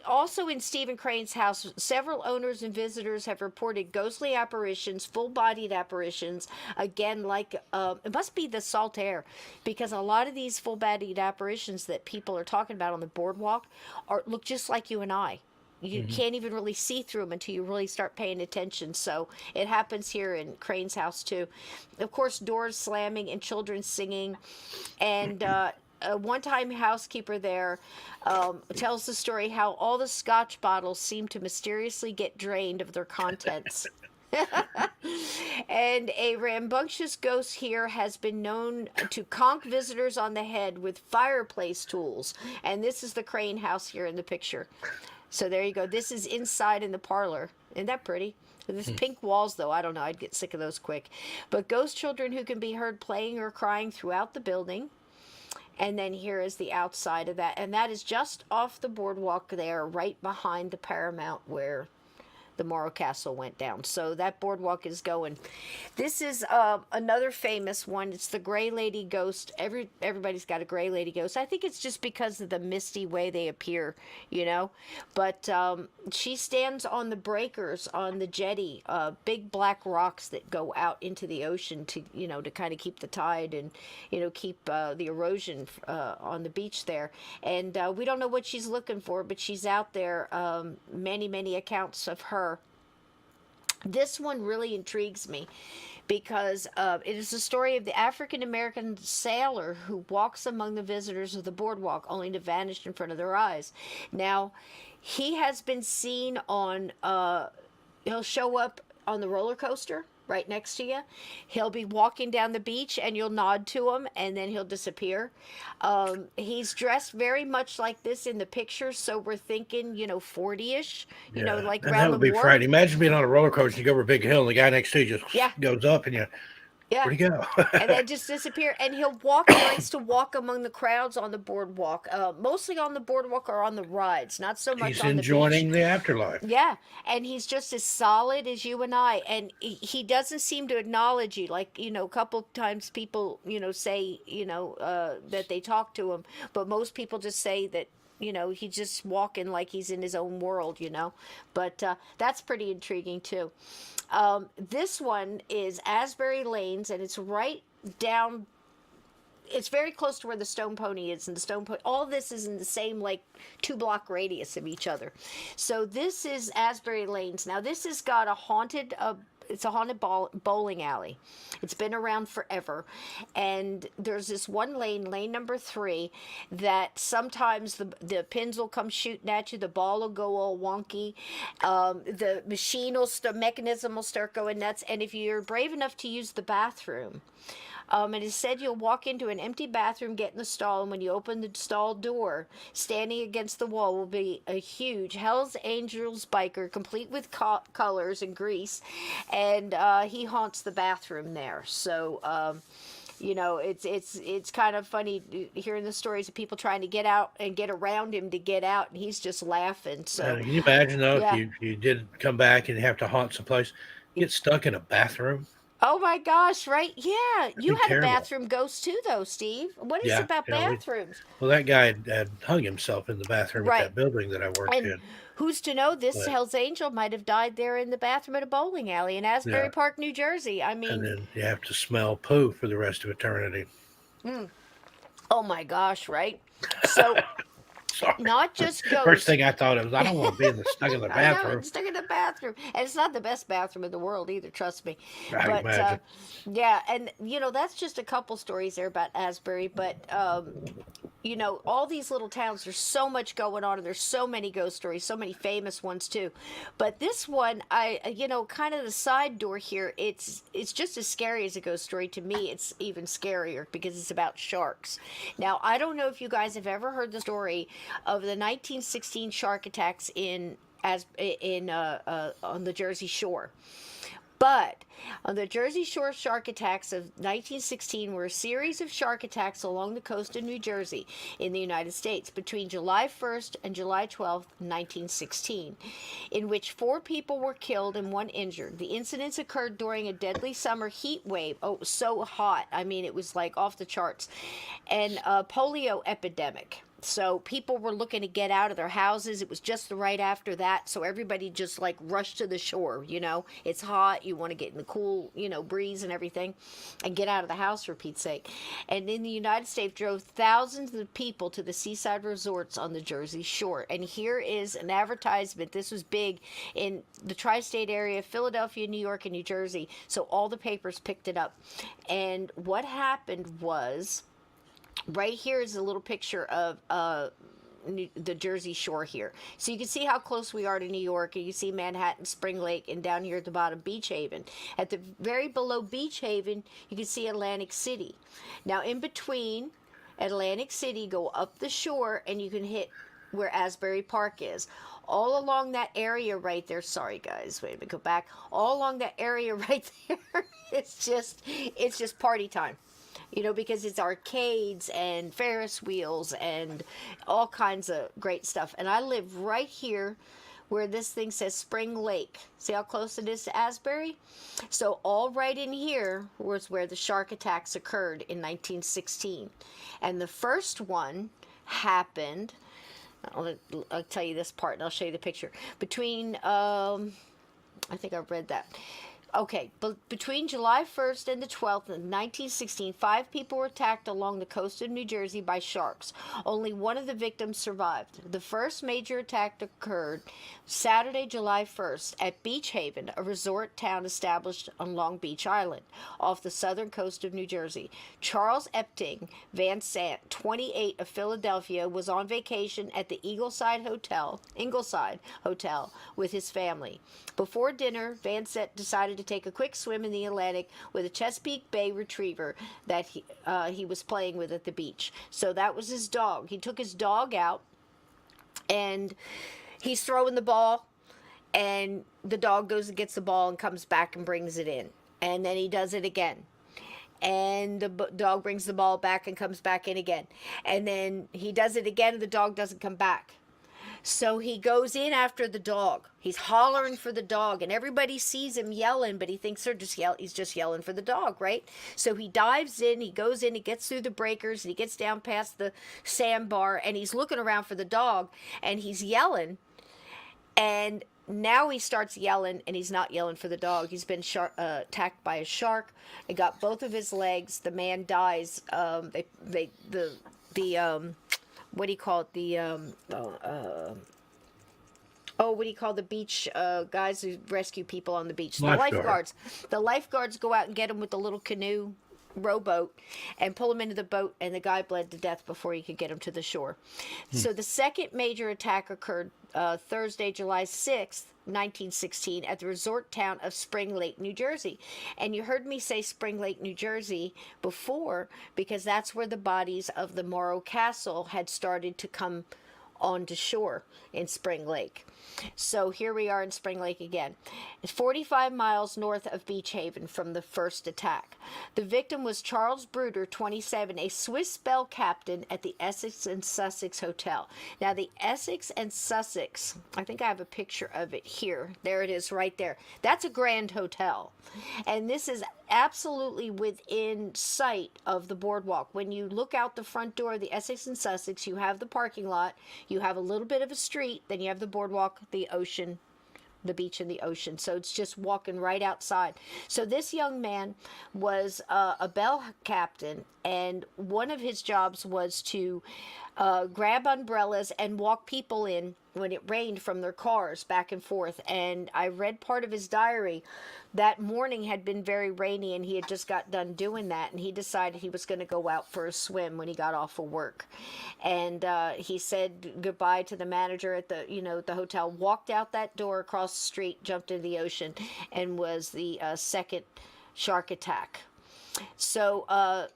also in Stephen Crane's house, several owners and visitors have reported ghostly apparitions, full-bodied apparitions. Again, like it must be the salt air, because a lot of these full-bodied apparitions that people are talking about on the boardwalk look just like you and I. You can't even really see through them until you really start paying attention. So it happens here in Crane's house too. Of course, doors slamming and children singing, and a one-time housekeeper there tells the story how all the scotch bottles seem to mysteriously get drained of their contents. And a rambunctious ghost here has been known to conk visitors on the head with fireplace tools. And this is the Crane house here in the picture. So there you go. This is inside in the parlor. Isn't that pretty? There's pink walls, though. I don't know. I'd get sick of those quick. But ghost children who can be heard playing or crying throughout the building. And then here is the outside of that. And that is just off the boardwalk there, right behind the Paramount where the Morro Castle went down. So that boardwalk is going. This is another famous one. It's the Gray Lady Ghost. Everybody's got a Gray Lady Ghost. I think it's just because of the misty way they appear, you know. But she stands on the breakers on the jetty, big black rocks that go out into the ocean to, you know, to kind of keep the tide and, you know, keep the erosion on the beach there. And we don't know what she's looking for, but she's out there. Many accounts of her. This one really intrigues me because it is the story of the African-American sailor who walks among the visitors of the boardwalk only to vanish in front of their eyes. Now, he has been seen on, he'll show up on the roller coaster right next to you. He'll be walking down the beach and you'll nod to him and then he'll disappear. He's dressed very much like this in the picture, so we're thinking, you know, 40-ish, you know, like and around that would be the war. frightening. Imagine being on a roller coaster, you go over a big hill and the guy next to you just goes up and you, where'd he go? And then just disappear. And he'll walk, he likes to walk among the crowds on the boardwalk, mostly on the boardwalk or on the rides, not so much He's on the beach. He's enjoying the afterlife. Yeah, and he's just as solid as you and I, and he doesn't seem to acknowledge you. Like, you know, a couple times people, you know, say, you know, that they talk to him, but most people just say that, you know, he's just walking like he's in his own world, you know. But that's pretty intriguing, too. This one is Asbury Lanes, and it's right down, it's very close to where the Stone Pony is, and the Stone Pony, all this is in the same, like, 2-block radius of each other. So this is Asbury Lanes. Now, this has got a haunted, it's a haunted bowling alley. It's been around forever. And there's this one lane, lane number 3, that sometimes the pins will come shooting at you. The ball will go all wonky. The machine will, mechanism will start going nuts. And if you're brave enough to use the bathroom, it is said you'll walk into an empty bathroom, get in the stall, and when you open the stall door, standing against the wall will be a huge Hell's Angels biker, complete with colors and grease, and he haunts the bathroom there. So, you know, it's kind of funny hearing the stories of people trying to get out and get around him to get out, and he's just laughing. So, can you imagine, though, if you did come back and have to haunt someplace, get stuck in a bathroom? Oh my gosh, right? Yeah. You had terrible. a bathroom ghost too, though, Steve. What is it about bathrooms? Well, that guy had hung himself in the bathroom at that building that I worked in. Who's to know, this Hell's Angel might have died there in the bathroom at a bowling alley in Asbury Park, New Jersey. I mean, and then you have to smell poo for the rest of eternity. Oh my gosh, right? So not just ghosts. First thing I thought was, I don't want to be stuck in the bathroom. I know, stuck in the bathroom. And it's not the best bathroom in the world either, trust me. Imagine. Yeah, and you know, that's just a couple stories there about Asbury, but you know, all these little towns, there's so much going on, and there's so many ghost stories, so many famous ones too. But this one, you know, kind of the side door here, it's just as scary as a ghost story. To me, it's even scarier because it's about sharks. Now, I don't know if you guys have ever heard the story of the 1916 shark attacks on the Jersey Shore. But on the Jersey Shore shark attacks of 1916 were a series of shark attacks along the coast of New Jersey in the United States between July 1st and July 12th, 1916, in which 4 people were killed and 1 injured. The incidents occurred during a deadly summer heat wave. Oh, it was so hot. I mean, it was like off the charts. And a polio epidemic. So people were looking to get out of their houses. It was just right after that. So everybody just like rushed to the shore. You know, it's hot. You want to get in the cool, you know, breeze and everything and get out of the house, for Pete's sake. And in the United States, drove thousands of people to the seaside resorts on the Jersey Shore. And here is an advertisement. This was big in the tri-state area, Philadelphia, New York, and New Jersey. So all the papers picked it up. And what happened was, right here is a little picture of the Jersey Shore here. So you can see how close we are to New York, and you see Manhattan, Spring Lake, and down here at the bottom, Beach Haven. At the very below Beach Haven, you can see Atlantic City. Now, in between Atlantic City, go up the shore, and you can hit where Asbury Park is. All along that area right there, sorry guys, wait a minute, go back. All along that area right there, it's just party time. You know, because it's arcades and Ferris wheels and all kinds of great stuff. And I live right here where this thing says Spring Lake. See how close it is to Asbury? So all right in here was where the shark attacks occurred in 1916. And the first one happened, I'll tell you this part and I'll show you the picture. Between, I think I read that. Okay, but between July 1st and the 12th of 1916, 5 people were attacked along the coast of New Jersey by sharks. Only one of the victims survived. The first major attack occurred Saturday, July 1st at Beach Haven, a resort town established on Long Beach Island, off the southern coast of New Jersey. Charles Epting Van Sant, 28, of Philadelphia, was on vacation at the Ingleside Hotel with his family. Before dinner, Van Sant decided to take a quick swim in the Atlantic with a Chesapeake Bay retriever that he was playing with at the beach. So that was his dog. He took his dog out, and he's throwing the ball, and the dog goes and gets the ball and comes back and brings it in. And then he does it again. And the dog brings the ball back and comes back in again. And then he does it again, and the dog doesn't come back. So he goes in after the dog. He's hollering for the dog, and everybody sees him yelling, but he thinks he's just yelling for the dog, right? So he dives in, he goes in, he gets through the breakers, and he gets down past the sandbar, and he's looking around for the dog, and he's yelling, and now he starts yelling, and he's not yelling for the dog. He's been attacked by a shark. It got both of his legs. The man dies. What do you call it? What do you call the beach guys who rescue people on the beach? The lifeguards. The lifeguards go out and get him with the little canoe rowboat and pull him into the boat, and the guy bled to death before he could get him to the shore. So the second major attack occurred Thursday, July 6th, 1916, at the resort town of Spring Lake, New Jersey. And you heard me say Spring Lake, New Jersey before, because that's where the bodies of the Morro Castle had started to come onto shore in Spring Lake. So here we are in Spring Lake again. It's 45 miles north of Beach Haven from the first attack. The victim was Charles Bruder, 27, a Swiss bell captain at the Essex and Sussex Hotel. Now the Essex and Sussex, I think I have a picture of it here. There it is right there. That's a grand hotel. And this is absolutely within sight of the boardwalk. When you look out the front door of the Essex and Sussex, you have the parking lot, you have a little bit of a street, then you have the boardwalk, the ocean, the beach and the ocean. So it's just walking right outside. So this young man was a bell captain, and one of his jobs was to grab umbrellas and walk people in when it rained from their cars back and forth. And I read part of his diary. That morning had been very rainy, and he had just got done doing that, and he decided he was going to go out for a swim when he got off of work. And he said goodbye to the manager at the hotel, walked out that door across the street, jumped into the ocean, and was the second shark attack. So,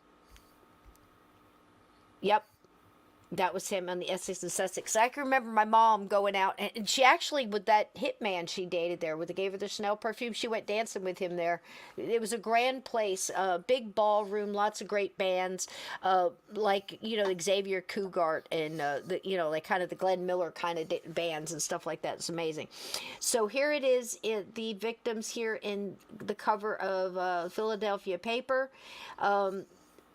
yep. That was him on the Essex and Sussex. I can remember my mom going out, and she actually, with that hitman she dated there, they gave her the Chanel perfume, she went dancing with him there. It was a grand place, big ballroom, lots of great bands, like, Xavier Cougar and, like kind of the Glenn Miller kind of bands and stuff like that. It's amazing. So here it is, the victims here in the cover of Philadelphia paper.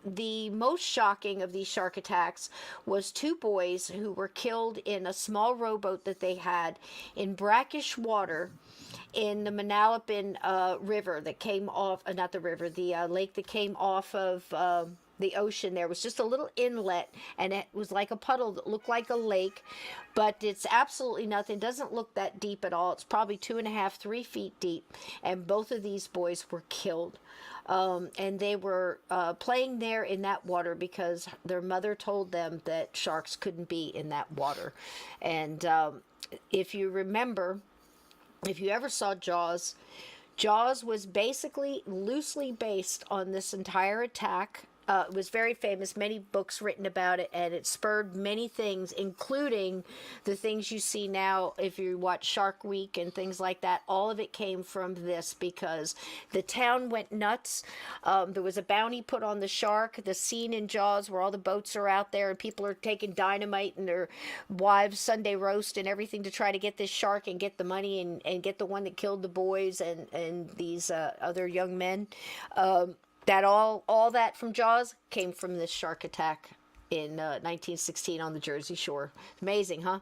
The most shocking of these shark attacks was 2 boys who were killed in a small rowboat that they had in brackish water in the Manalapan River that came off, not the river, the lake that came off of the ocean. There was just a little inlet, and it was like a puddle that looked like a lake, but it's absolutely nothing. It doesn't look that deep at all. It's probably 2.5, 3 feet deep, and both of these boys were killed. And they were playing there in that water because their mother told them that sharks couldn't be in that water. And if you remember, if you ever saw Jaws, Jaws was basically loosely based on this entire attack. It was very famous, many books written about it, and it spurred many things, including the things you see now if you watch Shark Week and things like that. All of it came from this because the town went nuts. There was a bounty put on the shark. The scene in Jaws where all the boats are out there and people are taking dynamite and their wives' Sunday roast and everything to try to get this shark and get the money and get the one that killed the boys and these other young men. That all that from Jaws came from this shark attack in 1916 on the Jersey Shore. Amazing, huh?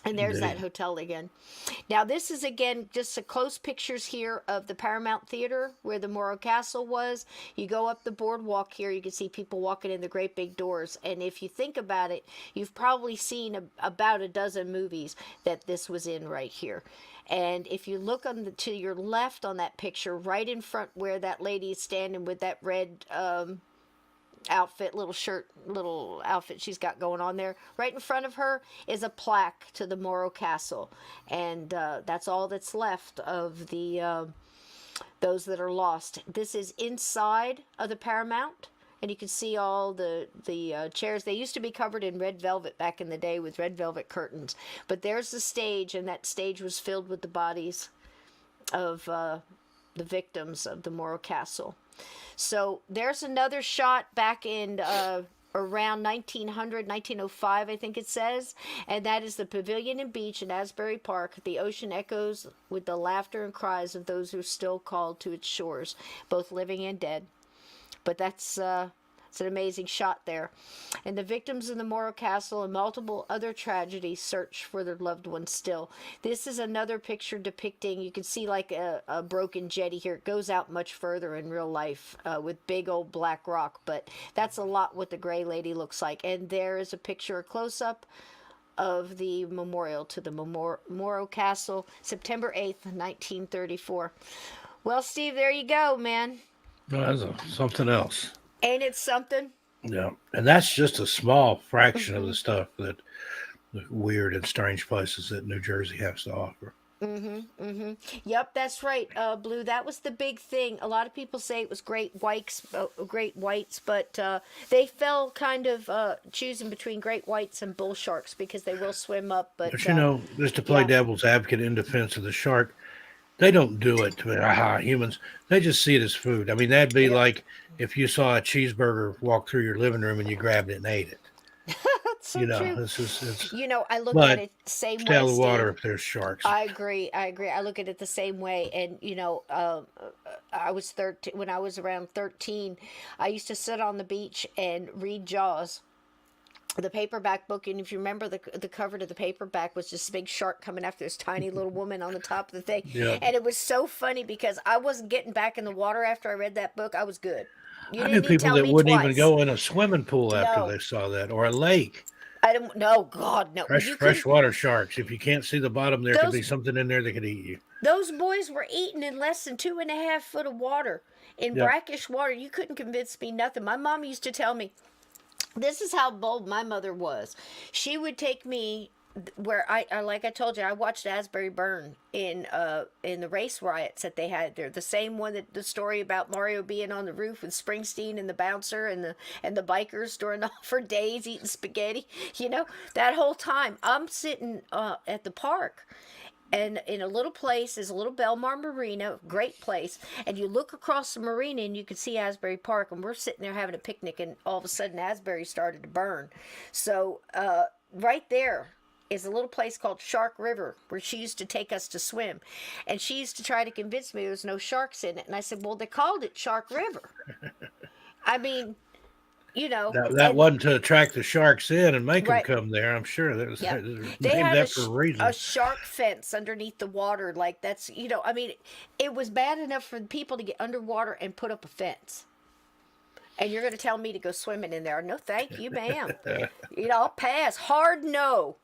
And there's that hotel again. Now, this is, again, just a close pictures here of the Paramount Theater where the Morro Castle was. You go up the boardwalk here, you can see people walking in the great big doors. And if you think about it, you've probably seen about a dozen movies that this was in right here. And if you look to your left on that picture, right in front where that lady is standing with that red outfit, little outfit she's got going on there, right in front of her is a plaque to the Morro Castle. And that's all that's left of the those that are lost. This is inside of the Paramount. And you can see all the chairs. They used to be covered in red velvet back in the day with red velvet curtains. But there's the stage, and that stage was filled with the bodies of the victims of the Morro Castle. So there's another shot back in around 1905, I think it says. And that is the Pavilion and Beach in Asbury Park. The ocean echoes with the laughter and cries of those who are still called to its shores, both living and dead. But that's it's an amazing shot there. And the victims in the Morro Castle and multiple other tragedies search for their loved ones still. This is another picture depicting, you can see like a broken jetty here. It goes out much further in real life with big old black rock. But that's a lot what the gray lady looks like. And there is a picture, a close-up of the memorial to the Morro Castle, September 8th, 1934. Well, Steve, there you go, man. No, that's something else. Ain't it something? Yeah, and that's just a small fraction of the stuff that the weird and strange places that New Jersey has to offer. Yep, that's right, Blue. That was the big thing. A lot of people say it was great whites, but they fell kind of choosing between great whites and bull sharks because they will swim up. But just to play devil's advocate in defense of the shark, they don't do it to humans. They just see it as food. I mean, that'd be like if you saw a cheeseburger walk through your living room and you grabbed it and ate it. That's so true. It's I look at it the same way. Stay out of the water if there's sharks. I agree. I look at it the same way. And, I was 13. When I was around 13, I used to sit on the beach and read Jaws. the paperback book, and if you remember, the cover to the paperback was just a big shark coming after this tiny little woman on the top of the thing. Yeah. And it was so funny because I wasn't getting back in the water after I read that book. I was good. You I didn't knew need to people tell that me wouldn't twice. even go in a swimming pool after No. they saw that, or a lake. I don't know. God, no. You couldn't- Freshwater sharks. If you can't see the bottom, there could Those- be something in there that could eat you. Those boys were eating in less than 2.5 foot of water. In Yep. brackish water, you couldn't convince me nothing. My mom used to tell me, this is how bold my mother was. She would take me where I like I told you, I watched Asbury burn in the race riots that they had there. The same one that the story about Mario being on the roof with Springsteen and the bouncer and the bikers during for days eating spaghetti. You know, that whole time I'm sitting at the park. And in a little place is a little Belmar Marina, great place. And you look across the marina and you can see Asbury Park. And we're sitting there having a picnic, and all of a sudden Asbury started to burn. So right there is a little place called Shark River where she used to take us to swim. And she used to try to convince me there was no sharks in it. And I said, well, they called it Shark River. I mean, you know. That wasn't to attract the sharks in and make Right. them come there. I'm sure that was Yeah. named They had that for a reason. a shark fence underneath the water. Like that's, you know, I mean, it was bad enough for the people to get underwater and put up a fence. And you're going to tell me to go swimming in there? No, thank you, ma'am. You know, I'll pass. Hard no.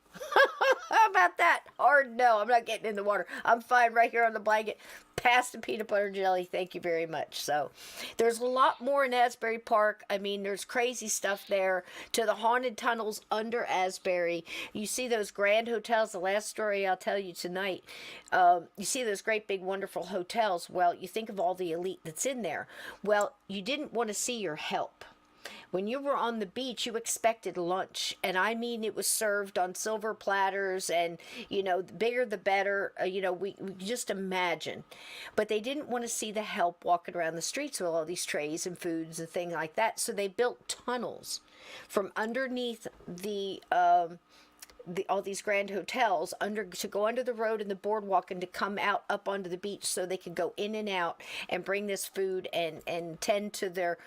How about that? Hard no. I'm not getting in the water. I'm fine right here on the blanket. Pass the peanut butter and jelly. Thank you very much. So there's a lot more in Asbury Park. I mean, there's crazy stuff there, to the haunted tunnels under Asbury. You see those grand hotels. The last story I'll tell you tonight, you see those great big wonderful hotels. Well, you think of all the elite that's in there. Well, you didn't want to see your help. When you were on the beach, you expected lunch. And I mean, it was served on silver platters, and, you know, the bigger the better. You know, we just imagine. But they didn't want to see the help walking around the streets with all these trays and foods and things like that. So they built tunnels from underneath all these grand hotels to go under the road and the boardwalk, and to come out up onto the beach so they could go in and out and bring this food and tend to their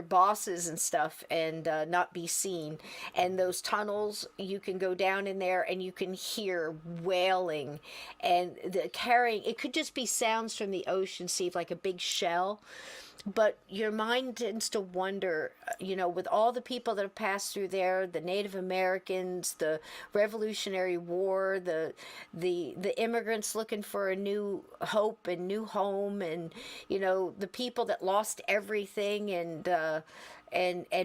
bosses and stuff, and not be seen. And those tunnels, you can go down in there and you can hear wailing and the carrying. It could just be sounds from the ocean, see, like a big shell. But your mind tends to wonder, you know, with all the people that have passed through there, the Native Americans, the Revolutionary War, the immigrants looking for a new hope and new home, and, you know, the people that lost everything and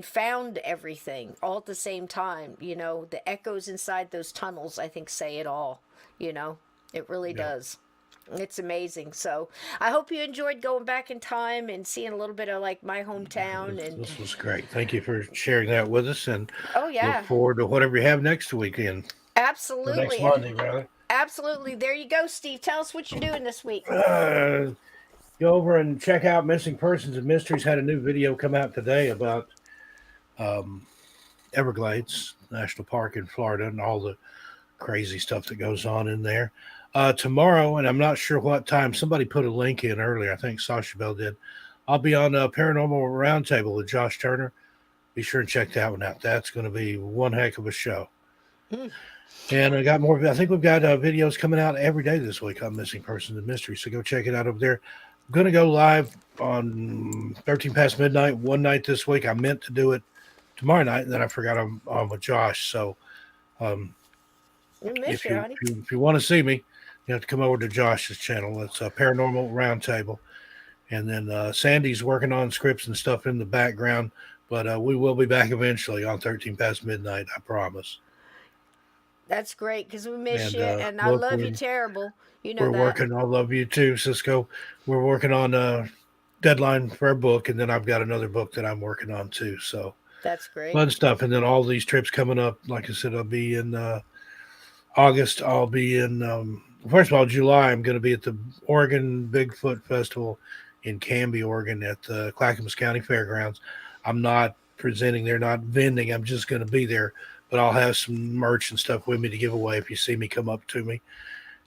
found everything all at the same time. You know, the echoes inside those tunnels, I think, say it all. You know, it really does. It's amazing. So I hope you enjoyed going back in time and seeing a little bit of like my hometown. And This was great. Thank you for sharing that with us, and look forward to whatever you have next weekend. Absolutely. Or next Monday, rather. Absolutely. There you go, Steve. Tell us what you're doing this week. Go over and check out Missing Persons and Mysteries. Had a new video come out today about Everglades National Park in Florida and all the crazy stuff that goes on in there. Tomorrow, and I'm not sure what time, somebody put a link in earlier. I think Sasha Bell did. I'll be on a Paranormal Roundtable with Josh Turner. Be sure and check that one out. That's going to be one heck of a show. And I got more. I think we've got videos coming out every day this week on Missing Persons and Mysteries. So go check it out over there. I'm going to go live on 13 past midnight one night this week. I meant to do it tomorrow night, and then I forgot I'm on with Josh. So if you want to see me, you have to come over to Josh's channel. It's a Paranormal Roundtable. And then Sandy's working on scripts and stuff in the background. But we will be back eventually on 13 past midnight, I promise. That's great, because we miss you, and I love you terrible. You know we're that. Working. I love you too, Cisco. We're working on a deadline for our book, and then I've got another book that I'm working on too. So that's great. Fun stuff. And then all these trips coming up. Like I said, I'll be in August. I'll be in first of all, July, I'm going to be at the Oregon Bigfoot Festival in Canby, Oregon at the Clackamas County Fairgrounds. I'm not presenting there, not vending. I'm just going to be there, but I'll have some merch and stuff with me to give away if you see me come up to me.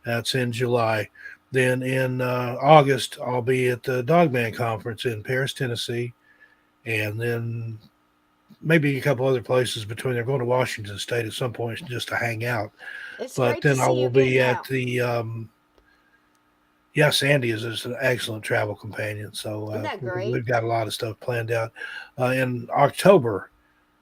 That's in July. Then in August, I'll be at the Dogman Conference in Paris, Tennessee. And then maybe a couple other places between there. Going to Washington State at some point just to hang out. It's But great to then I see will you be getting at out. the yeah, Sandy is an excellent travel companion. So Isn't that great? we've got a lot of stuff planned out. In October,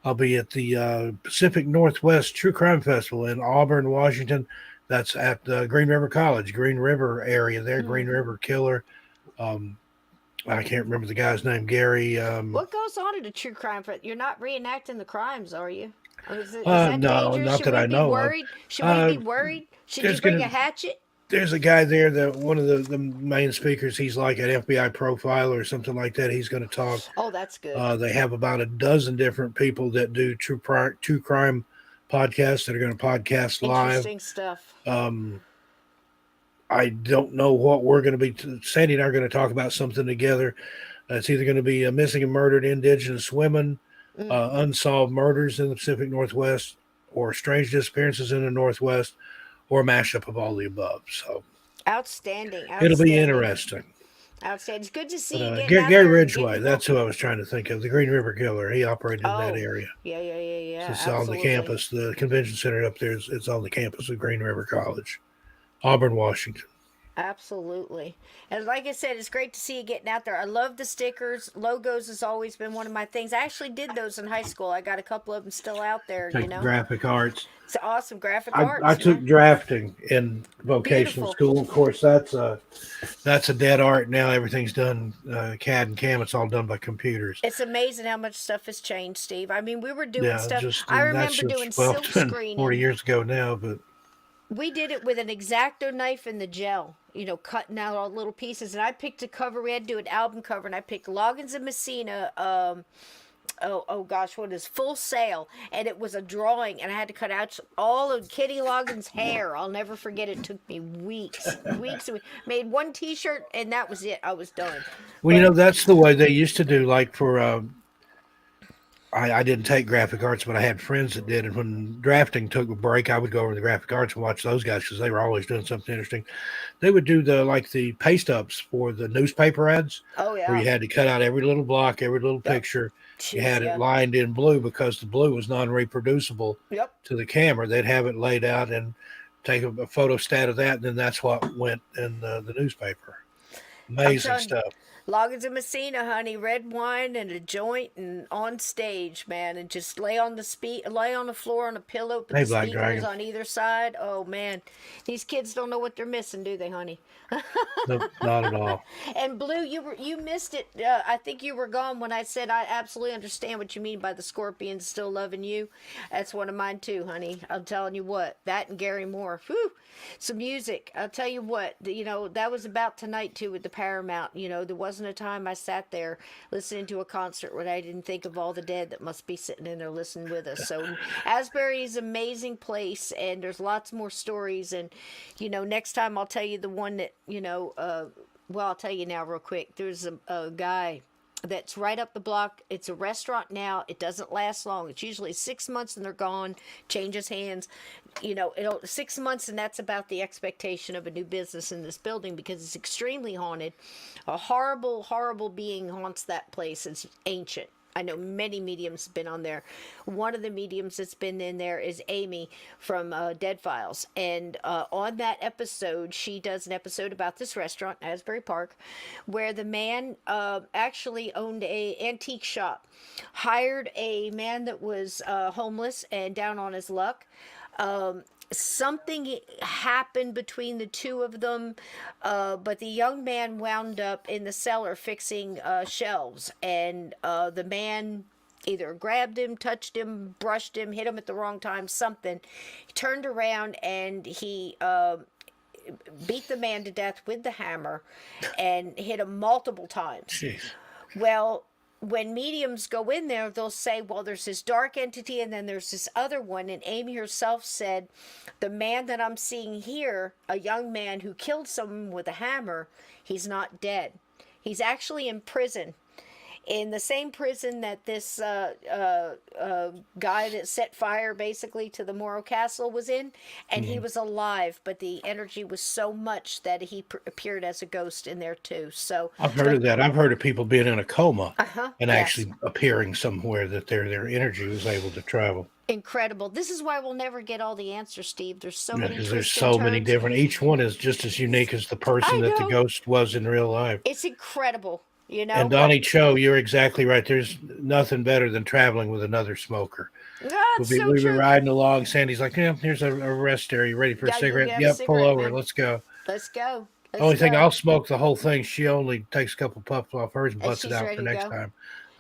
I'll be at the Pacific Northwest True Crime Festival in Auburn, Washington. That's at Green River College, Green River area there, Green River Killer. I can't remember the guy's name, Gary. What goes on at a true crime? You're not reenacting the crimes, are you? Is that No, dangerous? not Should that we I be know worried? of. Should we be worried? Should you bring a hatchet? There's a guy there that one of the main speakers, he's like an FBI profiler or something like that. He's going to talk. Oh, that's good. They have about a dozen different people that do true crime podcasts that are going to podcast live. Interesting stuff. I don't know what we're going to be. Sandy and I are going to talk about something together. It's either going to be missing and murdered indigenous women, unsolved murders in the Pacific Northwest, or strange disappearances in the Northwest, or a mashup of all the above. So outstanding. It'll be interesting. Outstanding. It's good to see you. Gary Ridgway, that's who I was trying to think of. The Green River Killer. He operated in that area. Yeah. It's on the campus. The convention center up there it's on the campus of Green River College, Auburn, Washington. Absolutely. And like I said, it's great to see you getting out there. I love the stickers. Logos has always been one of my things. I actually did those in high school. I got a couple of them still out there, Take graphic arts. It's awesome graphic arts. I took drafting in vocational school. Of course, that's a dead art now. Everything's done CAD and CAM. It's all done by computers. It's amazing how much stuff has changed, Steve. I mean, we were doing stuff. Just, I remember doing silk screening 40 years ago now, but we did it with an X-Acto knife in the gel, cutting out all little pieces. And I picked a cover. We had to do an album cover, and I picked Loggins and Messina. Oh gosh, what is Full Sail? And it was a drawing, and I had to cut out all of Kitty Loggins' hair. I'll never forget. It took me weeks. We made one T-shirt, and that was it. I was done. Well, that's the way they used to do. Like for I didn't take graphic arts, but I had friends that did. And when drafting took a break, I would go over to the graphic arts and watch those guys because they were always doing something interesting. They would do the paste ups for the newspaper ads. Oh yeah. Where you had to cut out every little block, every little picture. You had it lined in blue because the blue was non-reproducible to the camera. They'd have it laid out and take a photo stat of that, and then that's what went in the newspaper. Amazing stuff. Loggins and Messina, honey, red wine and a joint, and on stage, man, and just lay on the floor on a pillow, put the speakers on either side. Oh man, these kids don't know what they're missing, do they, honey? Nope, not at all. And Blue, you missed it. I think you were gone when I said I absolutely understand what you mean by the Scorpions still loving you. That's one of mine too, honey. I'm telling you what, that and Gary Moore. Whew, some music. I'll tell you what, that was about tonight too with the Paramount. There wasn't a time I sat there listening to a concert when I didn't think of all the dead that must be sitting in there listening with us. So Asbury is an amazing place, and there's lots more stories. And next time I'll tell you the one that I'll tell you now real quick. There's a guy that's right up the block. It's a restaurant now. It doesn't last long. It's usually 6 months and they're gone. Changes hands. 6 months, and that's about the expectation of a new business in this building because it's extremely haunted. A horrible, horrible being haunts that place. It's ancient. I know many mediums have been on there. One of the mediums that's been in there is Amy from Dead Files. And on that episode, she does an episode about this restaurant, Asbury Park, where the man actually owned a antique shop, hired a man that was homeless and down on his luck. Something happened between the two of them, but the young man wound up in the cellar fixing shelves, and the man either grabbed him, touched him, brushed him, hit him at the wrong time, something. He turned around and he beat the man to death with the hammer and hit him multiple times. Jeez. Well, when mediums go in there, they'll say, well, there's this dark entity and then there's this other one. And Amy herself said, the man that I'm seeing here, a young man who killed someone with a hammer, he's not dead. He's actually in prison. in the same prison that this guy that set fire basically to the Morro Castle was in, and he was alive, but the energy was so much that he appeared as a ghost in there too. So I've heard of that. I've heard of people being in a coma and yes. actually appearing somewhere that their energy was able to travel. Incredible. This is why we'll never get all the answers, Steve. There's so many Because there's twists so and many turns. different. Each one is just as unique as the person that the ghost was in real life. It's incredible, you know. And Donnie Cho, you're exactly right. There's nothing better than traveling with another smoker. We were riding along. Sandy's like, "Yeah, here's a rest area. You ready for a cigarette? Yep, pull over. Man. Let's go." Let's go. Only thing, I'll smoke the whole thing. She only takes a couple puffs off hers and puts it out for next time.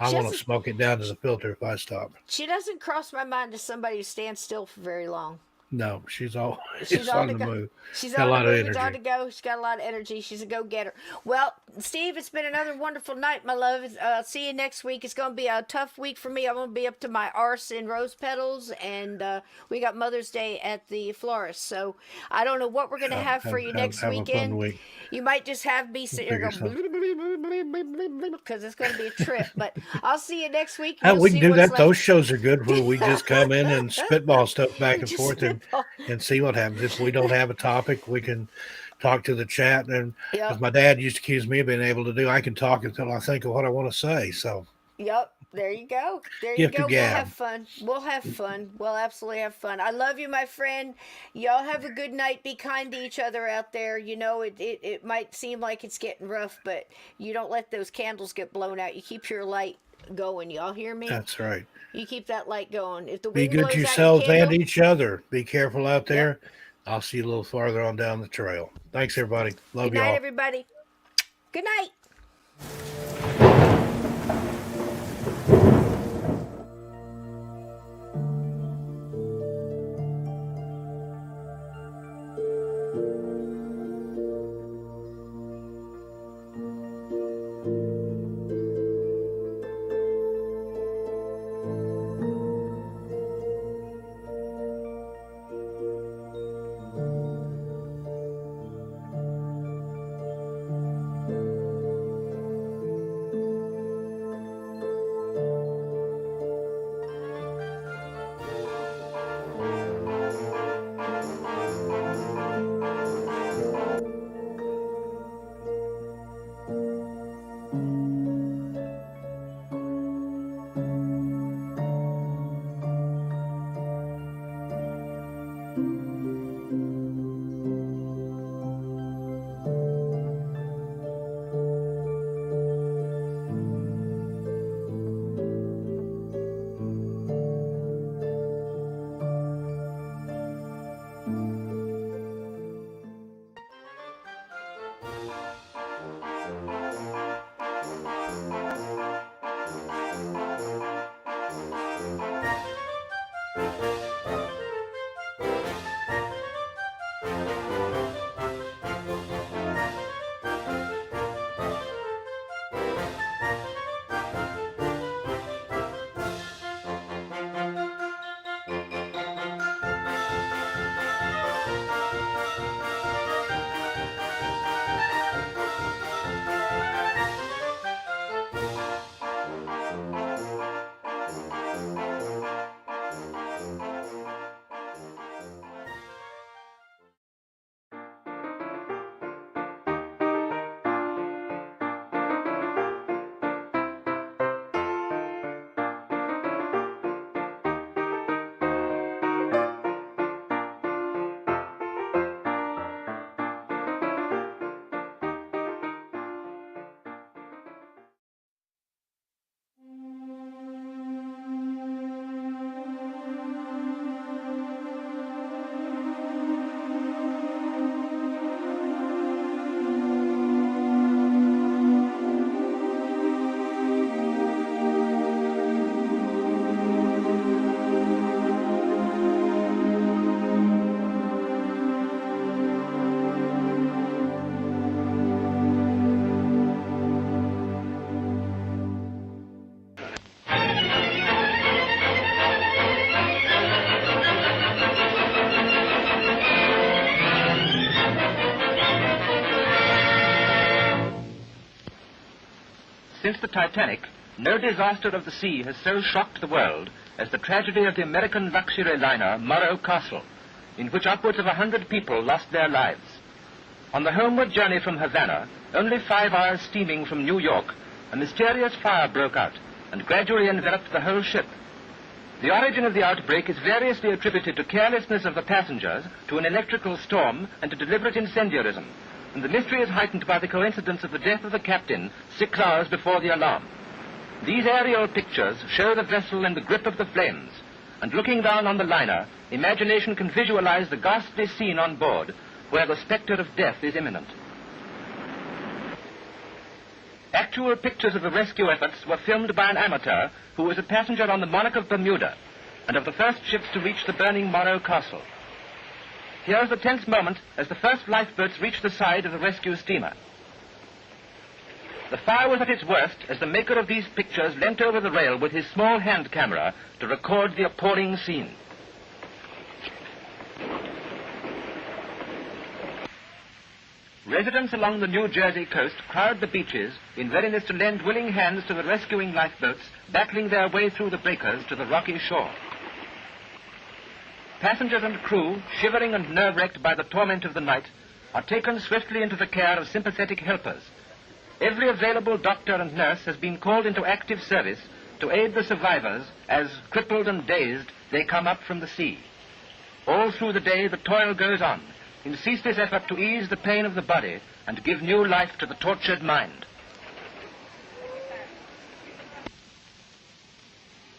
I want to smoke it down as a filter if I stop. She doesn't cross my mind as somebody who stands still for very long. No, she's on the move. She's got on a lot the of move. energy. She's on the go. She's got a lot of energy. She's a go-getter. Well, Steve, it's been another wonderful night, my love. See you next week. It's going to be a tough week for me. I'm going to be up to my arse in rose petals, and we got Mother's Day at the florist. So I don't know what we're going to have for you next weekend. A fun week. You might just have me sit here going because it's going to be a trip. But I'll see you next week. We can do that. Those shows are good where we just come in and spitball stuff back and forth and see what happens. If we don't have a topic, we can talk to the chat. And as my dad used to accuse me of being able to do, I can talk until I think of what I want to say. So. Yep. There you go. There you go. We'll have fun. We'll have fun. We'll absolutely have fun. I love you, my friend. Y'all have a good night. Be kind to each other out there. You know, it might seem like it's getting rough, but you don't let those candles get blown out. You keep your light going. Y'all hear me? That's right. You keep that light going. If the Be wind good blows to out yourselves your candle, and each other. Be careful out there. I'll see you a little farther on down the trail. Thanks, everybody. Love y'all. Good night, everybody. Good night. Since the Titanic, no disaster of the sea has so shocked the world as the tragedy of the American luxury liner Morro Castle, in which upwards of 100 people lost their lives. On the homeward journey from Havana, only 5 hours steaming from New York, a mysterious fire broke out and gradually enveloped the whole ship. The origin of the outbreak is variously attributed to carelessness of the passengers, to an electrical storm, and to deliberate incendiarism, and the mystery is heightened by the coincidence of the death of the captain 6 hours before the alarm. These aerial pictures show the vessel in the grip of the flames, and looking down on the liner, imagination can visualize the ghastly scene on board, where the spectre of death is imminent. Actual pictures of the rescue efforts were filmed by an amateur who was a passenger on the Monarch of Bermuda, and of the first ships to reach the burning Morro Castle. Here is the tense moment as the first lifeboats reached the side of the rescue steamer. The fire was at its worst as the maker of these pictures leant over the rail with his small hand camera to record the appalling scene. Residents along the New Jersey coast crowd the beaches in readiness to lend willing hands to the rescuing lifeboats battling their way through the breakers to the rocky shore. Passengers and crew, shivering and nerve-wrecked by the torment of the night, are taken swiftly into the care of sympathetic helpers. Every available doctor and nurse has been called into active service to aid the survivors as, crippled and dazed, they come up from the sea. All through the day the toil goes on, in ceaseless effort to ease the pain of the body and give new life to the tortured mind.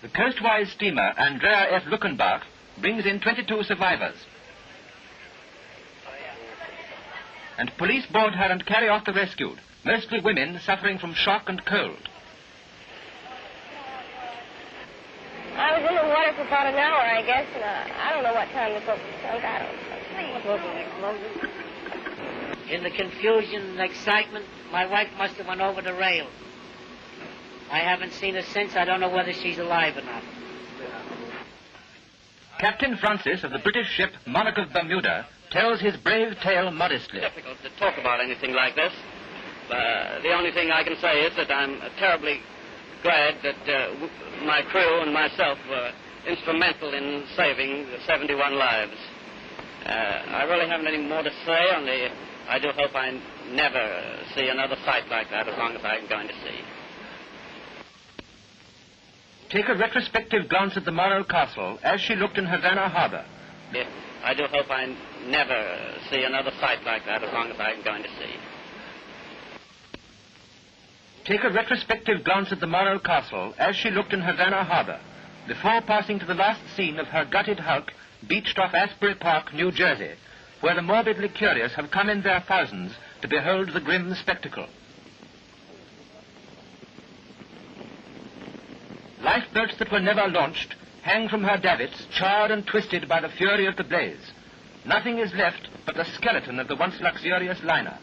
The coastwise steamer Andrea F. Luckenbach brings in 22 survivors. And police board her and carry off the rescued, mostly women suffering from shock and cold. I was in the water for about an hour, I guess, and I don't know what time the boat sunk. I don't know. In the confusion and excitement, my wife must have went over the rail. I haven't seen her since. I don't know whether she's alive or not. Captain Francis of the British ship Monarch of Bermuda tells his brave tale modestly. It's difficult to talk about anything like this. The only thing I can say is that I'm terribly glad that my crew and myself were instrumental in saving 71 lives. I really haven't any more to say, only I do hope I never see another sight like that as long as I'm going to see. Take a retrospective glance at the Morro Castle as she looked in Havana Harbor. I do hope I never see another sight like that as long as I'm going to see. Take a retrospective glance at the Morro Castle as she looked in Havana Harbor, before passing to the last scene of her gutted hulk beached off Asbury Park, New Jersey, where the morbidly curious have come in their thousands to behold the grim spectacle. Lifeboats that were never launched hang from her davits, charred and twisted by the fury of the blaze. Nothing is left but the skeleton of the once luxurious liner.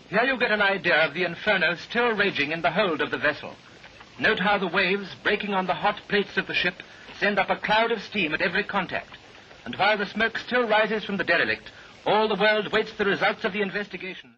Here you get an idea of the inferno still raging in the hold of the vessel. Note how the waves, breaking on the hot plates of the ship, send up a cloud of steam at every contact. And while the smoke still rises from the derelict, all the world waits the results of the investigation.